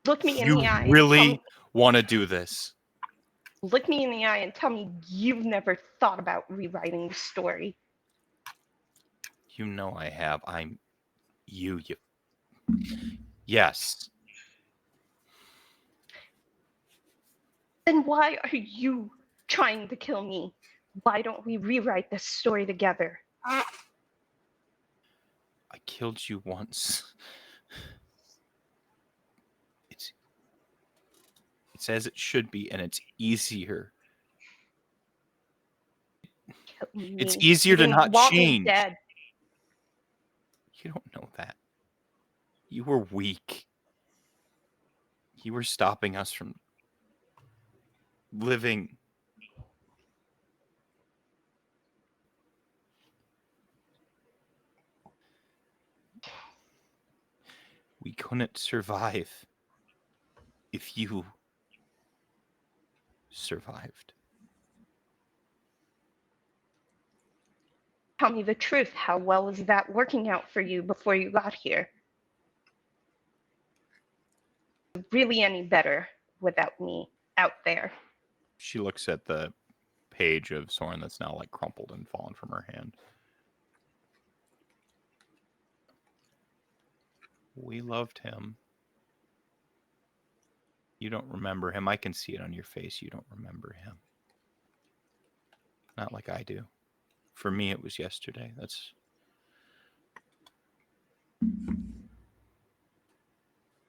S4: Look me in the eye.
S1: You really want to do this?
S4: Look me in the eye and tell me you've never thought about rewriting the story.
S1: You know I have. I'm you. Yes.
S4: Then why are you trying to kill me? Why don't we rewrite this story together?
S1: I killed you once. It's as it should be, and it's easier. It's easier to not change.
S4: Dead.
S1: You don't know that. You were weak. You were stopping us from living. We couldn't survive if you survived.
S4: Tell me the truth. How well is that working out for you before you got here? Really any better without me out there?
S1: She looks at the page of Soren that's now like crumpled and fallen from her hand. We loved him. You don't remember him. I can see it on your face. You don't remember him. Not like I do. For me, it was yesterday.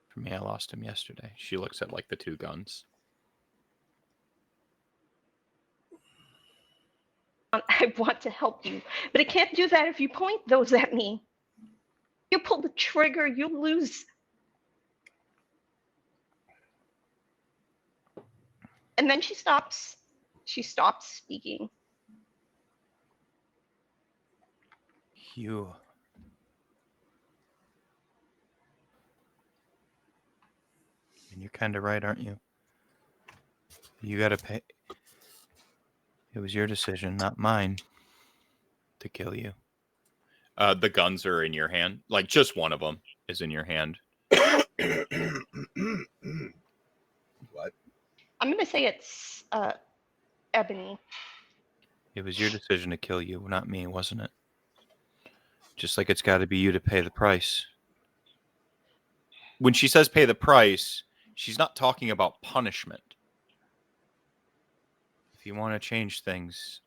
S1: For me, I lost him yesterday. She looks at like the two guns.
S4: I want to help you, but I can't do that if you point those at me. You pull the trigger, you lose. And then she stops. She stops speaking.
S1: You. And you're kind of right, aren't you? You gotta pay. It was your decision, not mine, to kill you. The guns are in your hand. Like, just one of them is in your hand.
S5: What?
S4: I'm going to say it's Ebony.
S1: It was your decision to kill you, not me, wasn't it? Just like it's got to be you to pay the price. When she says pay the price, she's not talking about punishment. If you want to change things,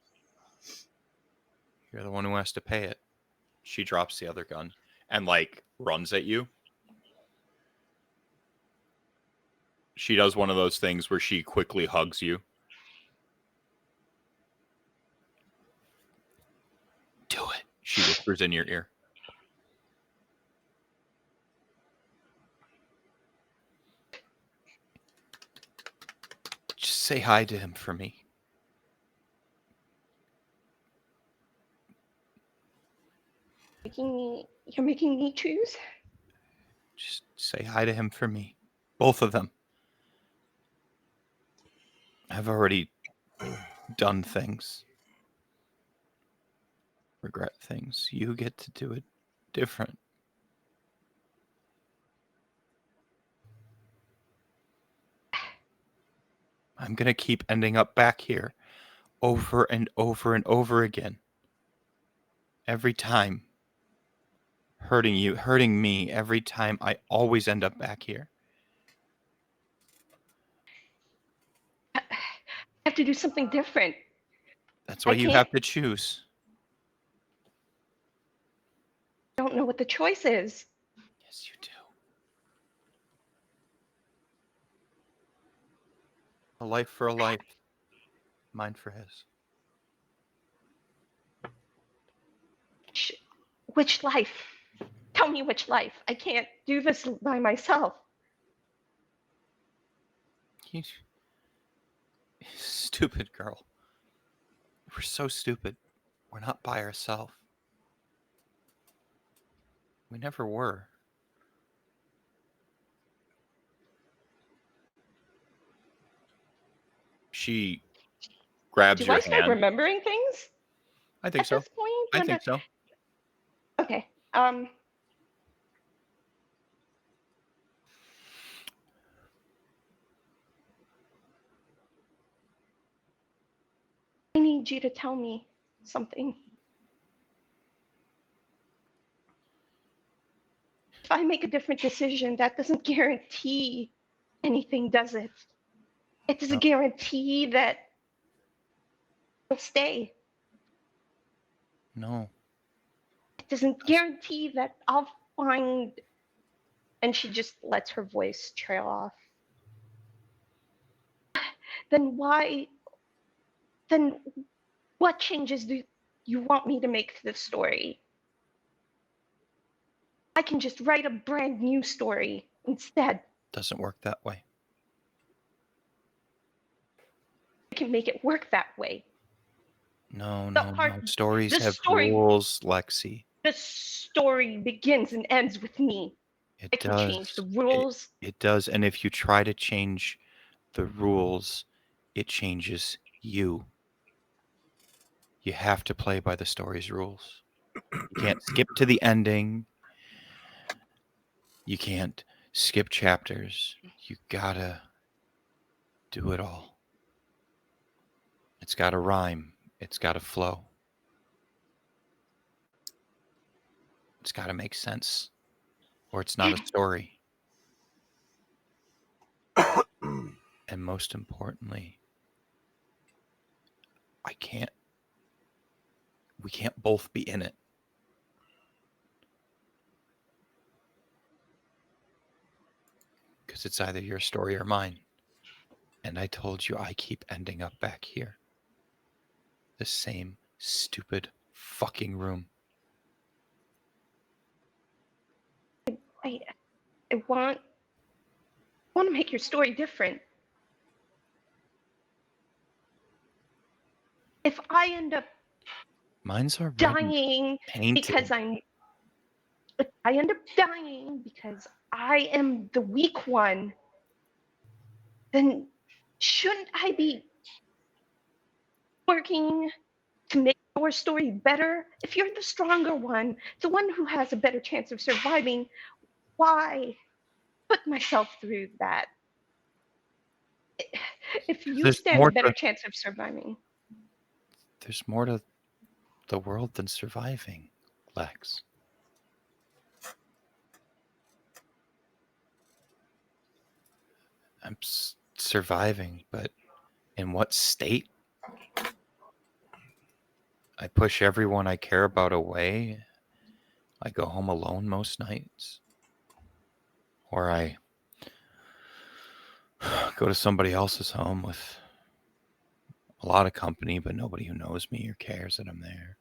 S1: you're the one who has to pay it. She drops the other gun and like runs at you. She does one of those things where she quickly hugs you. Do it, she whispers in your ear. Just say hi to him for me.
S4: You're making me choose?
S1: Just say hi to him for me. Both of them. I've already done things. Regret things. You get to do it different. I'm going to keep ending up back here over and over and over again. Every time. Hurting you, hurting me. Every time I always end up back here.
S4: I have to do something different.
S1: That's why you have to choose.
S4: I don't know what the choice is.
S1: Yes, you do. A life for a life. Mine for his.
S4: Which life? Tell me which life. I can't do this by myself.
S1: You stupid girl. We're so stupid. We're not by ourselves. We never were. She grabs
S4: Do
S1: your
S4: I start
S1: hand.
S4: remembering things?
S1: I think
S4: At
S1: so.
S4: this point?
S1: I think so.
S4: Okay. I need you to tell me something. If I make a different decision, that doesn't guarantee anything, does it? It doesn't guarantee that I'll stay.
S1: No.
S4: It doesn't guarantee that I'll find. And she just lets her voice trail off. Then what changes do you want me to make to the story? I can just write a brand new story instead.
S1: Doesn't work that way.
S4: I can make it work that way.
S1: No. Stories
S4: the
S1: have
S4: story-
S1: rules, Lexi.
S4: The story begins and ends with me. I can change the rules.
S1: It does. And if you try to change the rules, it changes you. You have to play by the story's rules. You can't skip to the ending. You can't skip chapters. You gotta do it all. It's gotta rhyme. It's gotta flow. It's gotta make sense. Or it's not a story. And most importantly, we can't both be in it. Because it's either your story or mine. And I told you I keep ending up back here. The same stupid fucking room.
S4: I want to make your story different. If I end up
S1: Mine's already
S4: dying
S1: painted.
S4: because if I end up dying because I am the weak one, then shouldn't I be working to make your story better? If you're the stronger one, the one who has a better chance of surviving, why put myself through that? If you stand a better chance of surviving.
S1: There's more to the world than surviving, Lex. I'm surviving, but in what state? I push everyone I care about away. I go home alone most nights. Or I go to somebody else's home with a lot of company, but nobody who knows me or cares that I'm there.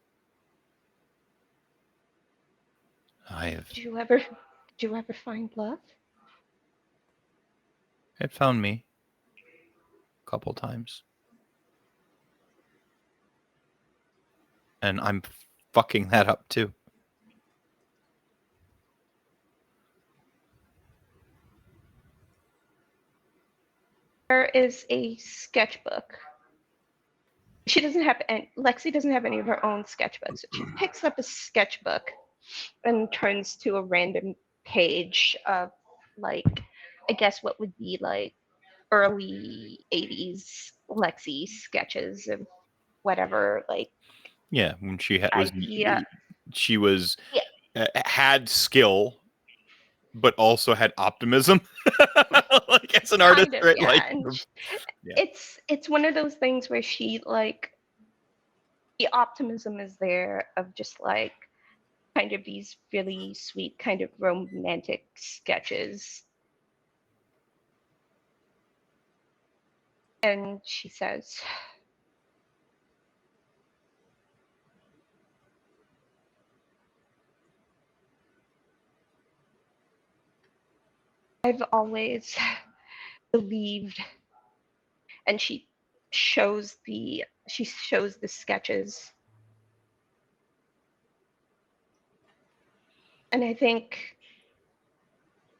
S4: Did you ever find love?
S1: It found me a couple times. And I'm fucking that up too.
S4: There is a sketchbook. Lexi doesn't have any of her own sketchbooks. So she picks up a sketchbook and turns to a random page of, like, I guess what would be like early 80s Lexi sketches of whatever, like,
S1: Yeah, when she
S4: idea.
S1: she was
S4: Yeah.
S1: had skill, but also had optimism. Like as an artist,
S4: Kind of,
S1: right?
S4: yeah.
S1: Like,
S4: And
S1: yeah.
S4: it's one of those things where she, like, the optimism is there of just like kind of these really sweet kind of romantic sketches. And she says, I've always believed, and she shows the sketches. And I think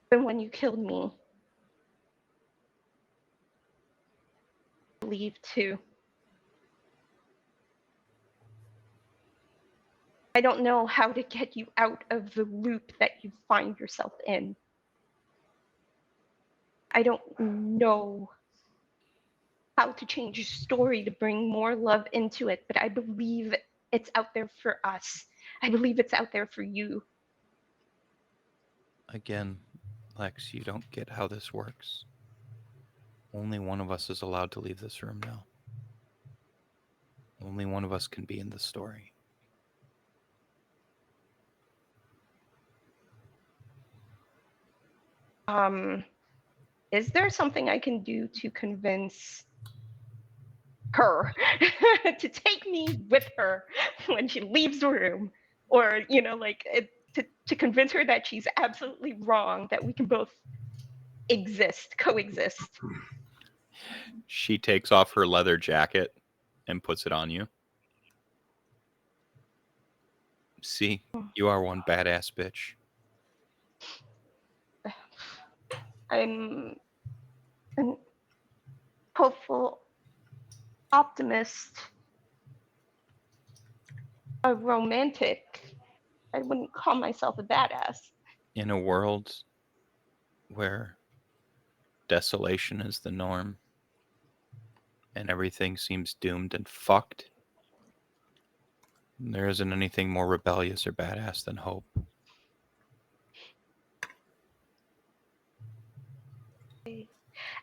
S4: even when you killed me, I believed too. I don't know how to get you out of the loop that you find yourself in. I don't know how to change your story to bring more love into it, but I believe it's out there for us. I believe it's out there for you.
S1: Again, Lex, you don't get how this works. Only one of us is allowed to leave this room now. Only one of us can be in the story.
S4: Is there something I can do to convince her to take me with her when she leaves the room? Or, like, to convince her that she's absolutely wrong, that we can both coexist.
S1: She takes off her leather jacket and puts it on you. See, you are one badass bitch.
S4: I'm an hopeful optimist, a romantic. I wouldn't call myself a badass.
S1: In a world where desolation is the norm and everything seems doomed and fucked, there isn't anything more rebellious or badass than hope.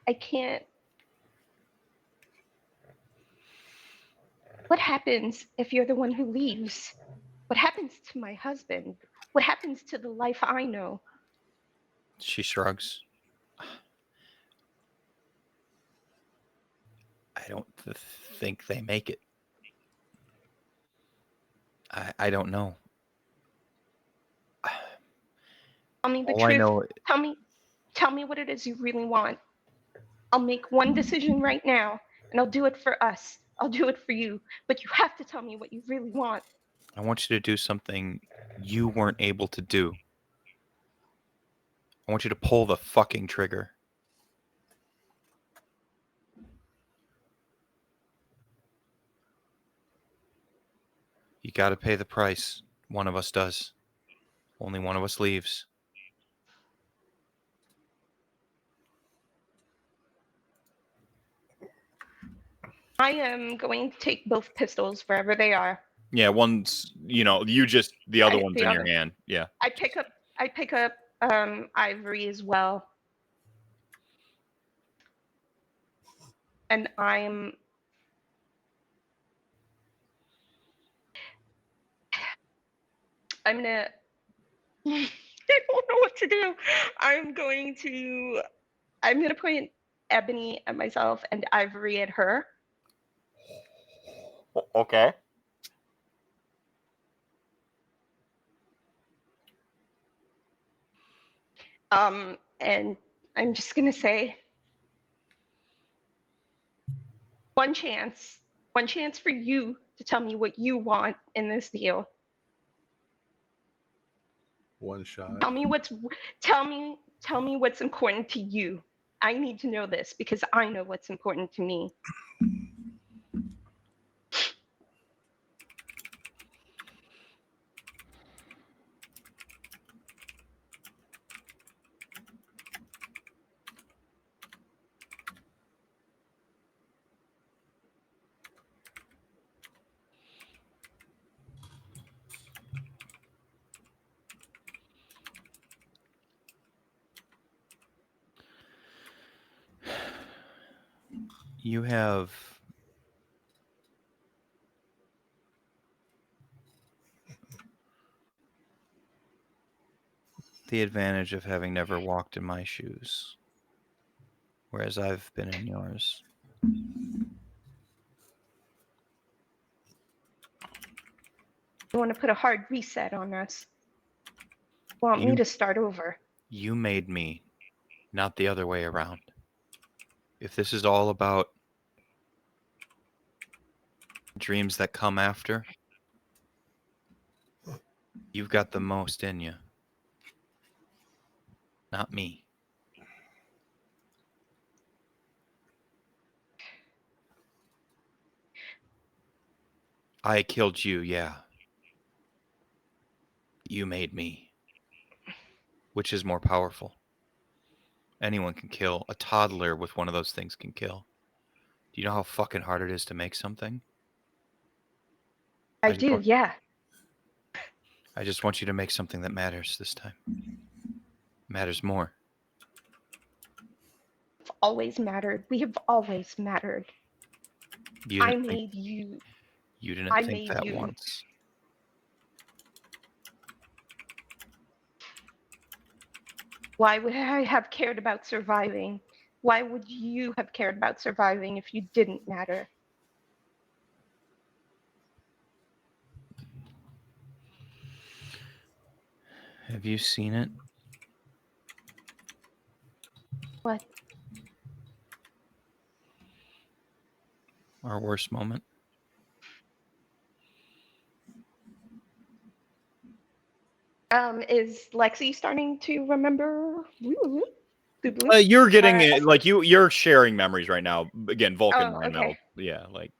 S4: I can't. What happens if you're the one who leaves? What happens to my husband? What happens to the life I know?
S1: She shrugs. I don't think they make it. I don't know.
S4: Tell me the
S1: All
S4: truth.
S1: I know...
S4: Tell me what it is you really want. I'll make one decision right now, and I'll do it for us. I'll do it for you. But you have to tell me what you really want.
S1: I want you to do something you weren't able to do. I want you to pull the fucking trigger. You gotta pay the price. One of us does. Only one of us leaves.
S4: I am going to take both pistols wherever they are.
S1: Yeah, one's, the other one's in your hand. Yeah.
S4: I pick up Ivory as well. and I'm gonna I don't know what to do. I'm gonna point Ebony at myself and Ivory at her.
S1: Okay.
S4: And I'm just gonna say one chance for you to tell me what you want in this deal.
S5: One shot.
S4: Tell me what's important to you. I need to know this because I know what's important to me.
S1: You have the advantage of having never walked in my shoes, whereas I've been in yours.
S4: You want to put a hard reset on us? Want me to start over?
S1: You made me, not the other way around. If this is all about dreams that come after, you've got the most in you. Not me. I killed you, yeah. You made me. Which is more powerful? Anyone can kill. A toddler with one of those things can kill. Do you know how fucking hard it is to make something?
S4: I do, yeah.
S1: I just want you to make something that matters this time. Matters more.
S4: It's always mattered. We have always mattered. I made you.
S1: You didn't think that once.
S4: Why would I have cared about surviving? Why would you have cared about surviving if you didn't matter?
S1: Have you seen it?
S4: What?
S1: Our worst moment?
S4: Is Lexi starting to remember?
S1: You're getting it, like you're sharing memories right now. Again, Vulcan mind
S4: okay.
S1: metal. Yeah, like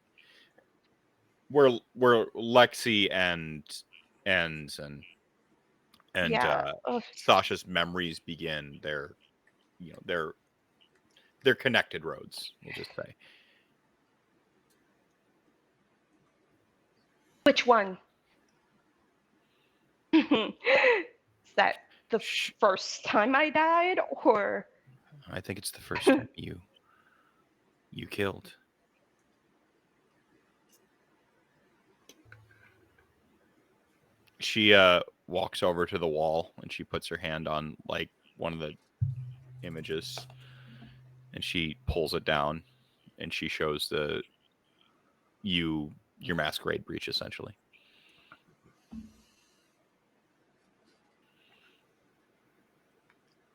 S1: where Lexi and Sasha's memories begin. They're connected roads. We'll just say.
S4: Which one? Is that the first time I died, or?
S1: I think it's the first time you killed. She walks over to the wall and she puts her hand on like one of the images and she pulls it down and she shows your masquerade breach essentially.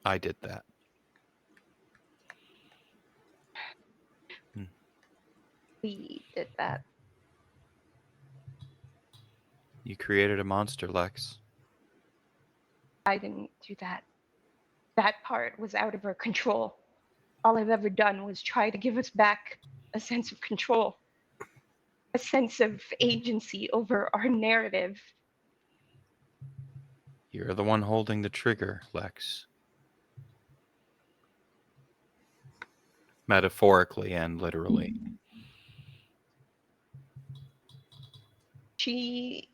S1: I did that.
S4: We did that.
S1: You created a monster, Lex.
S4: I didn't do that. That part was out of our control. All I've ever done was try to give us back a sense of control, a sense of agency over our narrative.
S1: You're the one holding the trigger, Lex. Metaphorically and literally.
S4: She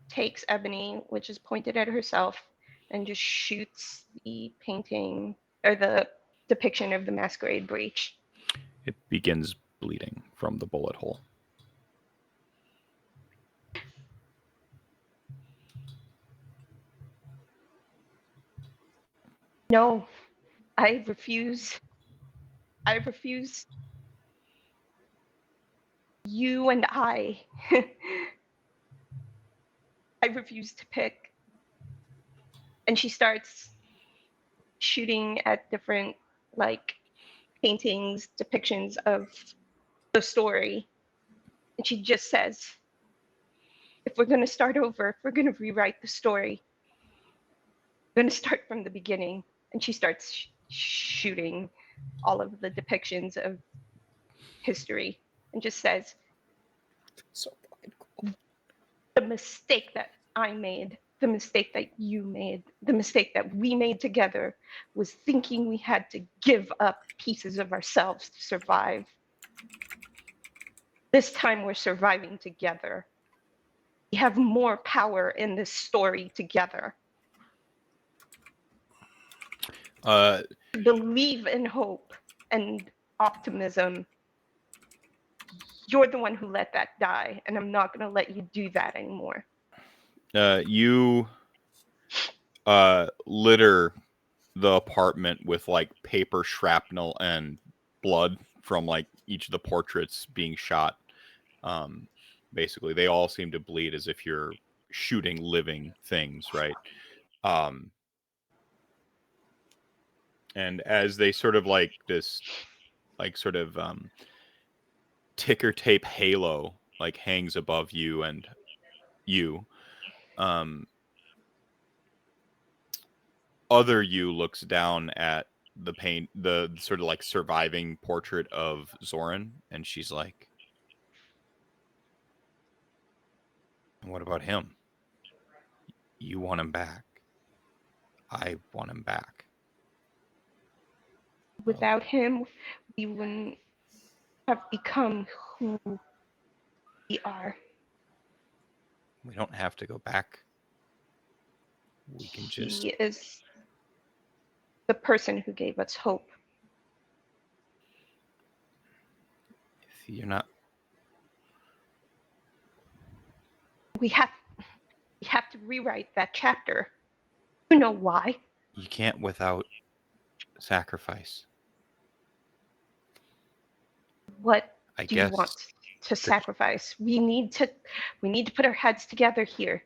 S4: takes Ebony, which is pointed at herself, and just shoots the painting or the depiction of the masquerade breach.
S1: It begins bleeding from the bullet hole.
S4: No, I refuse. I refuse. You and I. I refuse to pick. And she starts shooting at different, like, paintings, depictions of the story. And she just says, if we're going to start over, if we're going to rewrite the story, we're going to start from the beginning. And she starts shooting all of the depictions of history and just says,
S1: So fucking cool.
S4: the mistake that I made, the mistake that you made, the mistake that we made together was thinking we had to give up pieces of ourselves to survive. This time we're surviving together. We have more power in this story together. Believe in hope and optimism. You're the one who let that die, and I'm not going to let you do that anymore.
S1: You litter the apartment with like paper shrapnel and blood from like each of the portraits being shot. Basically, they all seem to bleed as if you're shooting living things, right? And as they sort of like this, like sort of ticker tape halo like hangs above you and you, other you looks down at the sort of like surviving portrait of Zoran, and she's like, what about him? You want him back. I want him back.
S4: Without him, we wouldn't have become who we are.
S1: We don't have to go back. We can just...
S4: He is the person who gave us hope.
S1: If you're not...
S4: We have to rewrite that chapter. You know why?
S1: You can't without sacrifice.
S4: What
S1: I
S4: do
S1: guess
S4: you want to sacrifice? We need to put our heads together here.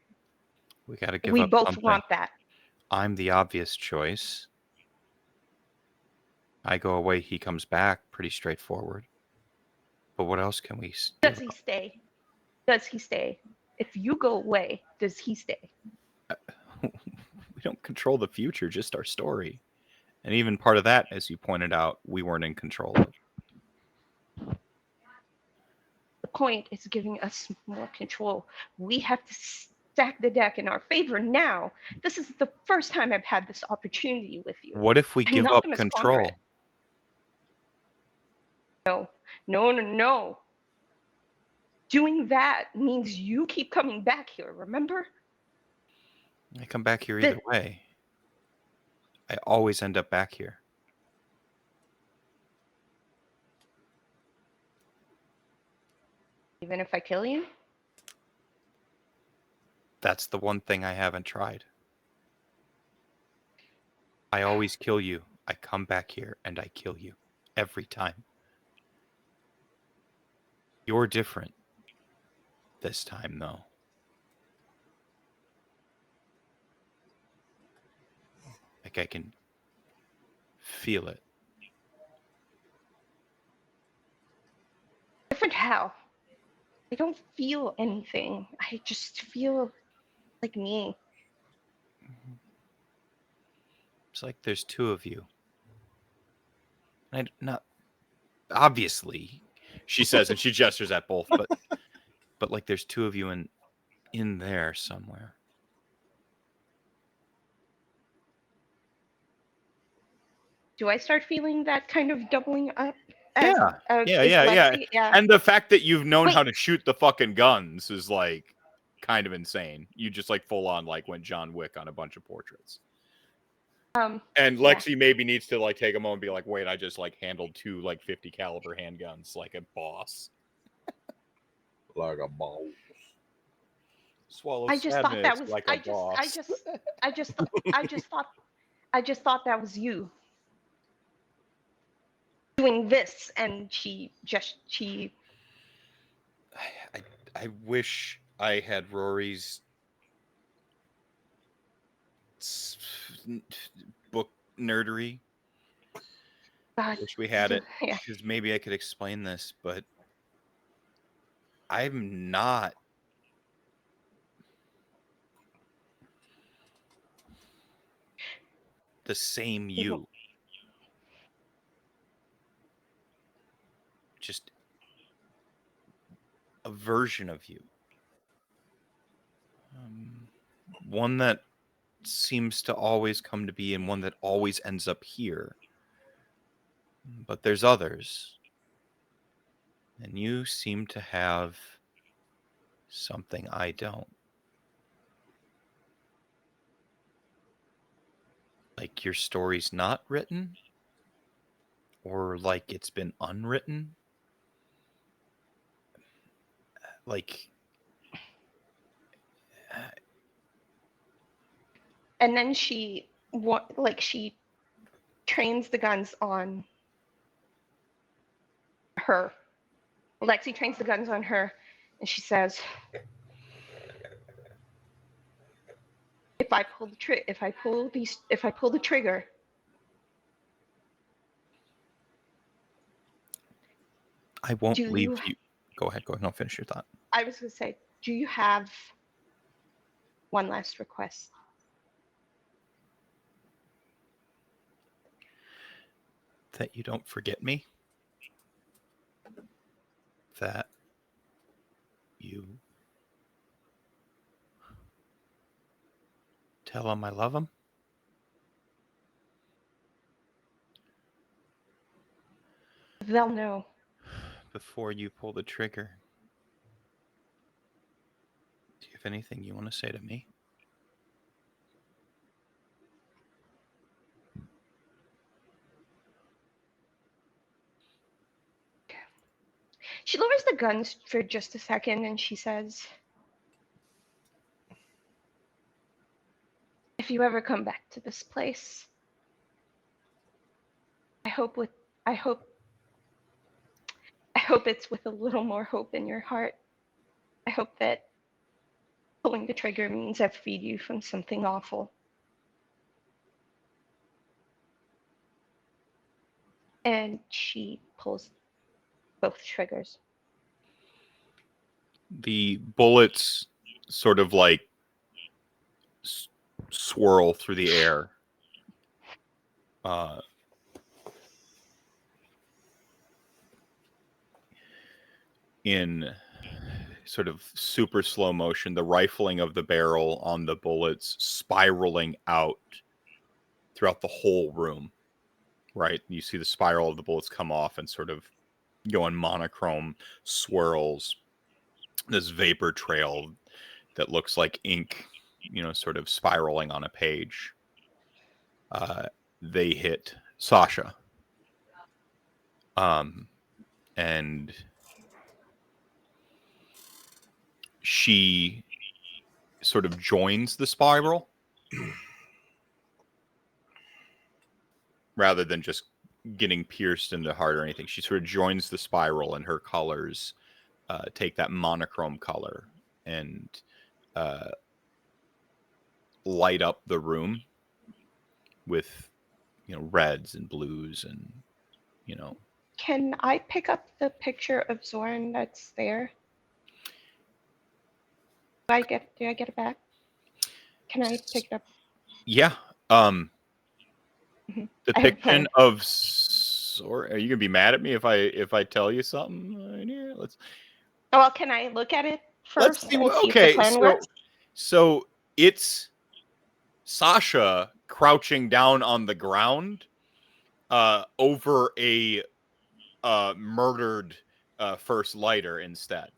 S1: we got to give
S4: We
S1: up
S4: both
S1: something.
S4: want that.
S1: I'm the obvious choice. I go away, he comes back. Pretty straightforward. But what else can we do?
S4: Does he stay? Does he stay? If you go away, does he stay?
S1: We don't control the future, just our story. And even part of that, as you pointed out, we weren't in control of.
S4: The point is giving us more control. We have to stack the deck in our favor now. This is the first time I've had this opportunity with you.
S1: What if we
S4: I'm
S1: give
S4: not
S1: up
S4: gonna squander
S1: control?
S4: it. No. Doing that means you keep coming back here, remember?
S1: I come back here either way. I always end up back here.
S4: Even if I kill you?
S1: That's the one thing I haven't tried. I always kill you. I come back here and I kill you. Every time. You're different. This time, though. Like I can feel it.
S4: Different how? I don't feel anything. I just feel like me.
S1: It's like there's two of you. Not obviously, she says, and she gestures at both, but like there's two of you in there somewhere.
S4: Do I start feeling that kind of doubling up?
S1: Yeah. And the fact that you've known how to shoot the fucking guns is like kind of insane. You just like full on like went John Wick on a bunch of portraits. And
S4: Yeah.
S1: Lexi maybe needs to like take a moment and be like, wait, I just like handled 2 like 50 caliber handguns like a boss.
S5: Like a ball.
S1: Swallow
S4: I just thought that
S1: sadness
S4: was
S1: like a boss.
S4: I just thought that was you doing this, and she
S1: I wish I had Rory's book nerdery. Wish we had it,
S4: Yeah.
S1: because maybe I could explain this, but I'm not the same you. Just a version of you. One that seems to always come to be and one that always ends up here. But there's others. And you seem to have something I don't. Like your story's not written? Or like it's been unwritten? Like...
S4: And then she trains the guns on her. Lexi trains the guns on her, and she says, if I pull the trigger,
S1: I won't leave you. Go ahead. No, finish your thought.
S4: I was going to say, do you have one last request?
S1: That you don't forget me. That you tell him I love him.
S4: They'll know.
S1: Before you pull the trigger. Do you have anything you want to say to me?
S4: She lowers the guns for just a second, and she says, if you ever come back to this place, I hope it's with a little more hope in your heart. I hope that pulling the trigger means I've freed you from something awful. And she pulls both triggers.
S1: The bullets sort of like swirl through the air. In sort of super slow motion, the rifling of the barrel on the bullets spiraling out throughout the whole room, right? You see the spiral of the bullets come off and sort of go in monochrome swirls, this vapor trail that looks like ink, sort of spiraling on a page. They hit Sasha. And she sort of joins the spiral rather than just getting pierced in the heart or anything. She sort of joins the spiral, and her colors take that monochrome color and light up the room with, reds and blues and,
S4: Can I pick up the picture of Zoran that's there? Do I get it back? Can I pick it up?
S1: Yeah. Depiction of Zoran. Are you gonna be mad at me if I tell you something? Yeah, let's.
S4: Well, can I look at it first?
S1: Let's see.
S4: If the plan works?
S1: So it's Sasha crouching down on the ground, over a murdered first lighter instead,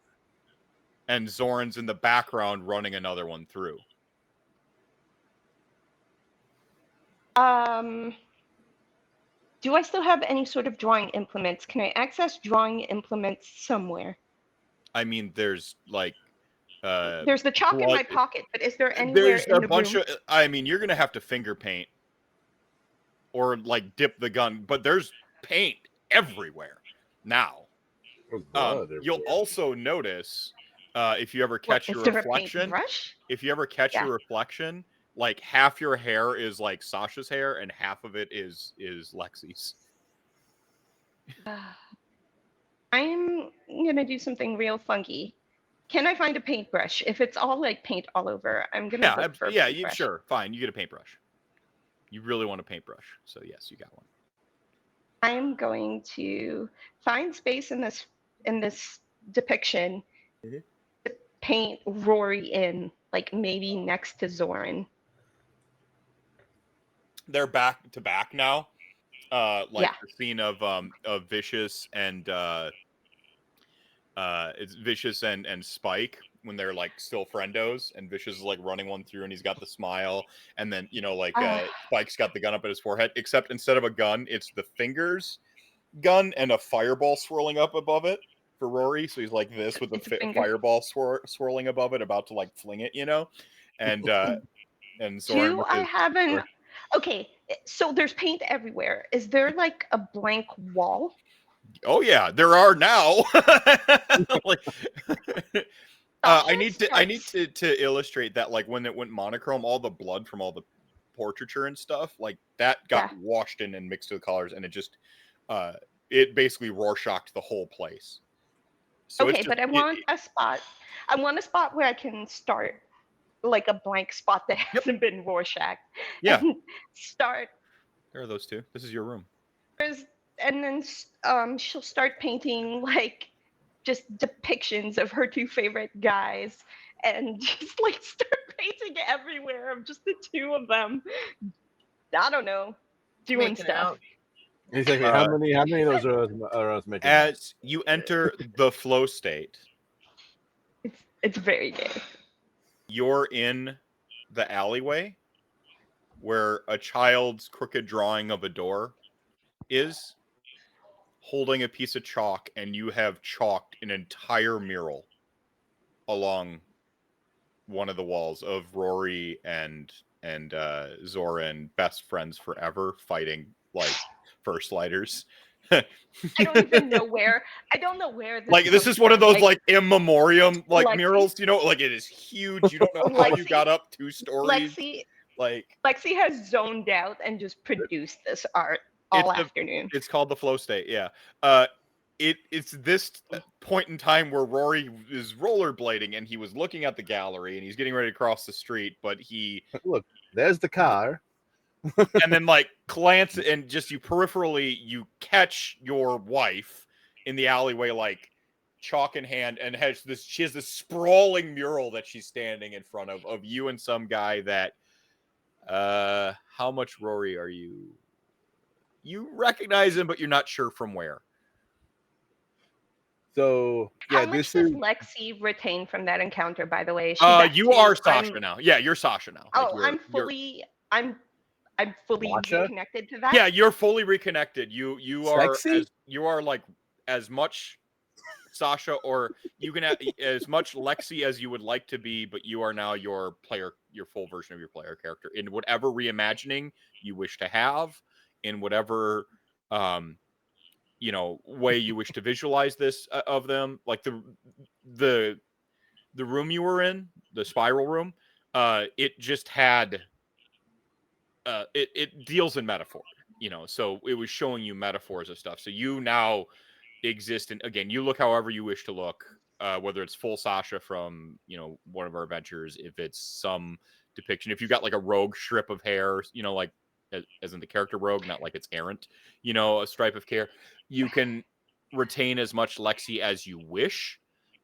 S1: and Zoran's in the background running another one through.
S4: Do I still have any sort of drawing implements? Can I access drawing implements somewhere?
S1: I mean, there's like
S4: There's the chalk in my
S1: blood-
S4: pocket, but is there anywhere
S1: there's
S4: in
S1: a
S4: the
S1: bunch
S4: room?
S1: of. I mean, you're gonna have to finger paint or like dip the gun, but there's paint everywhere now.
S5: There's blood
S1: You'll
S5: everywhere.
S1: also notice if you ever
S4: What,
S1: catch
S4: is
S1: your
S4: there a
S1: reflection.
S4: paintbrush?
S1: If you ever catch
S4: Yeah.
S1: your reflection, like half your hair is like Sasha's hair, and half of it is Lexi's.
S4: I'm gonna do something real funky. Can I find a paintbrush? If it's all like paint all over, I'm gonna look for a
S1: Yeah,
S4: paintbrush.
S1: sure, fine. You get a paintbrush. You really want a paintbrush, so yes, you got one.
S4: I'm going to find space in this depiction
S1: Mhm.
S4: to paint Rory in, like maybe next to Zoran.
S1: They're back to back now. Like
S4: Yeah.
S1: the scene of Vicious and it's Vicious and Spike when they're like still friendos, and Vicious is like running one through, and he's got the smile, and then Spike's got the gun up at his forehead, except instead of a gun, it's the fingers gun and a fireball swirling up above it for Rory. So he's like this with
S4: It's a
S1: the
S4: finger.
S1: fireball swirling above it, about to like fling it, and Zoran with
S4: I
S1: his
S4: haven't. Okay, so there's paint everywhere. Is there like a blank wall?
S1: Oh yeah, there are now. Like, I need to illustrate that, like when it went monochrome, all the blood from all the portraiture and stuff like that got washed in and mixed with the colors, and it just it basically Rorschached the whole place. So
S4: okay, but I want a spot. I want a spot where I can start, like a blank spot that hasn't been Rorschached.
S1: Yeah.
S4: And start.
S1: There are those two. This is your room.
S4: And then she'll start painting like just depictions of her two favorite guys, and just like start painting everywhere of just the two of them. I don't know, doing
S2: Making
S4: stuff.
S2: out.
S5: Exactly. How many of those are us making?
S1: As you enter the flow state,
S4: It's very gay.
S1: You're in the alleyway where a child's crooked drawing of a door is, holding a piece of chalk, and you have chalked an entire mural along one of the walls of Rory and Zoran, best friends forever, fighting like first lighters.
S4: I don't even know where. I don't know where.
S1: This is one of those like in memoriam
S4: Lexi,
S1: murals, like it is huge. You don't know how you got up 2 stories.
S4: Lexi has zoned out and just produced this art all afternoon.
S1: It's called the flow state. Yeah. It's this point in time where Rory is rollerblading, and he was looking at the gallery, and he's getting ready to cross the street, but he
S5: look, there's the car.
S1: And then like glance, and just you peripherally you catch your wife in the alleyway, like chalk in hand, and she has this sprawling mural that she's standing in front of you and some guy that how much Rory are you? You recognize him, but you're not sure from where.
S5: So yeah,
S4: how much does Lexi retain from that encounter? By the way,
S1: you are Sasha now. Yeah, you're Sasha now.
S4: I'm fully reconnected to that.
S1: Yeah, you're fully reconnected. You are as much Sasha, or you can have as much Lexi as you would like to be, but you are now your full version of your player character in whatever reimagining you wish to have, in whatever way you wish to visualize this of them. Like the room you were in, the spiral room, it just had it deals in metaphor, so it was showing you metaphors of stuff. So you now exist in, again, you look however you wish to look, whether it's full Sasha from one of our adventures, if it's some depiction, if you've got like a rogue strip of hair, like as in the character rogue, not like it's errant, a stripe of hair, you can retain as much Lexi as you wish.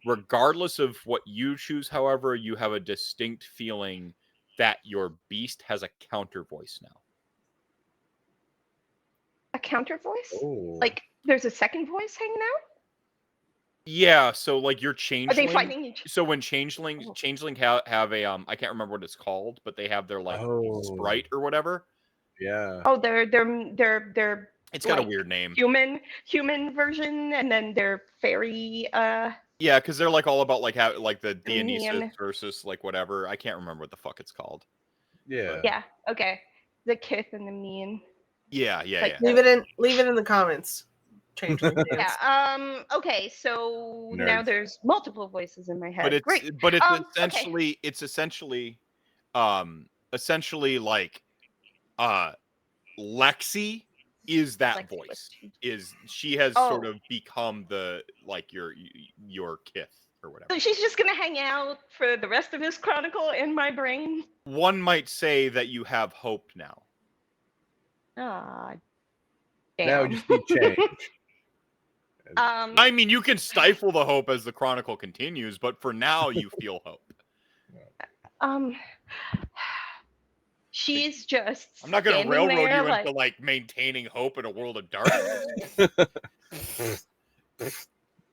S1: Regardless of what you choose, however, you have a distinct feeling that your beast has a counter voice now.
S4: A counter voice?
S5: Oh.
S4: Like there's a second voice hanging out?
S1: Yeah, so like your changeling.
S4: Are they fighting each other?
S1: So when changeling have a I can't remember what it's called, but they have their like sprite or whatever.
S3: Yeah.
S4: Oh, they're
S1: It's got a
S4: like
S1: weird name.
S4: human version, and then they're fairy.
S1: Yeah, because they're like all about like how like the Dionysus
S4: Neon.
S1: versus like whatever. I can't remember what the fuck it's called.
S3: Yeah.
S4: Yeah. Okay. The Kith and the Mean.
S1: Yeah.
S4: Like
S2: Leave it in the comments. Changeling dance.
S4: Yeah. Okay. So now
S3: Nerds.
S4: there's multiple voices in my head.
S1: But it's
S4: Great.
S1: essentially
S4: Okay.
S1: essentially like Lexi is that
S4: Lexi
S1: voice.
S4: was-
S1: She has
S4: Oh.
S1: sort of become the like your Kith or whatever.
S4: So she's just gonna hang out for the rest of this chronicle in my brain.
S1: One might say that you have hope now.
S4: Ah.
S3: Now we
S4: Damn.
S3: just need change.
S1: I mean, you can stifle the hope as the chronicle continues, but for now, you feel hope.
S4: She's just.
S1: I'm not going to
S4: standing
S1: railroad
S4: there,
S1: you into like maintaining hope in a world of darkness.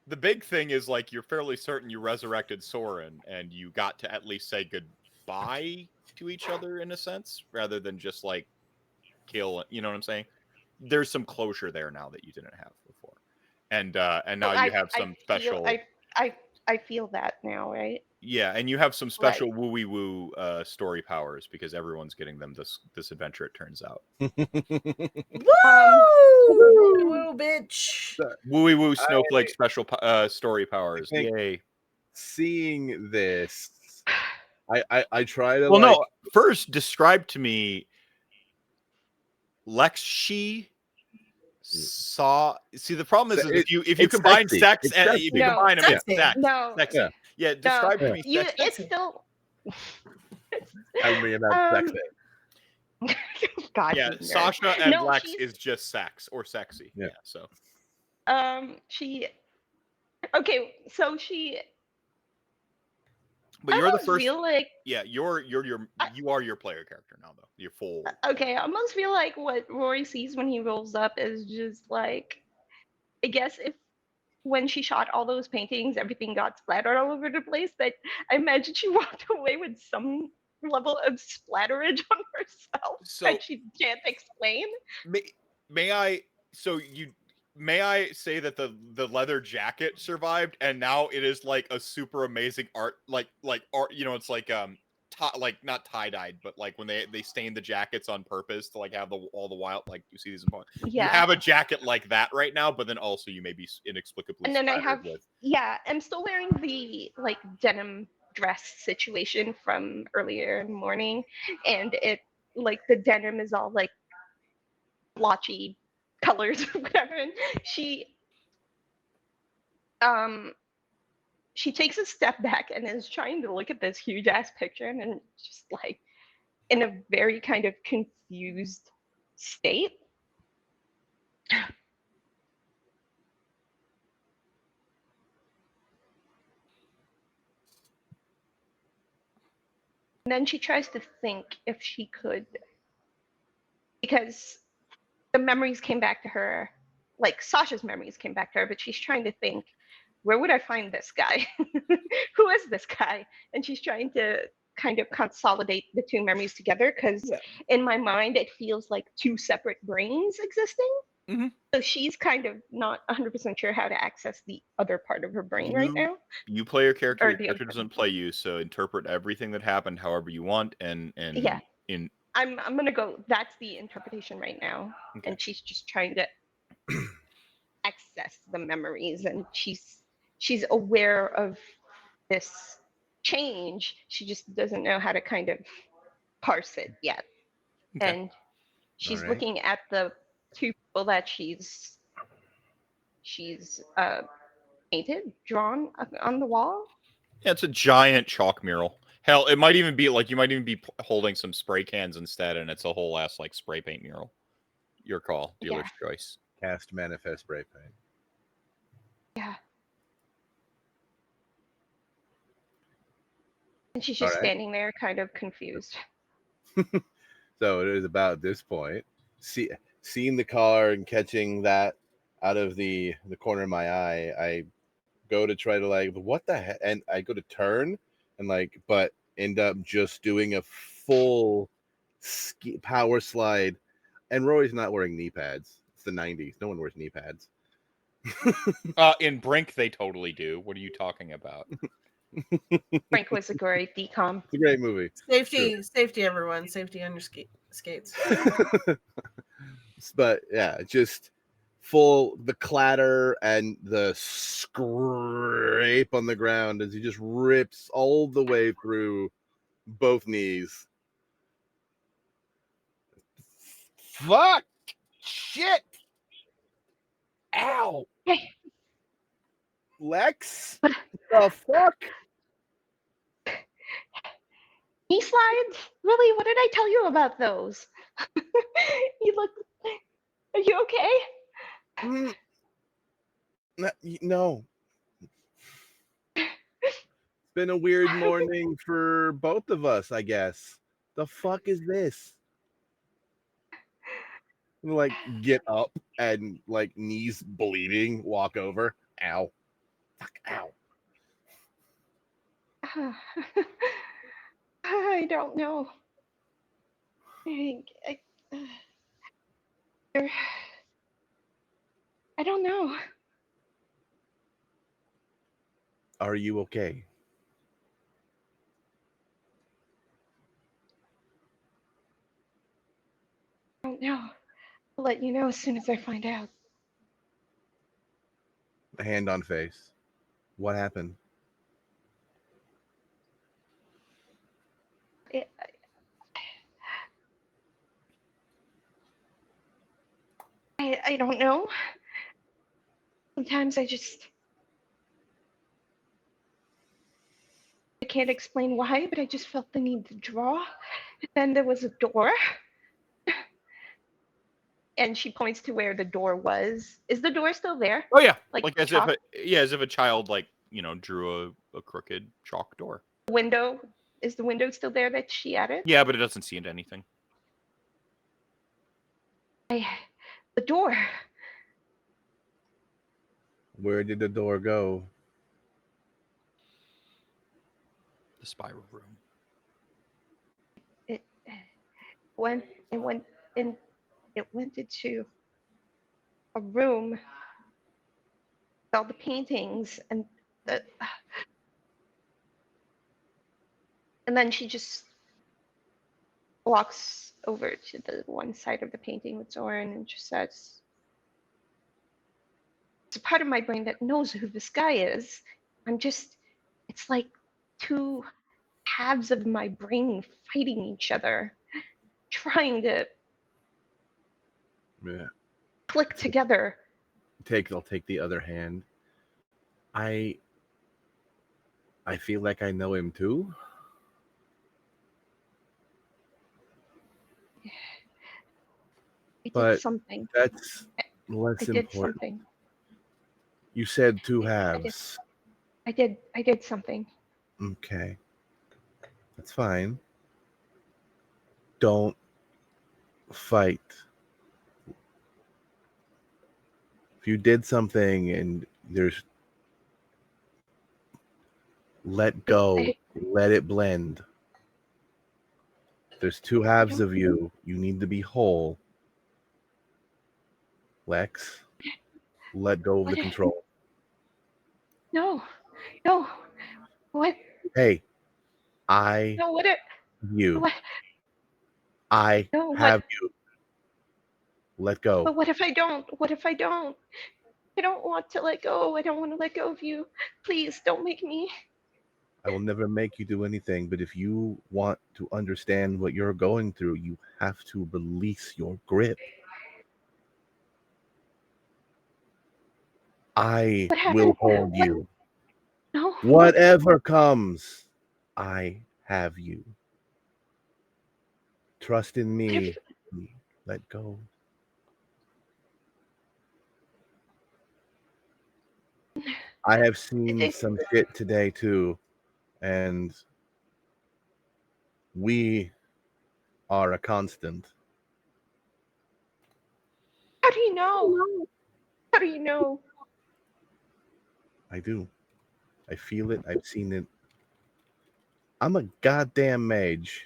S1: The big thing is like you're fairly certain you resurrected Soren and you got to at least say goodbye to each other in a sense, rather than just like kill. You know what I'm saying? There's some closure there now that you didn't have before, and now you have some special.
S4: I feel that now, right?
S1: Yeah, and you have some special wooey woo story powers because everyone's getting them this adventure. It turns out.
S2: Woo, bitch!
S1: Wooey woo snowflake special story powers. Yay!
S3: Seeing this, I try to.
S1: Well, no. First, describe to me. Lexi saw. See, the problem is if you combine
S3: sexy.
S1: sex
S3: It's
S1: and
S3: sexy.
S1: if you combine them, it's sex.
S4: No.
S1: Sexy.
S3: Yeah.
S1: Describe to me.
S4: It's still.
S3: Tell me about sex.
S4: God.
S1: Yeah,
S4: you nerd.
S1: Sasha and
S4: No,
S1: Lex
S4: she's-
S1: is just sex or sexy.
S3: Yeah.
S1: So.
S4: She. Okay, so she.
S1: But you're the
S4: almost
S1: first.
S4: Feel like,
S1: yeah, you are your player character now, though. You're full.
S4: okay, I almost feel like what Rory sees when he rolls up is just like, I guess if when she shot all those paintings, everything got splattered all over the place. That I imagine she walked away with some level of splatterage on herself that she can't explain.
S1: May I? So you. May I say that the leather jacket survived, and now it is like a super amazing art, like art. You know, it's like like not tie dyed, but like when they stain the jackets on purpose to like have all the wild, like you see these in porn.
S4: Yeah.
S1: You have a jacket like that right now, but then also you may be inexplicably.
S4: And then I have
S1: with.
S4: Yeah, I'm still wearing the like denim dress situation from earlier in the morning, and it like the denim is all like blotchy colors or whatever. And she takes a step back and is trying to look at this huge ass picture and just like in a very kind of confused state. And then she tries to think if she could, because the memories came back to her, like Sasha's memories came back to her, but she's trying to think, where would I find this guy? Who is this guy? And she's trying to kind of consolidate the two memories together because in my mind, it feels like two separate brains existing.
S1: Mm-hmm.
S4: So she's kind of not 100% sure how to access the other part of her brain right now.
S1: You play your character.
S4: Or
S1: Your character doesn't play you, so interpret everything that happened however you want. And
S4: yeah,
S1: in
S4: I'm gonna go. That's the interpretation right now,
S1: Okay.
S4: and she's just trying to access the memories, and she's aware of this change. She just doesn't know how to kind of parse it yet,
S1: Okay.
S4: and she's
S3: Alright.
S4: looking at the two people that she's painted, drawn on the wall.
S1: Yeah, it's a giant chalk mural. Hell, it might even be like you might even be holding some spray cans instead, and it's a whole ass like spray paint mural. Your call, dealer's choice.
S3: Cast manifest spray paint.
S4: Yeah. And she's just
S3: Alright.
S4: standing there, kind of confused.
S3: So it is about this point. Seeing the car and catching that out of the corner of my eye, I go to try to like, what the heck? And I go to turn and like, but end up just doing a full power slide And Rory's not wearing knee pads. It's the 90s. No one wears knee pads.
S1: In Brink, they totally do. What are you talking about?
S4: Frank was a great decom.
S3: It's a great movie.
S2: Safety, everyone. Safety on your skates.
S3: But yeah, just full the clatter and the scrape on the ground as he just rips all the way through both knees. Fuck! Shit! Ow!
S4: Hey.
S3: Lex?
S4: What?
S3: The fuck?
S4: Knee slides? Really? What did I tell you about those? You look. Are you okay?
S3: No. It's been a weird morning for both of us, I guess. The fuck is this? Like, get up and, like, knees bleeding, walk over. Ow. Fuck, ow.
S4: I don't know. I don't know.
S3: Are you okay?
S4: I don't know. I'll let you know as soon as I find out.
S3: Hand on face. What happened?
S4: I don't know. Sometimes I can't explain why, but I just felt the need to draw. Then there was a door. And she points to where the door was. Is the door still there?
S1: Oh yeah,
S4: Like
S1: as
S4: chalk?
S1: if a child drew a crooked chalk door.
S4: Window. Is the window still there that she added?
S1: Yeah, but it doesn't see into anything.
S4: The door.
S3: Where did the door go?
S1: The spiral room.
S4: It went into a room with all the paintings and then she just walks over to the one side of the painting with Zoran and just says, "It's a part of my brain that knows who this guy is. It's like two halves of my brain fighting each other, trying to click together."
S3: I'll take the other hand. I feel like I know him too.
S4: I
S3: But
S4: did something.
S3: That's less
S4: I did
S3: important.
S4: something.
S3: You said two halves.
S4: I did something.
S3: Okay. That's fine. Don't fight. If you did something and let go, let it blend. There's two halves of you. You need to be whole. Lex, let go of the control.
S4: No. What?
S3: Hey,
S4: No, what?
S3: You.
S4: What?
S3: I
S4: No,
S3: have you. Let go.
S4: But what if I don't? What if I don't? I don't want to let go. I don't want to let go of you. Please don't make me.
S3: I will never make you do anything, but if you want to understand what you're going through, you have to release your grip. I will hold you.
S4: No.
S3: Whatever comes, I have you. Trust in me. Let go. I have seen some shit today too, and we are a constant.
S4: How do you know? How do you know?
S3: I do. I feel it. I've seen it. I'm a goddamn mage.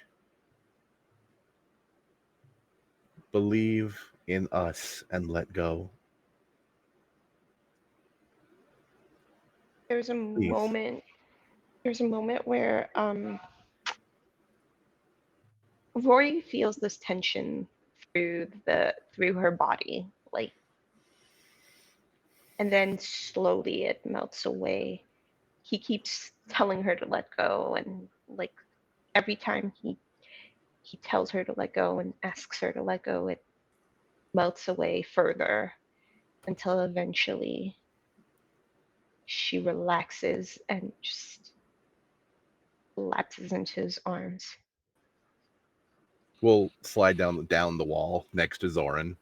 S3: believe in us and let go.
S4: There's a
S3: Please.
S4: moment. There's a moment where Rory feels this tension through her body, like, and then slowly it melts away. He keeps telling her to let go, and like every time he tells her to let go and asks her to let go, it melts away further until eventually she relaxes and just lapses into his arms.
S3: We'll slide down the wall next to Zoran.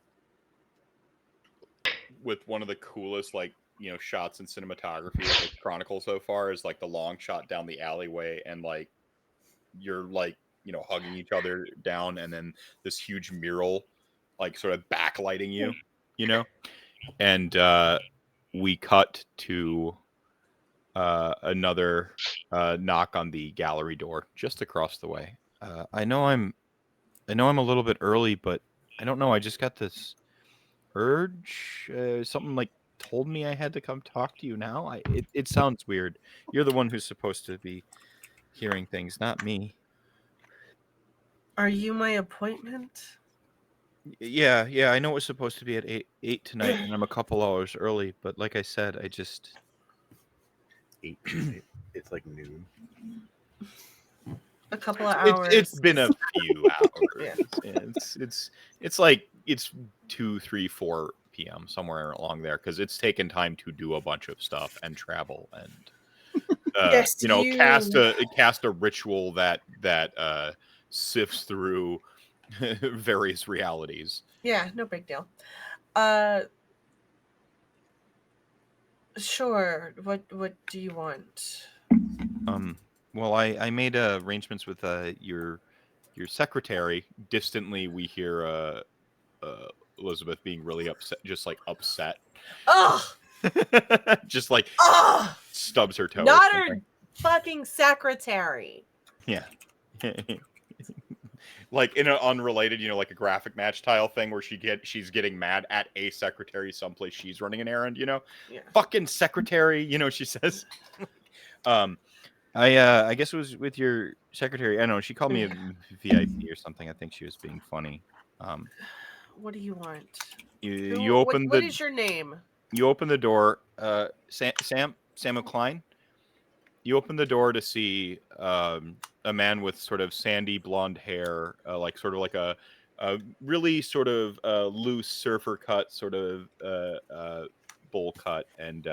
S1: With one of the coolest, like, you know, shots in cinematography of like Chronicle so far is like the long shot down the alleyway, and like you're like, you know, hugging each other down, and then this huge mural like sort of backlighting you, you know, and we cut to another knock on the gallery door just across the way. I know I'm a little bit early, but I don't know. I just got this urge. Something like told me I had to come talk to you now. It sounds weird. You're the one who's supposed to be hearing things, not me.
S2: Are you my appointment?
S1: Yeah. I know it was supposed to be at eight tonight, and I'm a couple hours early. But like I said, I just
S3: 8 tonight. It's like noon.
S2: A couple of hours.
S1: it's been a few hours.
S2: Yeah.
S1: It's like it's 2, 3, 4 p.m. somewhere along there, because it's taken time to do a bunch of stuff and travel and
S2: Yes,
S1: you know,
S2: you-
S1: cast a ritual that sifts through various realities.
S2: Yeah, no big deal. Sure. What do you want?
S1: Well, I made arrangements with your secretary. Distantly, we hear Elizabeth being really upset, just like upset.
S2: Ugh!
S1: Just like
S2: Ugh!
S1: stubs her toe.
S2: Not
S1: or
S2: her
S1: something.
S2: fucking secretary.
S1: Yeah. Like in an unrelated, you know, like a graphic match tile thing where she's getting mad at a secretary someplace she's running an errand, you know?
S2: Yeah.
S1: Fucking secretary, you know, she says. I guess it was with your secretary. I don't know, she called me a VIP or something. I think she was being funny.
S2: What do you want?
S1: You open
S2: what is your name?
S1: You open the door, Samuel Klein. You open the door to see a man with sort of sandy blonde hair, like sort of like a really sort of loose surfer cut, sort of bowl cut, and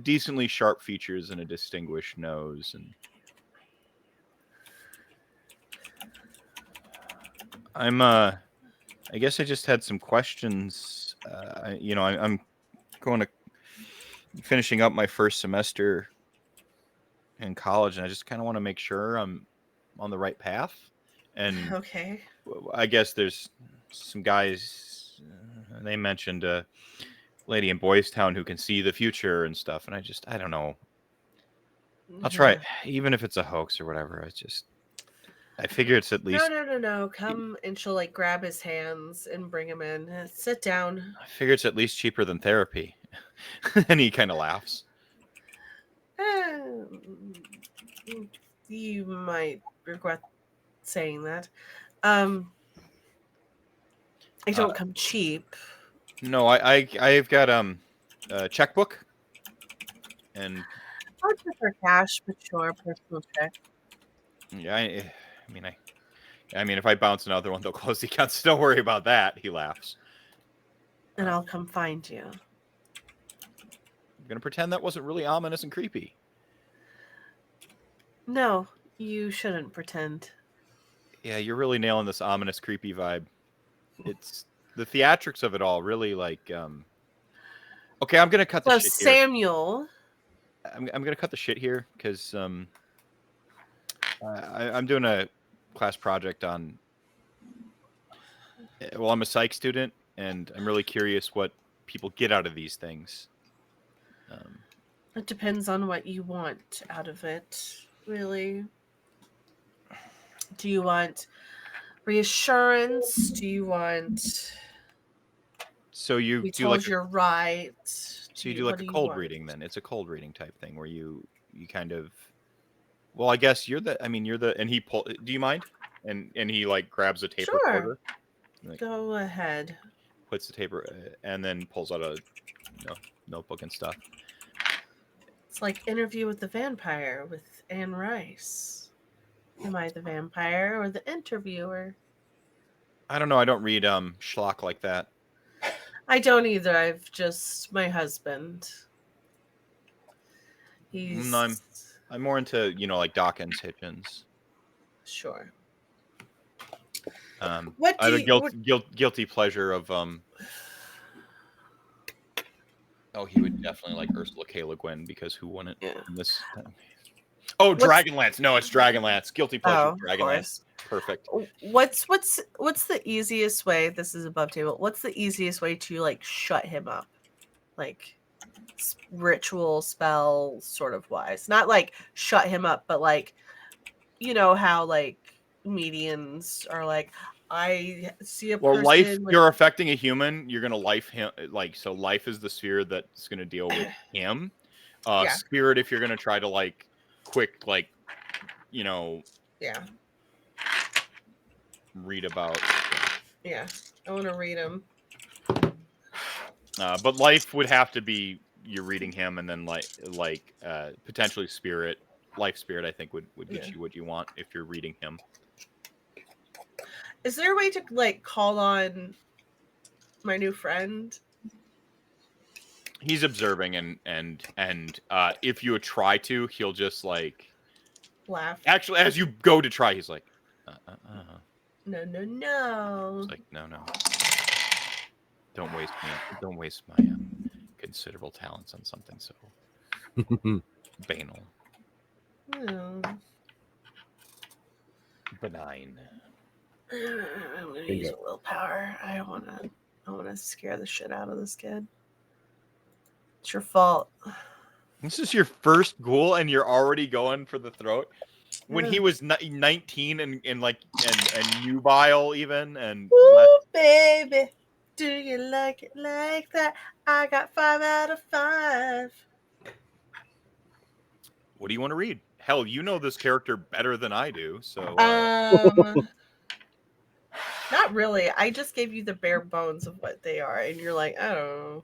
S1: decently sharp features and a distinguished nose. And I guess I just had some questions. I'm going to finishing up my first semester in college, and I just kind of want to make sure I'm on the right path. And
S2: Okay.
S1: I guess there's some guys, they mentioned a lady in Boys Town who can see the future and stuff, and I don't know. I'll try it, even if it's a hoax or whatever. I figure it's at least
S2: No. Come, and she'll like grab his hands and bring him in. Sit down.
S1: I figure it's at least cheaper than therapy. And he kind of laughs.
S2: You might regret saying that. I don't come cheap.
S1: No, I've got a checkbook, and
S2: I'll prefer cash, but sure, personal check.
S1: yeah, I mean, if I bounce another one, they'll close the accounts. Don't worry about that. He laughs.
S2: And I'll come find you.
S1: I'm gonna pretend that wasn't really ominous and creepy.
S2: No, you shouldn't pretend.
S1: Yeah, you're really nailing this ominous, creepy vibe. It's the theatrics of it all, really like. Okay, I'm gonna cut the
S2: So
S1: shit here.
S2: Samuel.
S1: I'm gonna cut the shit here because I'm doing a class project on. Well, I'm a psych student, and I'm really curious what people get out of these things.
S2: It depends on what you want out of it, really. Do you want reassurance? Do you want?
S1: So you
S2: We
S1: do like
S2: told you're right.
S1: so you do like
S2: What
S1: a
S2: do you
S1: cold
S2: want?
S1: reading then. It's a cold reading type thing where you kind of well, I guess you're the and he do you mind? And he like grabs a tape
S2: Sure.
S1: recorder. Like,
S2: Go ahead.
S1: puts the tape and then pulls out a notebook and stuff.
S2: It's like Interview with the Vampire with Anne Rice. Am I the vampire or the interviewer?
S1: I don't know. I don't read schlock like that.
S2: I don't either. I've just my husband. He's
S1: I'm more into like Dawkins Hitchens.
S2: Sure.
S1: What do I have a guilty pleasure of Oh, he would definitely like Ursula K. Le Guin because who wouldn't in this? Oh, Dragonlance. No, it's Dragonlance. Guilty pleasure. Dragonlance. Perfect.
S2: What's the easiest way? This is above table. What's the easiest way to like shut him up, like ritual spell sort of wise? Not like shut him up, but like you know how like medians are like. I see a person.
S1: Well, life. You're affecting a human. You're gonna life him. Like so, life is the sphere that's gonna deal with him. Spirit, if you're gonna try to like quick like read about.
S2: Yeah, I want to read him.
S1: But life would have to be you're reading him, and then like potentially spirit. Life spirit, I think would get you what you want if you're reading him.
S2: Is there a way to like call on my new friend?
S1: He's observing, and if you try to, he'll just like
S2: laugh.
S1: Actually, as you go to try, he's like,
S2: No.
S1: It's like no. Don't waste my considerable talents on something so banal. Benign.
S2: I'm gonna use a willpower. I wanna scare the shit out of this kid. It's your fault.
S1: This is your first ghoul, and you're already going for the throat. When he was 19 and nubile even and.
S2: Ooh, baby, do you like it like that? I got 5 out of 5.
S1: What do you want to read? Hell, you know this character better than I do, so.
S2: Not really. I just gave you the bare bones of what they are, and you're like, oh.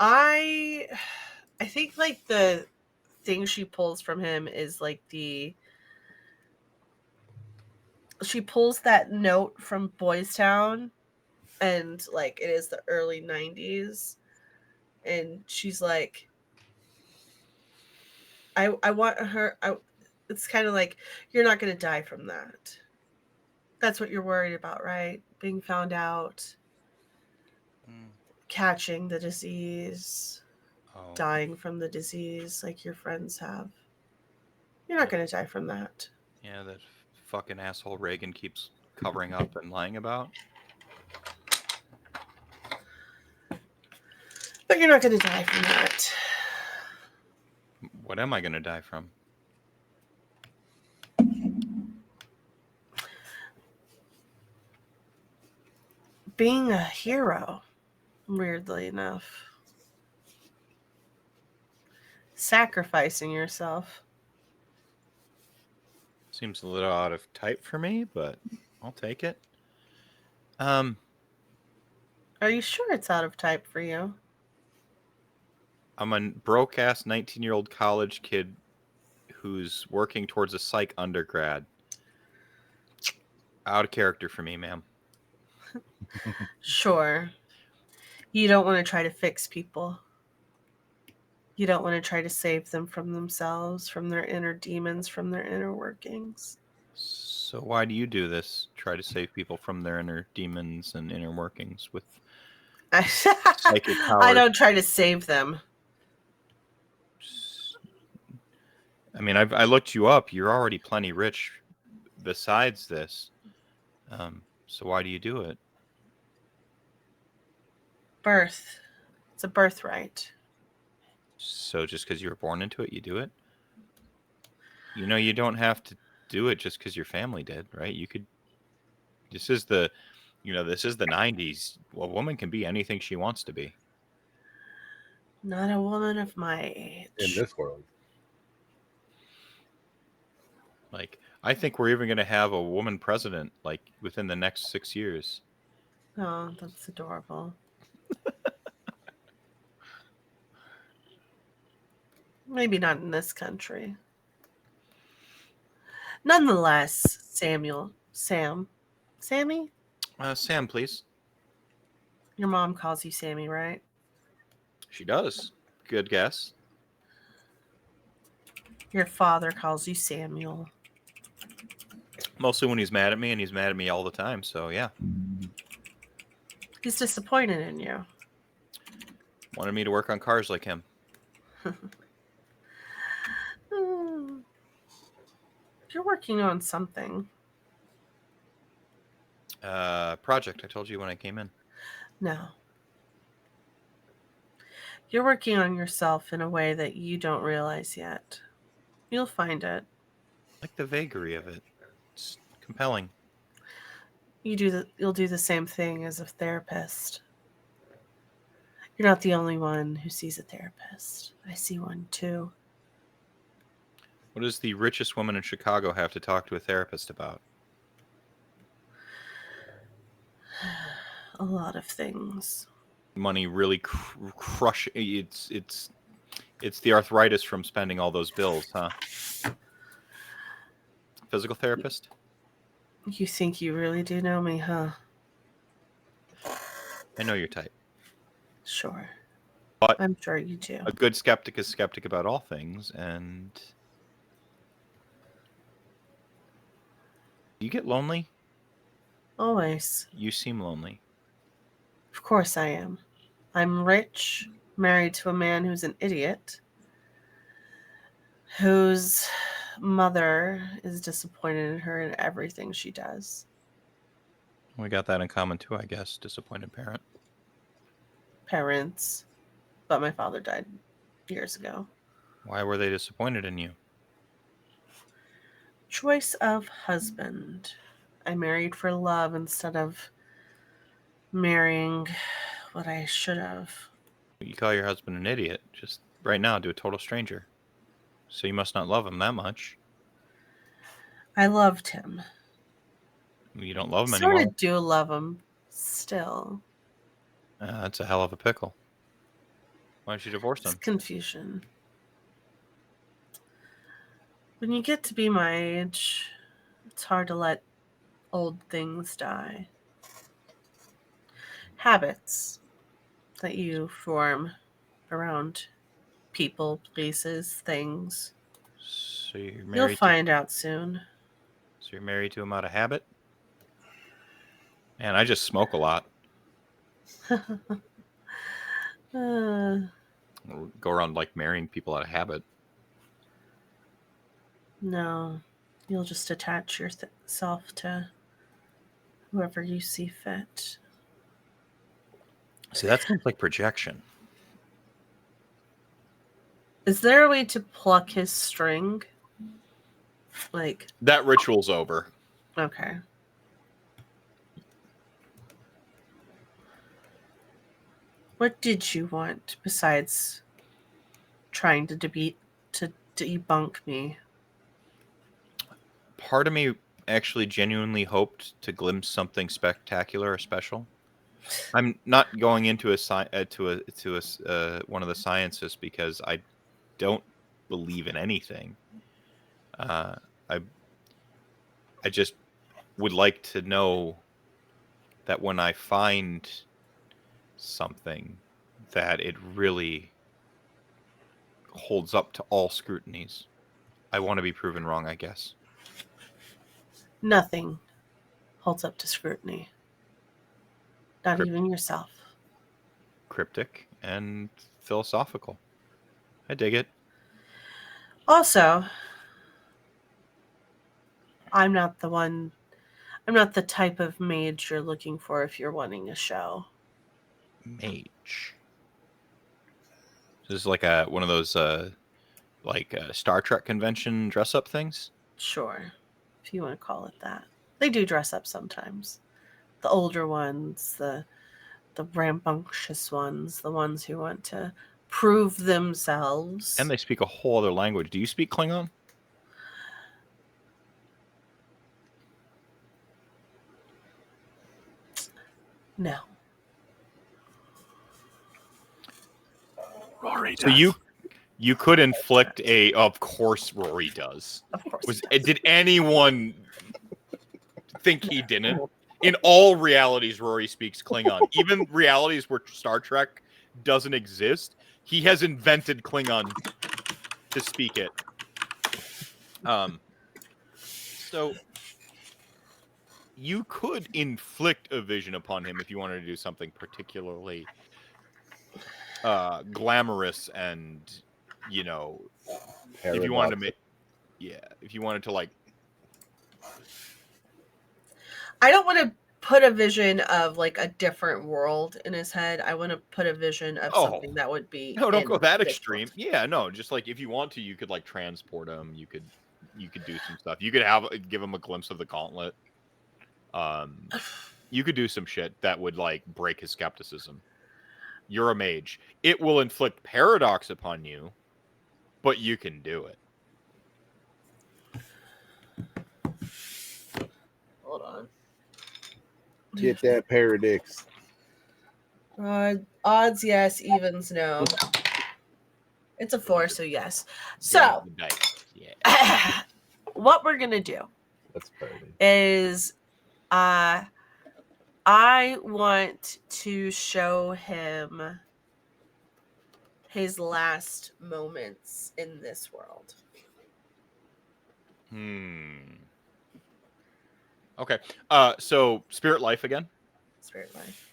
S2: I think like the thing she pulls from him is like she pulls that note from Boys Town, and like it is the early 90s, and she's like, I want her. It's kind of like, you're not going to die from that. That's what you're worried about, right? Being found out, catching the disease, dying from the disease like your friends have. You're not going to die from that.
S1: Yeah, that fucking asshole Reagan keeps covering up and lying about.
S2: But you're not going to die from that.
S1: What am I going to die from?
S2: Being a hero, weirdly enough. Sacrificing yourself.
S1: Seems a little out of type for me, but I'll take it.
S2: Are you sure it's out of type for you?
S1: I'm a broke-ass 19-year-old college kid who's working towards a psych undergrad. Out of character for me, ma'am.
S2: Sure. You don't want to try to fix people. You don't want to try to save them from themselves, from their inner demons, from their inner workings.
S1: So why do you do this? Try to save people from their inner demons and inner workings with psychic powers?
S2: I don't try to save them.
S1: I mean, I looked you up. You're already plenty rich besides this. So why do you do it?
S2: Birth. It's a birthright.
S1: So just because you were born into it, you do it? You know, you don't have to do it just because your family did, right? You could. This is the 90s. A woman can be anything she wants to be.
S2: Not a woman of my age.
S3: In this world.
S1: Like, I think we're even going to have a woman president, like, within the next 6 years.
S2: Oh, that's adorable. Maybe not in this country. Nonetheless, Sammy?
S1: Sam, please.
S2: Your mom calls you Sammy, right?
S1: She does. Good guess.
S2: Your father calls you Samuel.
S1: Mostly when he's mad at me, and he's mad at me all the time. So, yeah.
S2: He's disappointed in you.
S1: Wanted me to work on cars like him.
S2: You're working on something.
S1: Project, I told you when I came in.
S2: No. You're working on yourself in a way that you don't realize yet. You'll find it.
S1: Like the vagary of it. It's compelling.
S2: You'll do the same thing as a therapist. You're not the only one who sees a therapist. I see one too.
S1: What does the richest woman in Chicago have to talk to a therapist about?
S2: A lot of things.
S1: Money really crush. It's the arthritis from spending all those bills, huh? Physical therapist?
S2: You think you really do know me, huh?
S1: I know your type.
S2: Sure.
S1: But
S2: I'm sure you do.
S1: a good skeptic is skeptic about all things, and you get lonely?
S2: Always.
S1: You seem lonely.
S2: Of course I am. I'm rich, married to a man who's an idiot, whose mother is disappointed in her in everything she does.
S1: We got that in common too, I guess. Disappointed parent.
S2: Parents. But my father died years ago.
S1: Why were they disappointed in you?
S2: Choice of husband. I married for love instead of marrying what I should have.
S1: You call your husband an idiot just right now to a total stranger. So you must not love him that much.
S2: I loved him.
S1: You don't love him
S2: Sort
S1: anymore.
S2: of do love him still.
S1: That's a hell of a pickle. Why don't you divorce
S2: It's
S1: him?
S2: confusion. When you get to be my age, it's hard to let old things die. Habits that you form around people, places, things.
S1: So you're
S2: You'll
S1: married.
S2: find out soon.
S1: So you're married to him out of habit. Man, I just smoke a lot. Go around like marrying people out of habit.
S2: No, you'll just attach yourself to whoever you see fit.
S1: See, that seems like projection.
S2: Is there a way to pluck his string? Like,
S1: That ritual's over.
S2: okay. What did you want besides trying to debunk me?
S1: Part of me actually genuinely hoped to glimpse something spectacular or special. I'm not going into one of the sciences because I don't believe in anything. I just would like to know that when I find something, that it really holds up to all scrutinies. I want to be proven wrong, I guess.
S2: Nothing holds up to scrutiny. Not even yourself.
S1: Cryptic and philosophical. I dig it.
S2: Also, I'm not the type of mage you're looking for if you're wanting a show.
S1: Mage. This is like one of those Star Trek convention dress up things.
S2: Sure. if you want to call it that. They do dress up sometimes. The older ones, the rambunctious ones, the ones who want to prove themselves.
S1: And they speak a whole other language. Do you speak Klingon?
S2: No.
S5: Rory
S1: So you could inflict a. Of course, Rory does.
S2: Of course.
S1: Did anyone think he didn't? In all realities, Rory speaks Klingon. Even realities where Star Trek doesn't exist, he has invented Klingon to speak it. So you could inflict a vision upon him if you wanted to do something particularly glamorous and, you know, if you wanted to make, if you wanted to like.
S2: I don't want to put a vision of like a different world in his head. I want to put a vision of something that would be.
S1: No, don't go that
S2: this
S1: extreme.
S2: world.
S1: Yeah, no, just like if you want to, you could like transport him. You could do some stuff. You could give him a glimpse of the gauntlet. You could do some shit that would like break his skepticism. You're a mage. It will inflict paradox upon you, but you can do it.
S2: Hold on.
S3: Get that paradox.
S2: Odds yes, evens no. It's a 4, so yes. So,
S1: Yeah.
S2: what we're gonna do
S3: That's perfect.
S2: is, I want to show him his last moments in this world.
S1: Okay. So spirit life again.
S2: Spirit life.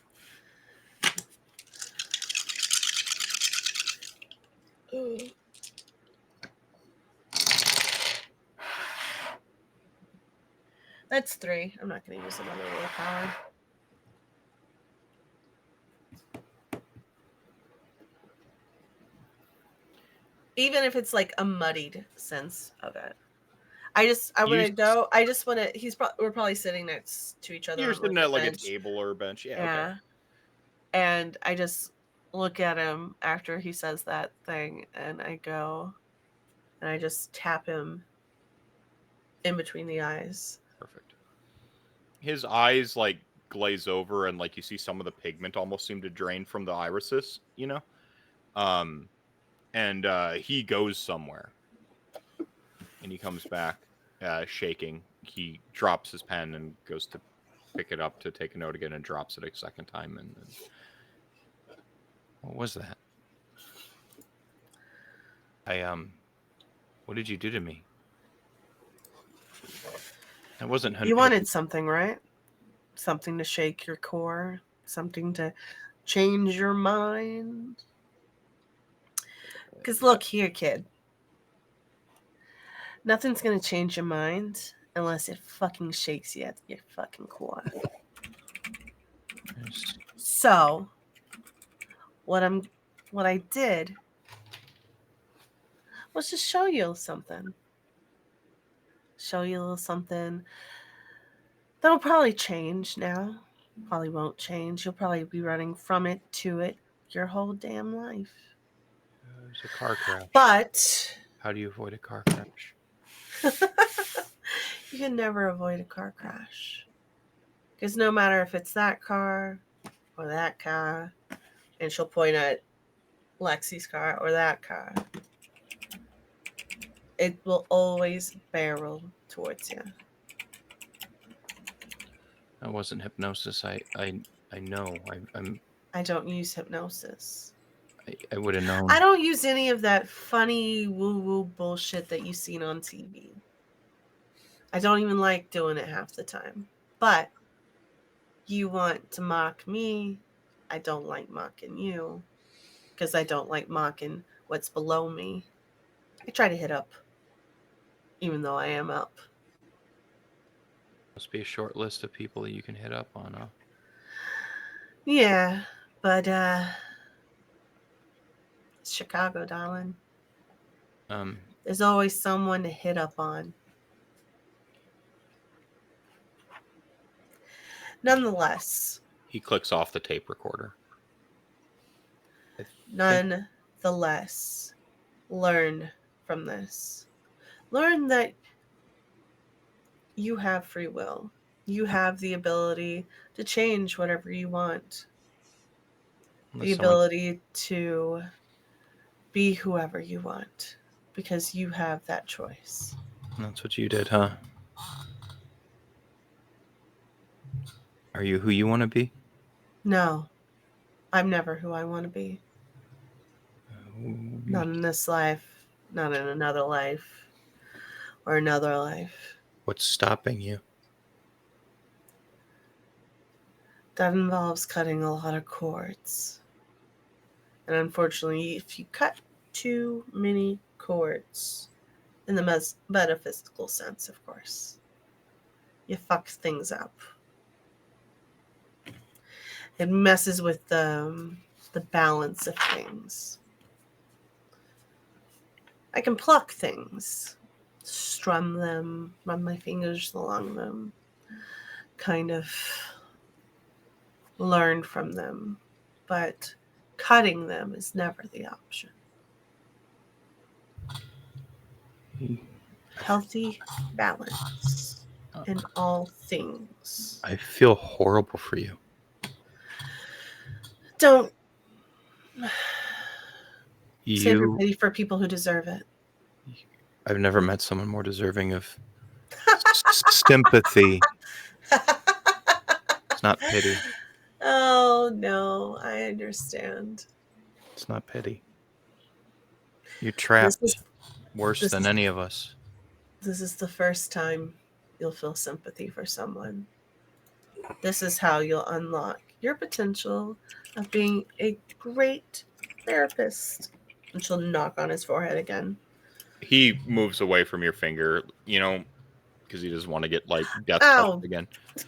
S2: That's 3. I'm not going to use another willpower. Even if it's like a muddied sense of it. I want to go. I just want to. We're probably sitting next to each other.
S1: You're sitting at like a table or a bench. Yeah. Okay.
S2: And I just look at him after he says that thing, and I go, and I just tap him in between the eyes.
S1: Perfect. His eyes like glaze over, and like you see some of the pigment almost seem to drain from the irises, you know. And he goes somewhere, and he comes back shaking. He drops his pen and goes to pick it up to take a note again, and drops it a second time. And what was that? What did you do to me? It wasn't.
S2: You wanted something, right? Something to shake your core, something to change your mind. Because look here, kid. Nothing's going to change your mind unless it fucking shakes you at your fucking core. So, what I did was just show you something. Show you a little something that'll probably change now. Probably won't change. You'll probably be running from it to it your whole damn life.
S1: It's a car crash.
S2: But
S1: how do you avoid a car crash?
S2: You can never avoid a car crash. Because no matter if it's that car or that car, and she'll point at Lexi's car or that car, it will always barrel towards you.
S1: That wasn't hypnosis. I know.
S2: I don't use hypnosis.
S1: I would have known.
S2: I don't use any of that funny woo-woo bullshit that you've seen on TV. I don't even like doing it half the time. But you want to mock me. I don't like mocking you. Because I don't like mocking what's below me. I try to hit up. Even though I am up.
S1: Must be a short list of people that you can hit up on, huh?
S2: Yeah. But it's Chicago, darling. There's always someone to hit up on. Nonetheless,
S1: He clicks off the tape recorder.
S2: nonetheless, learn from this. Learn that you have free will. You have the ability to change whatever you want. The ability to be whoever you want. Because you have that choice.
S1: That's what you did, huh? Are you who you want to be?
S2: No. I'm never who I want to be. Not in this life. Not in another life. Or another life.
S1: What's stopping you?
S2: That involves cutting a lot of cords. And unfortunately, if you cut too many cords, in the metaphysical sense, of course, you fuck things up. It messes with the balance of things. I can pluck things, strum them, run my fingers along them, kind of learn from them, but cutting them is never the option. Healthy balance in all things.
S1: I feel horrible for you.
S2: Don't save your pity for people who deserve it.
S1: I've never met someone more deserving of sympathy. It's not pity.
S2: Oh, no, I understand.
S1: It's not pity. You're trapped worse than any of us.
S2: This is the first time you'll feel sympathy for someone. This is how you'll unlock your potential of being a great therapist. And she'll knock on his forehead again.
S1: He moves away from your finger, because he doesn't want to get death touched again.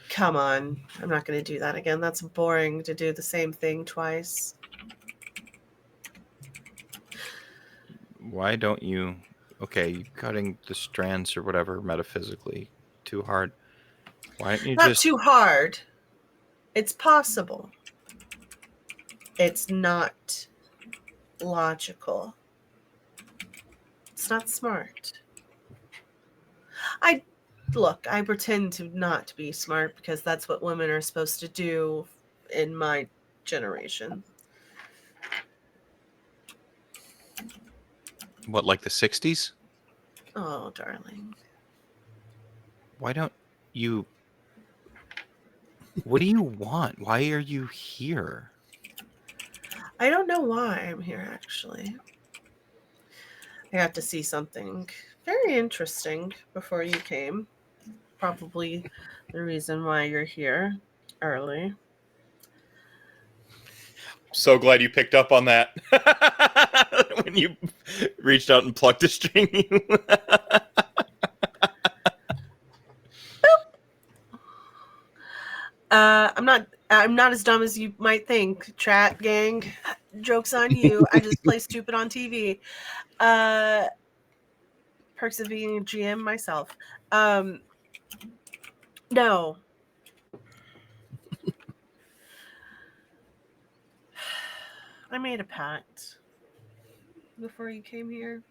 S2: Come on. I'm not going to do that again. That's boring to do the same thing twice.
S1: Why don't you... Okay, you're cutting the strands or whatever metaphysically too hard. Why don't you
S2: Not too hard. It's possible. It's not logical. It's not smart. I pretend to not be smart because that's what women are supposed to do in my generation.
S1: What, like the 60s?
S2: Oh, darling.
S1: Why don't you... What do you want? Why are you here?
S2: I don't know why I'm here, actually. I got to see something very interesting before you came. Probably the reason why you're here early.
S1: So glad you picked up on that when you reached out and plucked a string.
S2: I'm not as dumb as you might think. Chat gang, joke's on you. I just play stupid on TV. Perks of being a GM myself. No. I made a pact before you came here.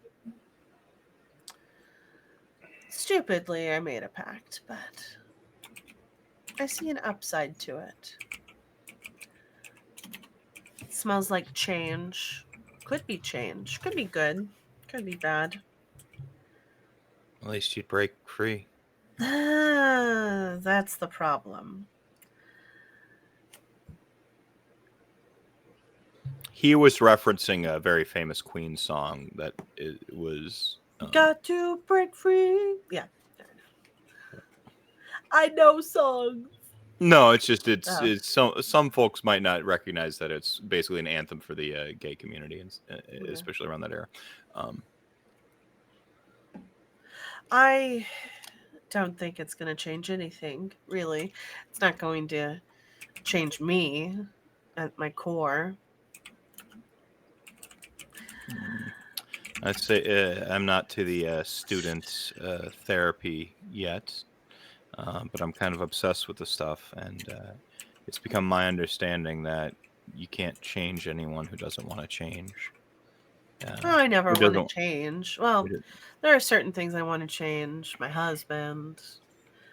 S2: Stupidly, I made a pact, but I see an upside to it. It smells like change. Could be change. Could be good. Could be bad.
S1: At least you'd break free.
S2: That's the problem.
S1: He was referencing a very famous Queen song that it was...
S2: Got to break free. Yeah. I know songs.
S1: No, it's just some folks might not recognize that it's basically an anthem for the gay community, and especially around that era.
S2: I don't think it's going to change anything, really. It's not going to change me at my core.
S1: I'd say I'm not to the student therapy yet. but I'm kind of obsessed with the stuff, and it's become my understanding that you can't change anyone who doesn't want to change.
S2: I never
S1: Who
S2: want to
S1: doesn't-
S2: change. Well, there are certain things I want to change. My husband,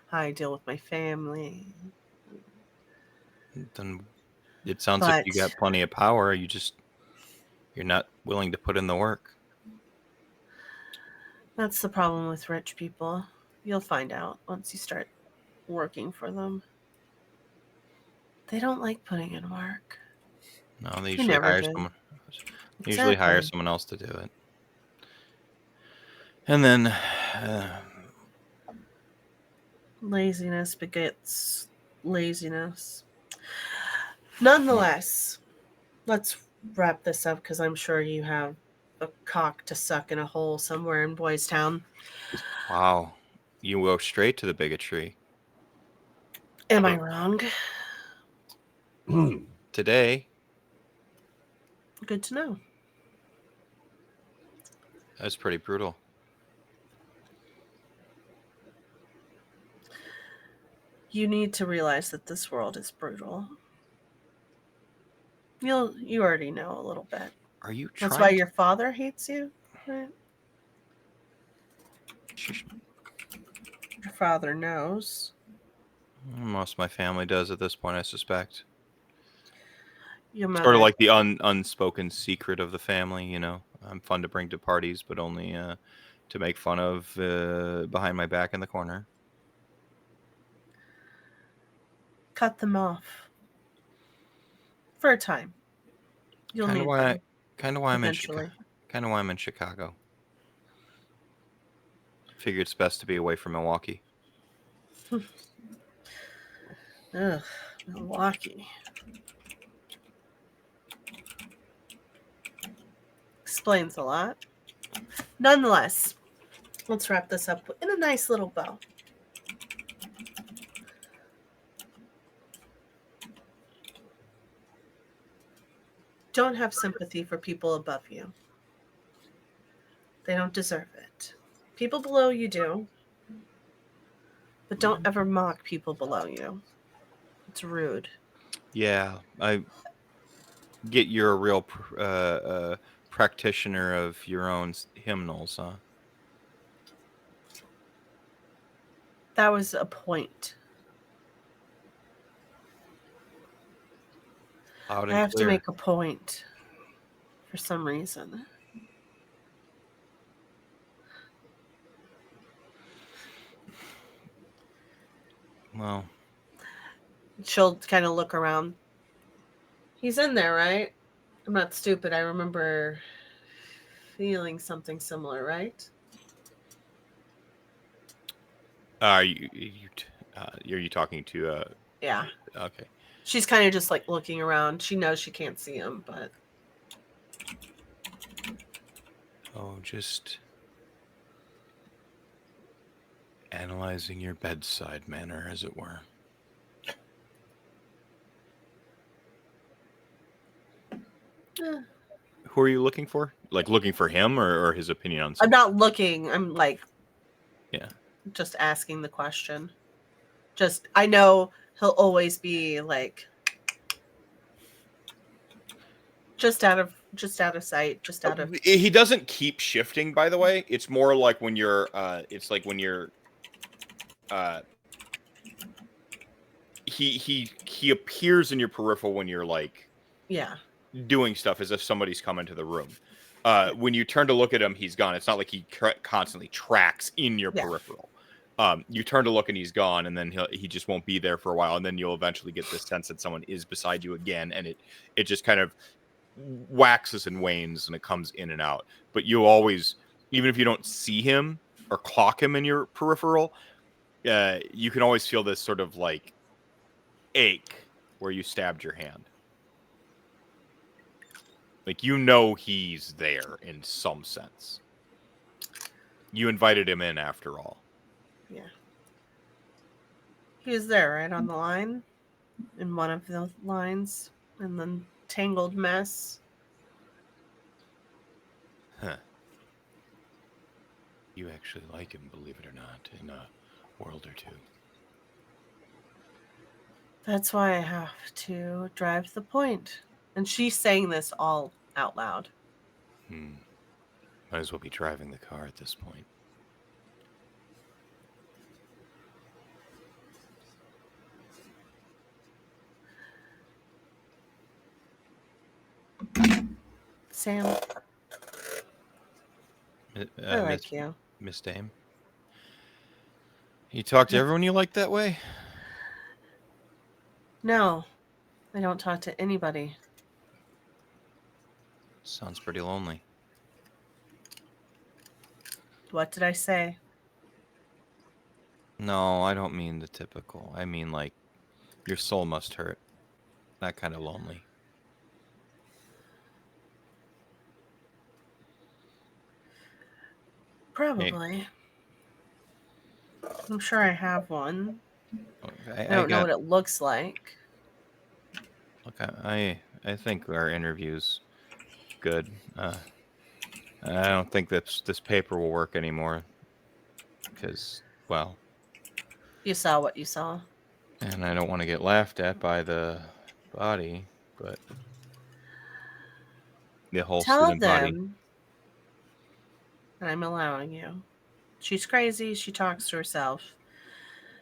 S2: how I deal with my family.
S1: Then it sounds like you got
S2: But
S1: plenty of power. You're not willing to put in the work.
S2: that's the problem with rich people. You'll find out once you start working for them. They don't like putting in work.
S1: No, they
S2: He
S1: usually
S2: never
S1: hire
S2: did.
S1: someone. They usually hire
S2: Exactly.
S1: someone else to do it. And then
S2: Laziness begets laziness. Nonetheless, let's wrap this up because I'm sure you have a cock to suck in a hole somewhere in Boys Town.
S1: wow, you go straight to the bigotry.
S2: Am I wrong?
S1: Today,
S2: Good to know.
S1: that's pretty brutal.
S2: You need to realize that this world is brutal. You already know a little bit.
S1: Are you
S2: That's
S1: trying
S2: why
S1: to...
S2: your father hates you, right? Your father knows.
S1: Most of my family does at this point, I suspect.
S2: Your
S1: Sort of
S2: mother.
S1: like the unspoken secret of the family, you know. I'm fun to bring to parties, but only to make fun of behind my back in the corner.
S2: Cut them off. For a time. You'll
S1: Kind of
S2: need
S1: why
S2: them
S1: I'm in Chicago.
S2: eventually.
S1: Kind of why I'm in Chicago. Figure it's best to be away from Milwaukee.
S2: Ugh, Milwaukee. Explains a lot. Nonetheless, let's wrap this up in a nice little bow. Don't have sympathy for people above you. They don't deserve it. People below you do. But don't ever mock people below you. It's rude.
S1: Yeah, I get you're a real practitioner of your own hymnals, huh?
S2: That was a point.
S1: Loud
S2: I
S1: and
S2: have to
S1: clear.
S2: make a point for some reason.
S1: Well,
S2: She'll kind of look around. He's in there, right? I'm not stupid. I remember feeling something similar, right?
S1: are you talking to?
S2: Yeah.
S1: Okay.
S2: She's kind of just like looking around. She knows she can't see him, but
S1: Oh, just analyzing your bedside manner, as it were. Who are you looking for? Like looking for him or his opinion on
S2: I'm
S1: something?
S2: not looking. I'm like,
S1: Yeah.
S2: just asking the question. Just, I know he'll always be like, just out of sight, just out of.
S1: He doesn't keep shifting, by the way. It's more like when you're he appears in your peripheral when you're like
S2: Yeah.
S1: doing stuff as if somebody's come into the room. When you turn to look at him, he's gone. It's not like he constantly tracks in your peripheral. You turn to look and he's gone, and then he just won't be there for a while, and then you'll eventually get this sense that someone is beside you again, and it just kind of waxes and wanes, and it comes in and out. But you always, even if you don't see him or clock him in your peripheral, you can always feel this sort of like ache where you stabbed your hand. Like, you know he's there in some sense. You invited him in after all.
S2: Yeah. He was there, right on the line, in one of the lines, in the tangled mess.
S1: Huh. You actually like him, believe it or not, in a world or two.
S2: That's why I have to drive the point. And she's saying this all out loud.
S1: Might as well be driving the car at this point.
S2: Sam, I like you.
S1: Miss Dame. You talk to everyone you like that way?
S2: No, I don't talk to anybody.
S1: Sounds pretty lonely.
S2: What did I say?
S1: No, I don't mean the typical. I mean, like, your soul must hurt. That kind of lonely.
S2: Probably. I'm sure I have one.
S1: I
S2: don't know what it looks like.
S1: Look, I think our interview's good. I don't think this paper will work anymore. Because, well...
S2: You saw what you saw.
S1: And I don't want to get laughed at by the body, but... The whole
S2: Tell
S1: student body.
S2: them that I'm allowing you. She's crazy. She talks to herself.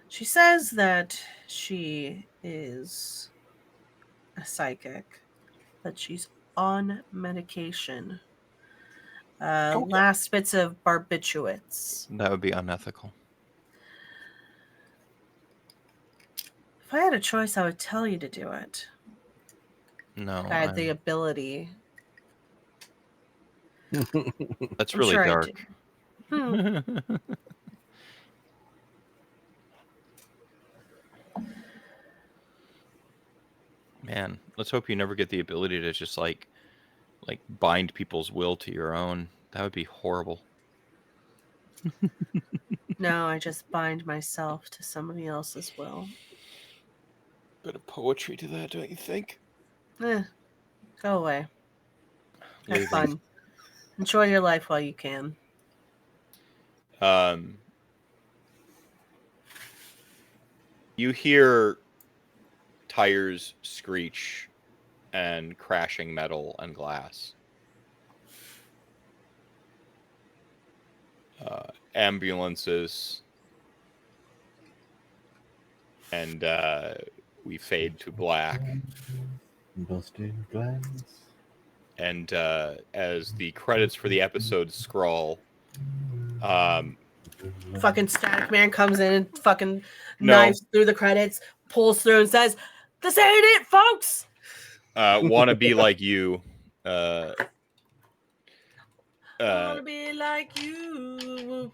S2: She says that she is a psychic, but she's on medication. Last bits of barbiturates.
S1: That would be unethical.
S2: If I had a choice, I would tell you to do it.
S1: No.
S2: If I had the ability.
S1: That's really dark. Man, let's hope you never get the ability to just like bind people's will to your own. That would be horrible.
S2: No, I just bind myself to somebody else's will.
S1: Bit of poetry to that, don't you think?
S2: Go away. Have fun. Enjoy your life while you can.
S1: You hear tires screech and crashing metal and glass. Ambulances. And we fade to black.
S3: Busted glass.
S1: And as the credits for the episode scroll,
S2: fucking Static Man comes in and fucking knives through the credits, pulls through and says, "This ain't it, folks."
S1: Wanna be like you.
S2: Wanna be like you.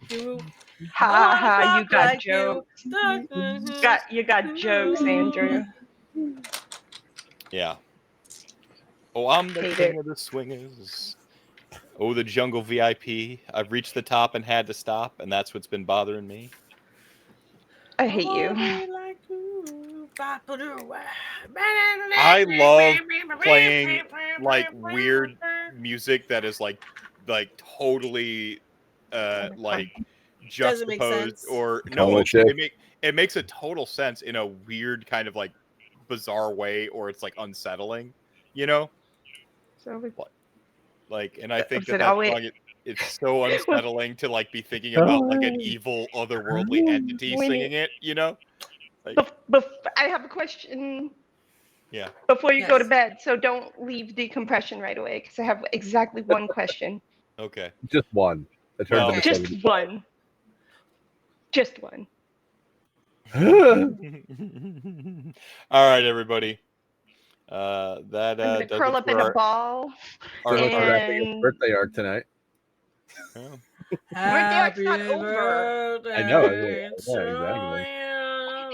S6: Ha ha, you got
S2: like
S6: jokes.
S2: You.
S6: You got jokes, Andrew.
S1: Yeah. Oh, I'm the
S6: Hate
S1: king
S6: it.
S1: of the swingers. Oh, the jungle VIP. I've reached the top and had to stop, and that's what's been bothering me.
S6: I hate you.
S1: I love playing like weird music that is like totally like
S2: Doesn't make
S1: juxtaposed
S2: sense.
S1: or
S3: Call
S1: no,
S3: it shit.
S1: it makes a total sense in a weird kind of like bizarre way, or it's like unsettling, you know?
S6: So
S1: Like, and I think
S6: Was
S1: that
S6: it always-
S1: song, it's so unsettling to like be thinking about like an evil otherworldly entity singing it, you know? Like,
S6: I have a question.
S1: yeah.
S6: Before you go to
S2: Yes.
S6: bed, so don't leave decompression right away, because I have exactly one question.
S1: Okay.
S3: Just one. It turns
S1: Well,
S3: into
S6: Just
S3: 70.
S6: one. Just one.
S1: All right, everybody. That
S6: I'm gonna
S1: does
S6: curl
S1: it
S6: up
S1: for
S6: in a
S1: our-
S6: ball.
S1: our-
S3: So much for
S1: our-
S3: that big birthday arc tonight.
S1: Oh.
S6: Birthday's not over.
S3: I know. Exactly.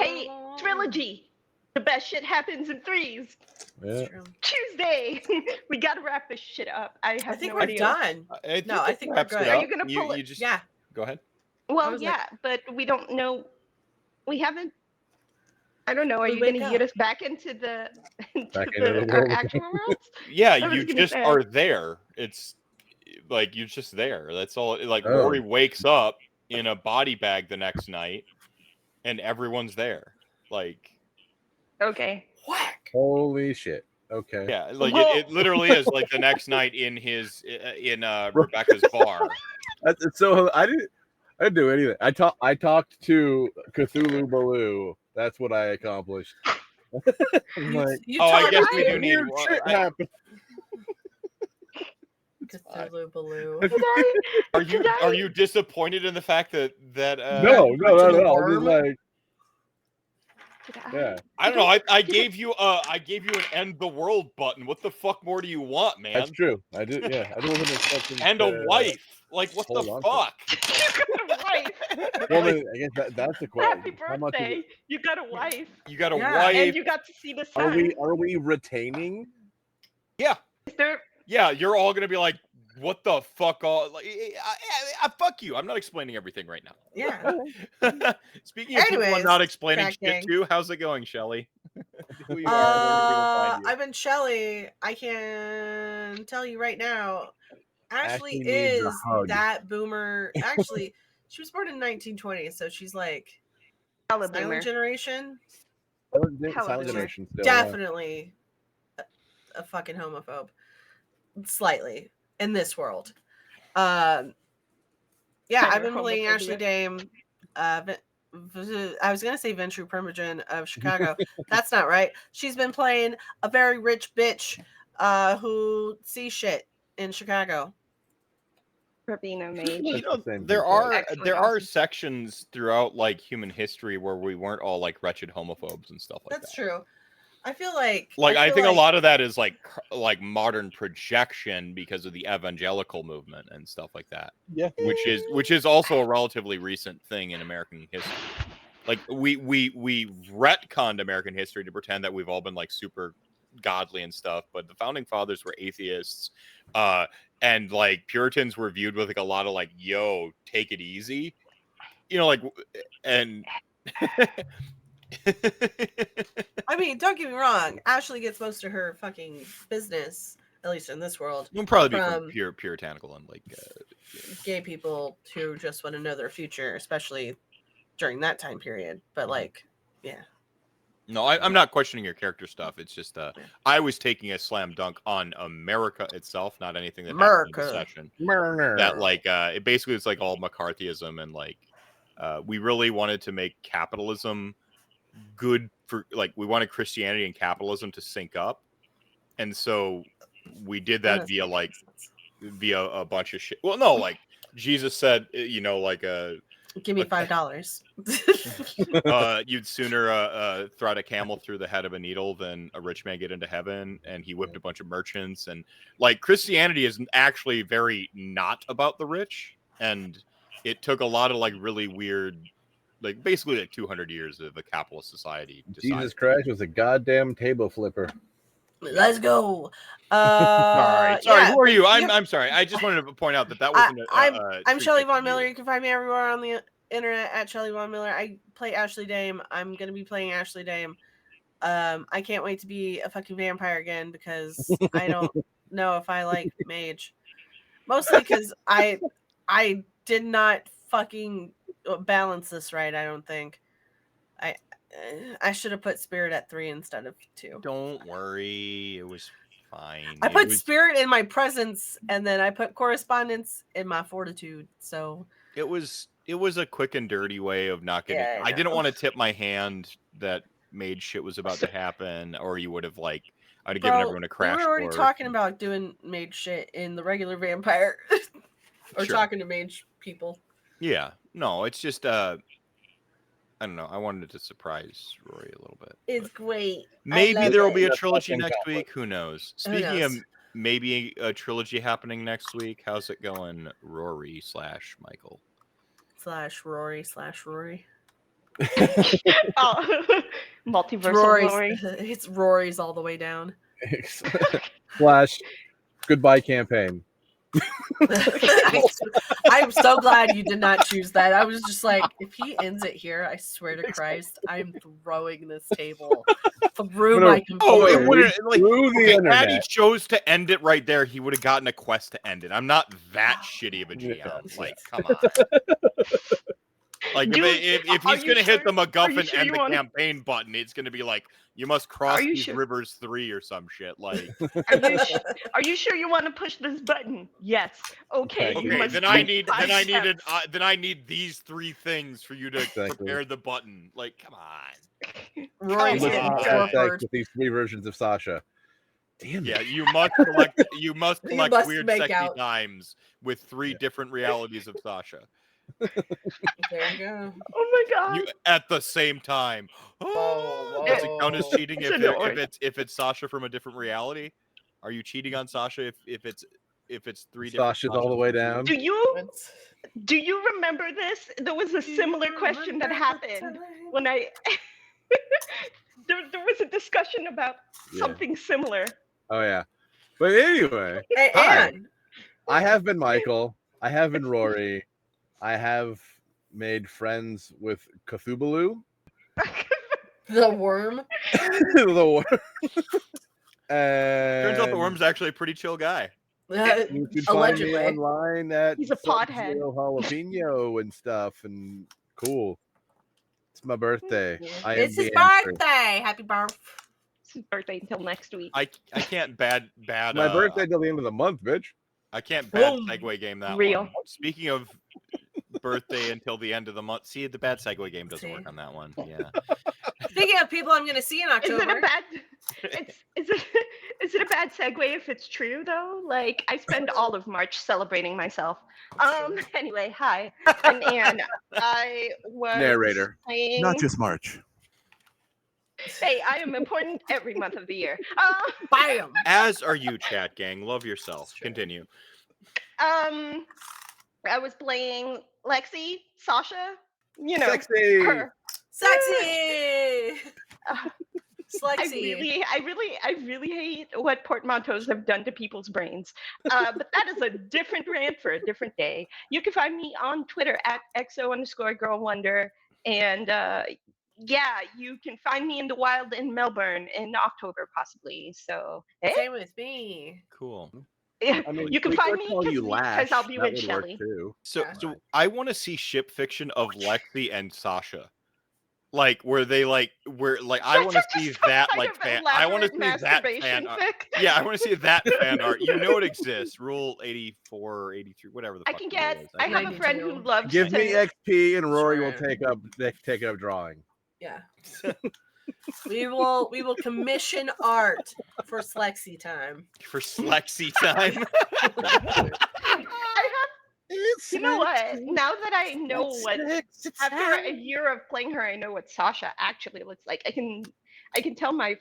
S6: Hey, trilogy. The best shit happens in threes.
S3: Yeah.
S6: Tuesday. We gotta wrap this shit up. I
S2: I
S6: have
S2: think
S6: no
S2: we're
S6: idea.
S2: done.
S1: I
S2: No, I think we're
S1: wraps it
S2: good.
S6: Are
S1: up.
S6: you gonna pull it?
S1: You just
S2: Yeah.
S1: go ahead.
S2: I
S6: Well,
S2: was
S6: yeah,
S2: like-
S6: but we don't know. We haven't. I don't know. Are
S2: We
S6: you gonna
S2: wake
S6: get
S2: up.
S6: us back into the
S3: Back into the
S6: our
S3: world.
S6: actual worlds?
S1: Yeah,
S6: I was
S1: you
S6: gonna
S1: just
S6: say.
S1: are there. It's like you're just there. That's all. Like
S3: Oh.
S1: Rory wakes up in a body bag the next night, and everyone's there. Like
S4: Okay.
S2: Whack.
S3: Holy shit. Okay.
S1: Yeah, like it literally is like the next night in Rebecca's bar.
S3: So I didn't do anything. I talked to Cthulhu Baloo. That's what I accomplished. I'm like,
S1: I guess we do
S3: weird
S1: need.
S3: shit happened.
S2: Cthulhu Baloo.
S1: Are you disappointed in the fact that
S3: No, not at all.
S2: worm?
S3: Just like,
S4: Yeah.
S1: I don't know. I gave you an end the world button. What the fuck more do you want, man?
S3: that's true. I did. Yeah, I wasn't expecting.
S1: And a wife. Like what the
S3: hold on
S1: fuck?
S4: You got a wife.
S3: Well, then, I guess that's the question.
S4: Happy
S3: How much is
S4: birthday.
S3: it?
S4: You got a wife.
S1: You got a
S2: Yeah.
S1: wife.
S4: And you got to see the sun.
S3: Are we retaining?
S1: Yeah.
S4: Is there
S1: Yeah, you're all gonna be like, what the fuck? Fuck you. I'm not explaining everything right now.
S2: Yeah.
S1: Speaking of people I'm
S2: Anyways,
S1: not explaining
S2: Crack
S1: shit
S2: Gang.
S1: to, how's it going, Shelly? Who you are, where can people find you?
S2: I've been Shelly. I can tell you right now. Ashley
S3: Ashley needs a
S2: is
S3: hug.
S2: that boomer. Actually, she was born in 1920, so she's like
S4: Hella
S2: silent
S4: boomer.
S2: generation.
S3: Silent generation still.
S2: Definitely a fucking homophobe. Slightly in this world. Yeah, I've been playing Ashley Dame. I was gonna say Ventru Primogen of Chicago. That's not right. She's been playing a very rich bitch who sees shit in Chicago.
S4: Rabina mage.
S1: You know,
S3: Same
S1: there
S3: people.
S1: are
S4: Excellent,
S1: there are
S4: awesome.
S1: sections throughout like human history where we weren't all like wretched homophobes and stuff like
S2: That's
S1: that.
S2: true. I feel like
S1: I think a lot of that is like modern projection because of the evangelical movement and stuff like that.
S3: Yeah.
S1: Which is also a relatively recent thing in American history. Like we retconned American history to pretend that we've all been like super godly and stuff, but the founding fathers were atheists, and like Puritans were viewed with like a lot of like, yo, take it easy, you know, like, and
S2: I mean, don't get me wrong. Ashley gets most of her fucking business, at least in this world,
S1: you'll probably be
S2: from
S1: from puritanical and like
S2: gay people who just want to know their future, especially during that time period. But like, yeah.
S1: No, I'm not questioning your character stuff. It's just I was taking a slam dunk on America itself, not anything that happened in the session. That like it basically it's like all McCarthyism and like we really wanted to make capitalism good for like we wanted Christianity and capitalism to sync up, and so we did that via a bunch of shit. Well, no, like Jesus said, you know, like
S2: give me $5.
S1: you'd sooner thread a camel through the head of a needle than a rich man get into heaven. And he whipped a bunch of merchants. And like Christianity is actually very not about the rich. And it took a lot of like really weird, like basically like 200 years of a capitalist society.
S3: Jesus Christ was a goddamn table flipper.
S2: Let's go.
S1: Sorry,
S2: yeah,
S1: who are you? I'm sorry. I just wanted to point out that wasn't.
S2: I'm Shelly Von Miller. You can find me everywhere on the internet at Shelly Von Miller. I play Ashley Dame. I'm gonna be playing Ashley Dame. I can't wait to be a fucking vampire again because I don't know if I like mage. Mostly because I did not fucking balance this right. I don't think. I should have put spirit at 3 instead of 2.
S1: Don't worry, it was fine.
S2: I put spirit in my presence, and then I put correspondence in my fortitude. So
S1: it was a quick and dirty way of not getting.
S2: Yeah,
S1: I didn't want to tip my hand that mage shit was about to happen, or you would have like I'd have given everyone a crash.
S2: We were already
S1: course.
S2: talking about doing mage shit in the regular vampire, or talking to mage people.
S1: Yeah, no, it's just I don't know. I wanted to surprise Rory a little bit.
S2: It's great.
S1: Maybe there will be a
S3: That's
S1: trilogy
S3: fucking
S1: next
S3: Catholic.
S1: week. Who knows? Speaking of maybe a trilogy happening next week, how's it going, Rory / Michael?
S2: /Rory.
S4: Oh, multiversal
S2: Rory's,
S4: Rory.
S2: It's Rory's all the way down.
S3: / goodbye campaign.
S2: I'm so glad you did not choose that. I was just like, if he ends it here, I swear to Christ, I'm throwing this table through my computer.
S1: Oh, it wouldn't like
S3: Through the internet.
S1: had he chose to end it right there, he would have gotten a quest to end it. I'm not that shitty of a GM. Like, come on. Like
S4: Dude,
S1: if
S4: are
S1: he's
S4: you
S1: gonna hit the
S4: sure- are you
S1: MacGuffin
S4: sure
S1: and
S4: you
S1: the
S4: wanna-
S1: campaign button, it's gonna be like you must cross
S4: you
S1: these
S4: sure?
S1: rivers 3 or some shit. Like
S4: Are you sure you want to push this button? Yes. Okay.
S3: Okay,
S4: You
S1: okay,
S4: must
S1: then
S4: take 5 steps.
S1: then I need these 3 things for you to
S3: Exactly.
S1: prepare the button. Like, come on.
S2: Rory's
S1: Come
S2: getting
S1: on.
S3: Have sex
S2: torpid.
S3: with these 3 versions of Sasha. Damn
S1: Yeah,
S3: it.
S1: you must collect
S2: must
S1: weird
S2: make
S1: sexy
S2: out.
S1: times with 3 different realities of Sasha.
S2: There you go.
S4: Oh my god.
S1: You at the same time.
S2: Whoa,
S1: Does it count as
S2: whoa.
S1: cheating
S4: It's
S1: if
S4: annoying.
S1: it's Sasha from a different reality? Are you cheating on Sasha if it's 3 different
S3: Sasha's all the way down.
S4: Do you
S2: It's-
S4: do you remember this? There was a similar question that happened when I there was a discussion about
S3: Yeah.
S4: something similar.
S3: Oh yeah. But anyway,
S2: Hey,
S3: Hi.
S2: Anne.
S3: I have been Michael. I have been Rory. I have made friends with Cthulhu.
S2: The worm.
S3: The worm.
S1: Turns out the
S3: And
S1: worm's actually a pretty chill guy.
S3: you can find me
S2: Allegedly.
S3: online at
S4: He's a pothead.
S3: Sub-Zero Jalapeno and stuff, and cool. It's my birthday. I am
S2: It's his
S3: the answer.
S2: birthday. Happy birthday.
S4: It's his birthday until next week.
S1: I can't bad
S3: My birthday till the end of the month, bitch.
S1: I can't bad
S2: Boom.
S1: segue game that
S4: Real.
S1: one. Speaking of birthday until the end of the month, see the bad segue game doesn't
S2: See?
S1: work on that one. Yeah.
S2: Speaking of people I'm going to see in
S4: Is
S2: October.
S4: it a bad is it a bad segue if it's true though? Like I spend all of March celebrating myself. Anyway, hi. I'm Anne. I was
S3: Narrator.
S4: playing...
S5: Not just March.
S4: Hey, I am important every month of the year.
S2: Bam.
S1: As are you, chat gang. Love yourself. Continue.
S4: I was playing Lexi, Sasha, you know,
S3: Sexy.
S4: her.
S2: Sexy. Slexy.
S4: I really hate what portmanteaus have done to people's brains. But that is a different rant for a different day. You can find me on Twitter at @XO_girlwonder. And yeah, you can find me in the wild in Melbourne in October, possibly. So hey,
S2: Same with me.
S1: Cool.
S3: I mean,
S4: you can
S3: we
S4: find
S3: could
S4: me
S3: call you Lash.
S4: because I'll be
S3: That
S4: with
S3: would work
S4: Shelly.
S3: too.
S1: So
S2: Yeah.
S1: so I want to see ship fiction of Lexi and Sasha. Like where they like where like I want to see that like fan. I want to see that fan art. Yeah, I want to see that fan art. You know it exists. Rule 84 or 83, whatever the
S4: I
S1: fuck.
S4: can
S1: the rule
S4: get.
S1: is.
S4: I have a friend
S2: 92.
S4: who loves
S3: Give
S4: to.
S3: me XP and Rory will
S2: Sure.
S3: take up drawing.
S2: Yeah. we will commission art for Slexy time.
S1: For Slexy time.
S4: I have. You know what? Now that I know what, after a year of playing her, I know what Sasha actually looks like. I can tell my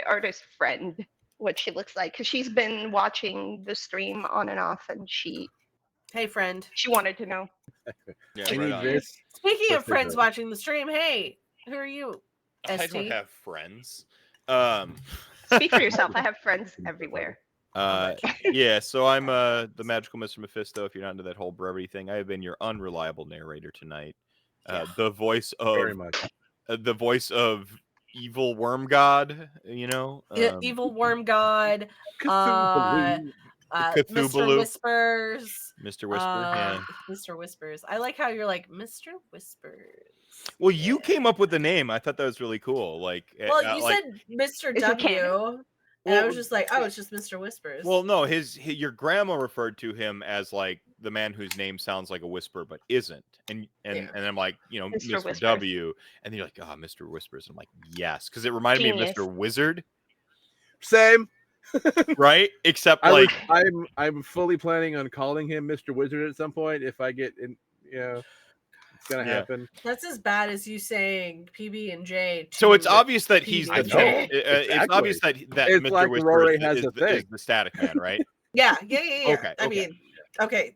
S4: artist friend what she looks like because she's been watching the stream on and off, and she
S2: Hey, friend.
S4: wanted to know.
S1: Yeah,
S3: I
S1: right
S3: need
S1: on.
S3: this.
S2: Speaking of
S3: What's
S2: friends
S3: it?
S2: watching the stream, hey, who are you?
S1: I
S2: ST?
S1: don't have friends.
S4: Speak for yourself. I have friends everywhere.
S1: Yeah, so I'm the magical Mr. Mephisto. If you're not into that whole brevity thing, I have been your unreliable narrator tonight. The voice
S3: Very
S1: of
S3: much.
S1: evil worm god. You know,
S2: Evil Worm God,
S3: Cthulhu.
S2: Mr.
S1: Cthulhu.
S2: Whispers.
S1: Mr. Whisper. Yeah.
S2: Mr. Whispers. I like how you're like Mr. Whispers.
S1: Well, you came up with the name. I thought that was really cool. Like,
S2: Well, you
S1: like,
S2: said Mr.
S4: Is it
S2: W,
S4: canon?
S2: and I
S1: Well,
S2: was just like, oh, it's just Mr. Whispers.
S1: well, no, your grandma referred to him as like the man whose name sounds like a whisper but isn't, and
S2: Yeah.
S1: and I'm like, you know,
S4: Mr.
S1: Mr.
S4: Whispers.
S1: W, and then you're like, oh, Mr. Whispers. I'm like, yes, because it reminded me
S4: Genius.
S1: of Mr. Wizard,
S3: Same.
S1: right? Except like,
S3: I'm fully planning on calling him Mr. Wizard at some point if I get in. You know, it's gonna
S1: Yeah.
S3: happen.
S2: That's as bad as you saying PB and J.
S1: so it's obvious that he's the
S2: PB&J.
S1: it's
S3: Exactly.
S1: obvious that
S3: It's
S1: Mr.
S3: like
S1: Whisper
S3: Rory
S1: is,
S3: has
S1: is
S3: a
S1: the, is
S3: thing.
S1: the static man, right?
S2: Yeah.
S1: Okay,
S2: I
S1: okay.
S2: mean, okay.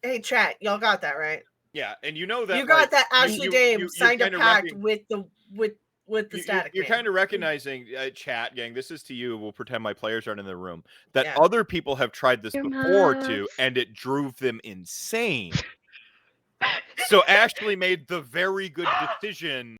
S2: Hey, chat, y'all got that right?
S1: Yeah, and you know that
S2: You got
S1: like,
S2: that. Ashley Dame
S1: you're
S2: signed a
S1: kinda
S2: pact
S1: recon-
S2: with the static.
S1: You're
S2: man.
S1: kind of recognizing, chat gang. This is to you. We'll pretend my players aren't in the room. That
S2: Yeah.
S1: other people have tried this
S4: You
S1: before too,
S4: must.
S1: and it drove them insane. So Ashley made the very good decision